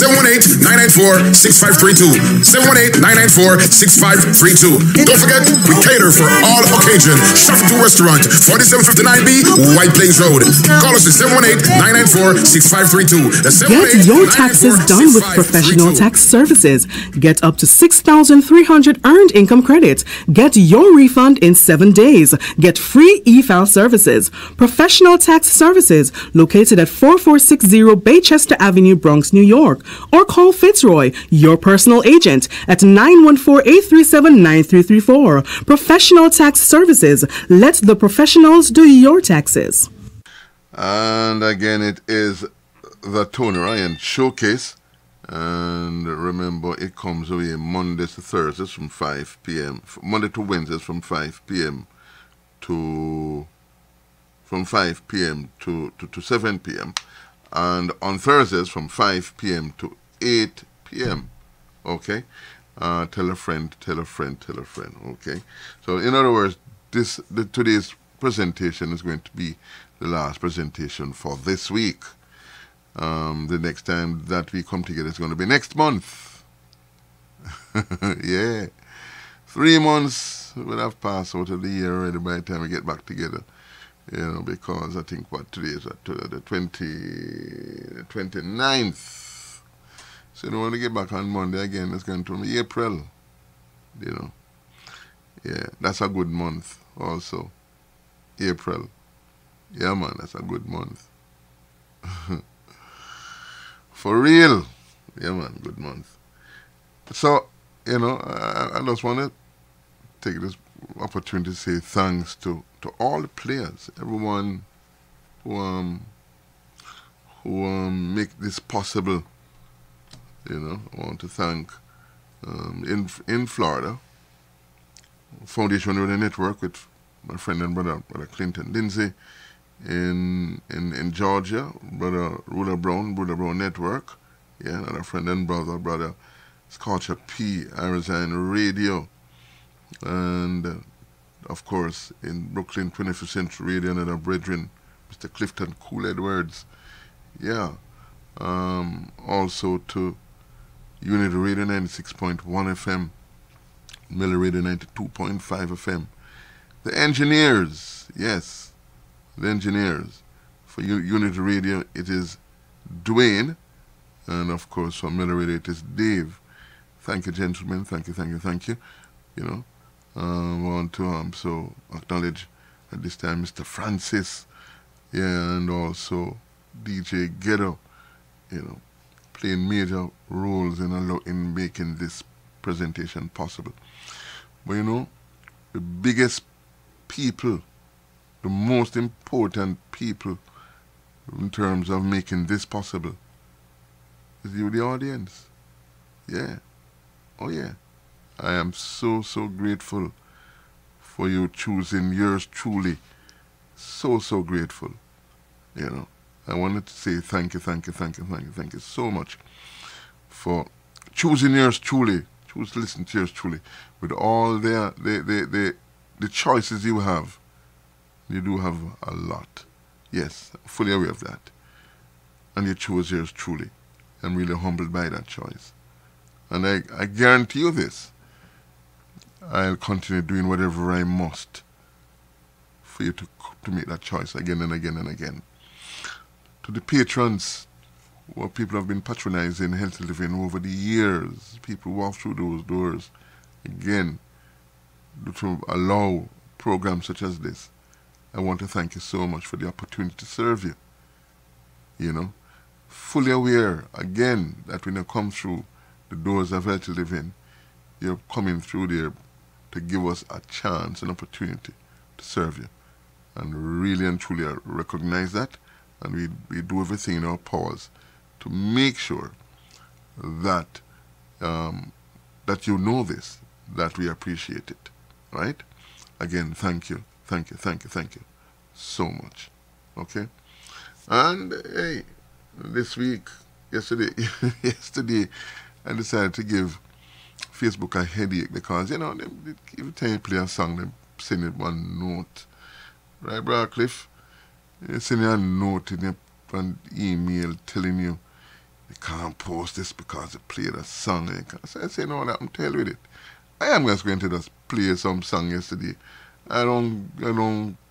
718-994-6532. 718-994-6532. Don't forget, we cater for all occasions. Chef Itu Restaurant, 4759B, White Plains Road. Call us at 718-994-6532. Get your taxes done with Professional Tax Services. Get up to 6,300 earned income credits. Get your refund in 7 days. Get free e-file services. Professional Tax Services, located at 4460 Baychester Avenue, Bronx, New York. Or call Fitzroy, your personal agent, at 914-837-9334. Professional Tax Services. Let the professionals do your taxes. And again, it is the Tony Ryan Showcase. And remember, it comes away Mondays to Thursdays from 5 p.m. Monday to Wednesdays from 5 p.m. to 7 p.m. And on Thursdays from 5 p.m. to 8 p.m. Okay? Tell a friend, tell a friend, tell a friend. Okay? So, in other words, today's presentation is going to be the last presentation for this week. The next time that we come together is going to be next month. Yeah. 3 months will have passed out of the year already by the time we get back together. You know, because I think today is the 29th. So when we get back on Monday again, it's going to be April. You know. Yeah, that's a good month also. April. Yeah, man, that's a good month. For real. Yeah, man, good month. So, you know, I just want to take this opportunity to say thanks to all the players, everyone who make this possible. You know, I want to thank in Florida, Foundation Radio Network with my friend and brother Clinton Lindsay. In Georgia, brother Ruler Brown Network. Yeah, another friend and brother Scorcher P, Arizona Radio. And of course, in Brooklyn, 25th Century Radio, another brethren, Mr. Clifton Cool Edwards. Yeah. Also to Unity Radio 96.1 FM, Miller Radio 92.5 FM. The engineers, yes, the engineers. For Unity Radio, it is Dwayne, and of course for Miller Radio, it is Dave. Thank you, gentlemen. Thank you. You know, I want to so acknowledge at this time Mr. Francis, yeah, and also DJ Ghetto, you know, playing major roles in making this presentation possible. But you know, the biggest people, the most important people in terms of making this possible is you, the audience. Yeah. Oh yeah. I am so grateful for you choosing yours truly. So grateful. You know, I wanted to say thank you so much for choosing yours truly, choose to listen to yours truly, with all the choices you have. You do have a lot. Yes, fully aware of that. And you chose yours truly. I'm really humbled by that choice. And I guarantee you this. I'll continue doing whatever I must for you to make that choice again and again and again. To the patrons, what people have been patronizing Healthy Living over the years, people walk through those doors again to allow programs such as this. I want to thank you so much for the opportunity to serve you. You know, fully aware again that when you come through the doors of Healthy Living, you're coming through there to give us a chance, an opportunity to serve you. And really and truly I recognize that, and we do everything in our powers to make sure that that you know this, that we appreciate it, right? Again, thank you so much, okay? And hey, this week, yesterday, I decided to give Facebook a headache because, you know, every time you play a song, they send it one note. Right, Brother Cliff? They send you a note in an email telling you can't post this because you played a song. So I say, no, I'm telling with it. I am just going to just play some song yesterday. I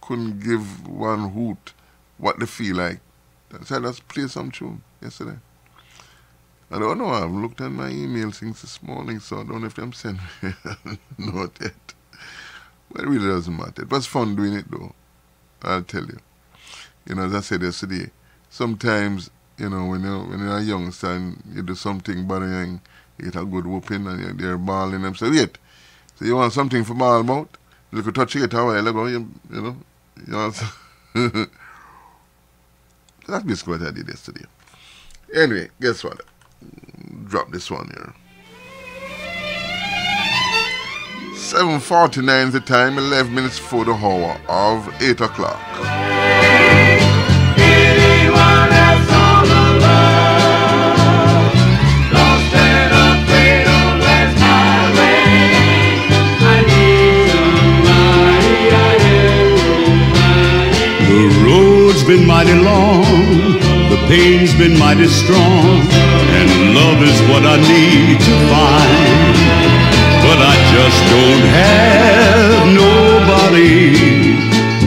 couldn't give one hoot what they feel like. So I just play some tune yesterday. I don't know, I've looked at my email since this morning, so I don't know if I'm sending me a note yet. But it really doesn't matter. It was fun doing it though, I'll tell you. You know, as I said yesterday, sometimes, you know, when you're a youngster and you do something bad and you get a good whooping and they're bawling them, say, wait, so you want something for ball about? You could touch it a while ago, you know. That's basically what I did yesterday. Anyway, guess what? Drop this one here. 7:49 is the time, 11 minutes before the hour of 8 o'clock. Anyone else on the world, lost and afraid on West Highway. I need somebody, The road's been mighty long, the pain's been mighty strong, and love is what I need to find. But I just don't have nobody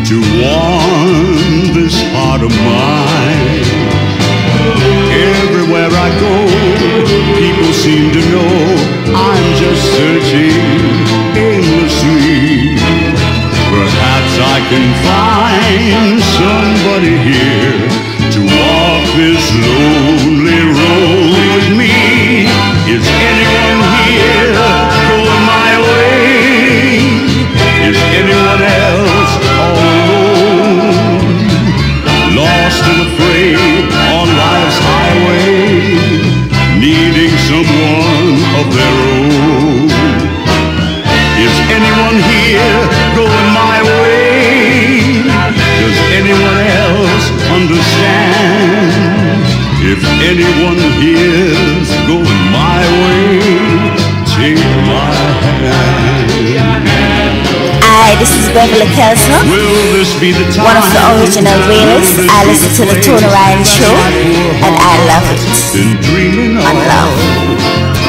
to warm this heart of mine. Everywhere I go, people seem to know I'm just searching aimlessly. Perhaps I can find somebody here to walk this lonely road with me. Is anyone here going my way? Is anyone else all alone? Lost and afraid on life's highway, needing someone of their own. Is anyone here going my way? Does anyone else understand? If anyone here's going my way, take my hand. Hi, this is Beverly Kelsner, one of the original Wailers. I listen to the Tony Ryan Show, and I love it. And love.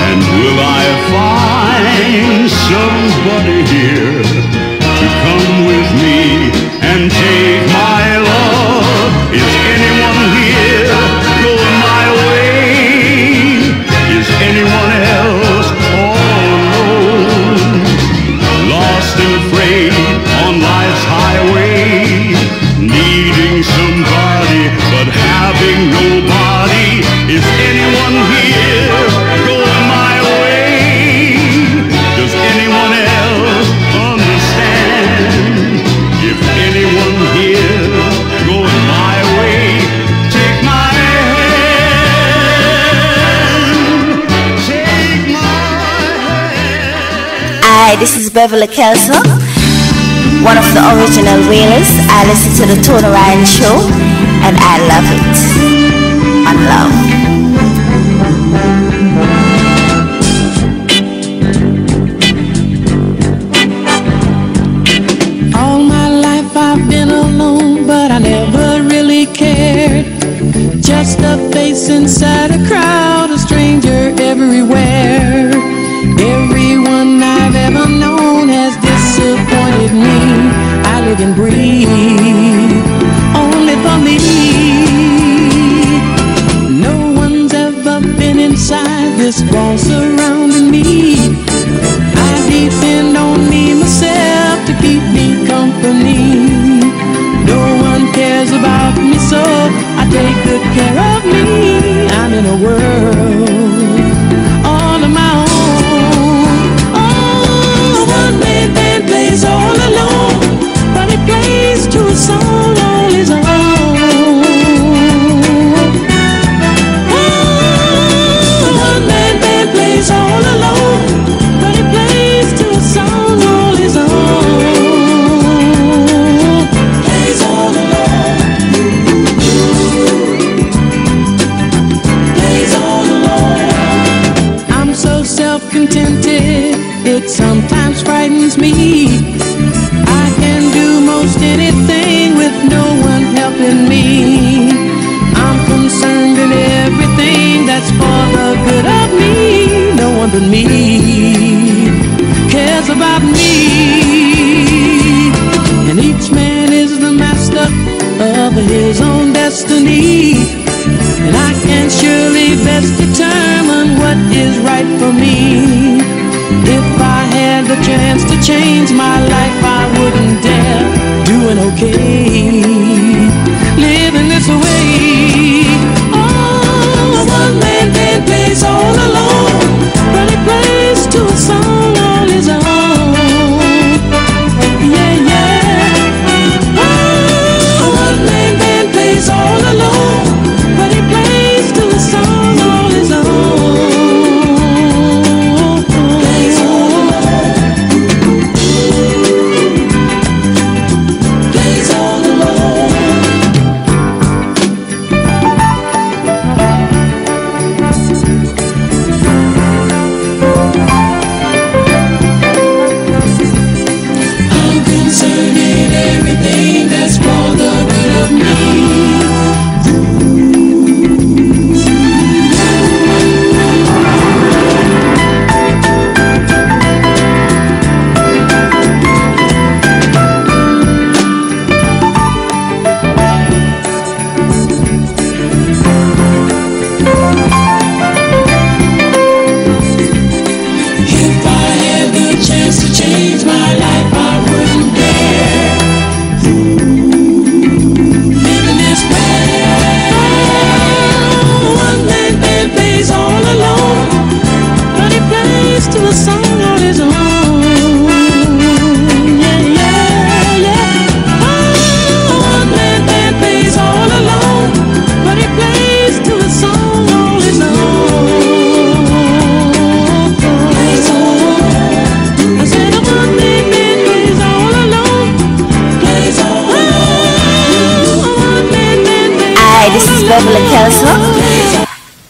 And will I find somebody here to come with me and take my love? Is anyone here going my way? Is anyone else all alone? Lost and afraid on life's highway, needing somebody but having nobody. Is anyone here going my way? Does anyone else understand? If anyone here going my way, take my hand. Take my hand. Hi, this is Beverly Kelsner, one of the original Wailers. I listen to the Tony Ryan Show, and I love it. On love. All my life I've been alone, but I never really cared. Just a face inside a crowd, a stranger everywhere. Everyone I've ever known has disappointed me. I live and breathe only for me. No one's ever been inside this wall surrounding me. I depend on me myself to keep me company. No one cares about me, so I take good care of me. I'm in a world all of my own. Oh, one man band plays all alone, but he plays to a song all his own. Oh, one man band plays all alone, but he plays to a song all his own. Plays all alone. Plays all alone. I'm so self-contented, it sometimes frightens me. I can do most anything with no one helping me. I'm concerned in everything that's for the good of me. No one but me cares about me. And each man is the master of his own destiny. And I can surely best determine what is right for me. If I had the chance to change my life, I wouldn't dare doing okay, living this way. Oh, one man band plays all alone, but he plays to a song all his own. Yeah, yeah. Oh, one man band plays all alone, but he plays to a song all his own.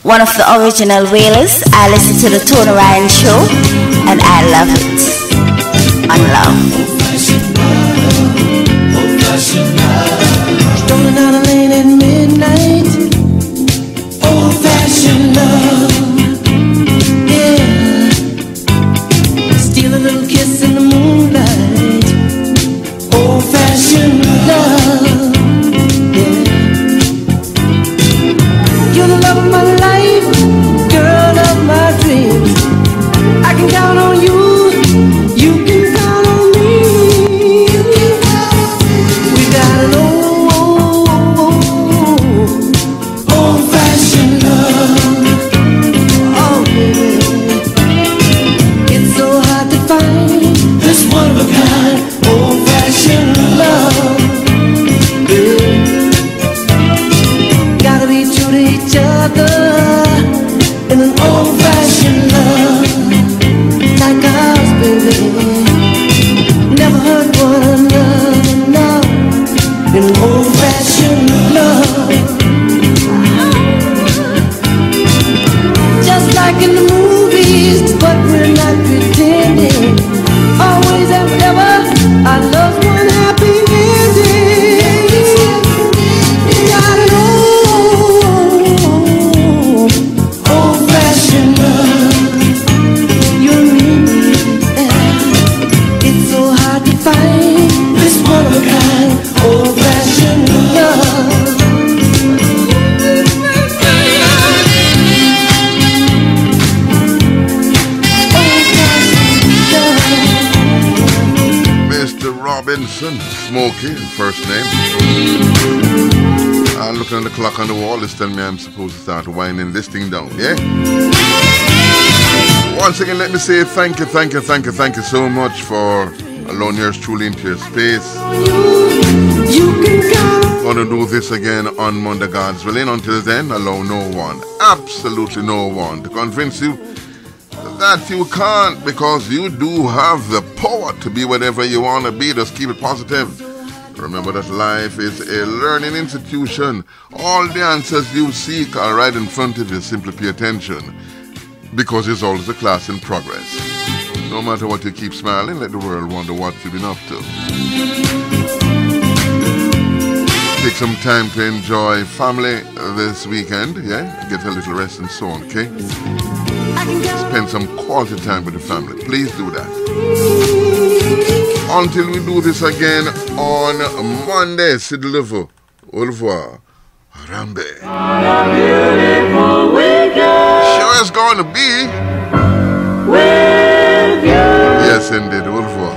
One of the original Wailers. I listen to the Tony Ryan Show, and I love it. On love. Strolling down a lane at midnight, old-fashioned love. Yeah, steal a little kiss in the moonlight, old-fashioned love. Yeah, you're the love of my life, girl of my dreams. I can count on you, you can count on me. Robinson, Smokey, first name. I'm looking at the clock on the wall. It's telling me I'm supposed to start winding this thing down, yeah? Once again, let me say thank you so much for allowing yours truly into your space. Gonna do this again on Monday, God's willing. Until then, allow no one, absolutely no one, to convince you that you can't, because you do have the power to be whatever you want to be. Just keep it positive. Remember that life is a learning institution. All the answers you seek are right in front of you. Simply pay attention, because it's always a class in progress. No matter what, you keep smiling. Let the world wonder what you've been up to. Take some time to enjoy family this weekend, yeah? Get a little rest and so on, okay? Spend some quality time with the family. Please do that. Until we do this again on Monday, c'est de nouveau. Au revoir. Rambe. Sure it's going to be. With you. Yes, indeed. Au revoir.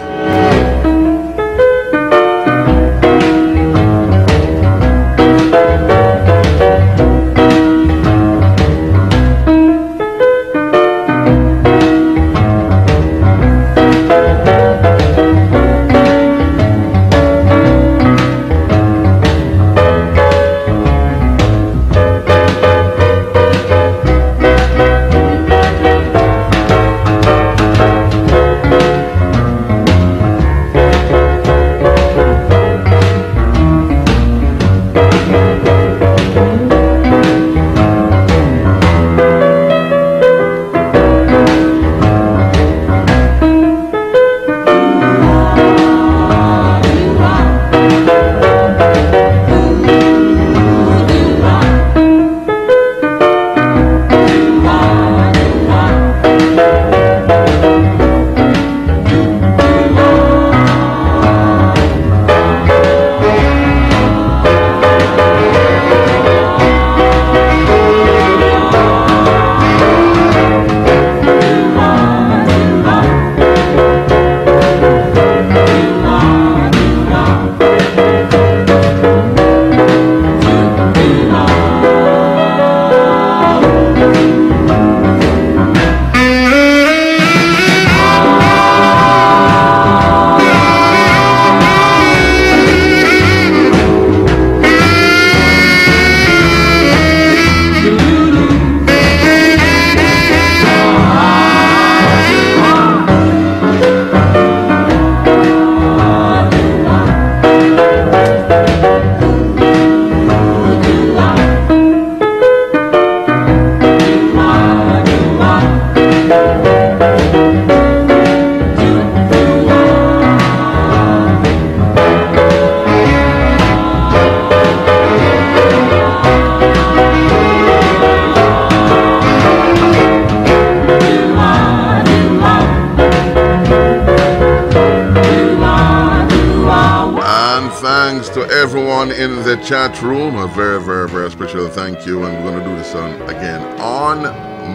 In the chat room, a very, very, very special thank you, and we're going to do this again on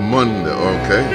Monday, okay?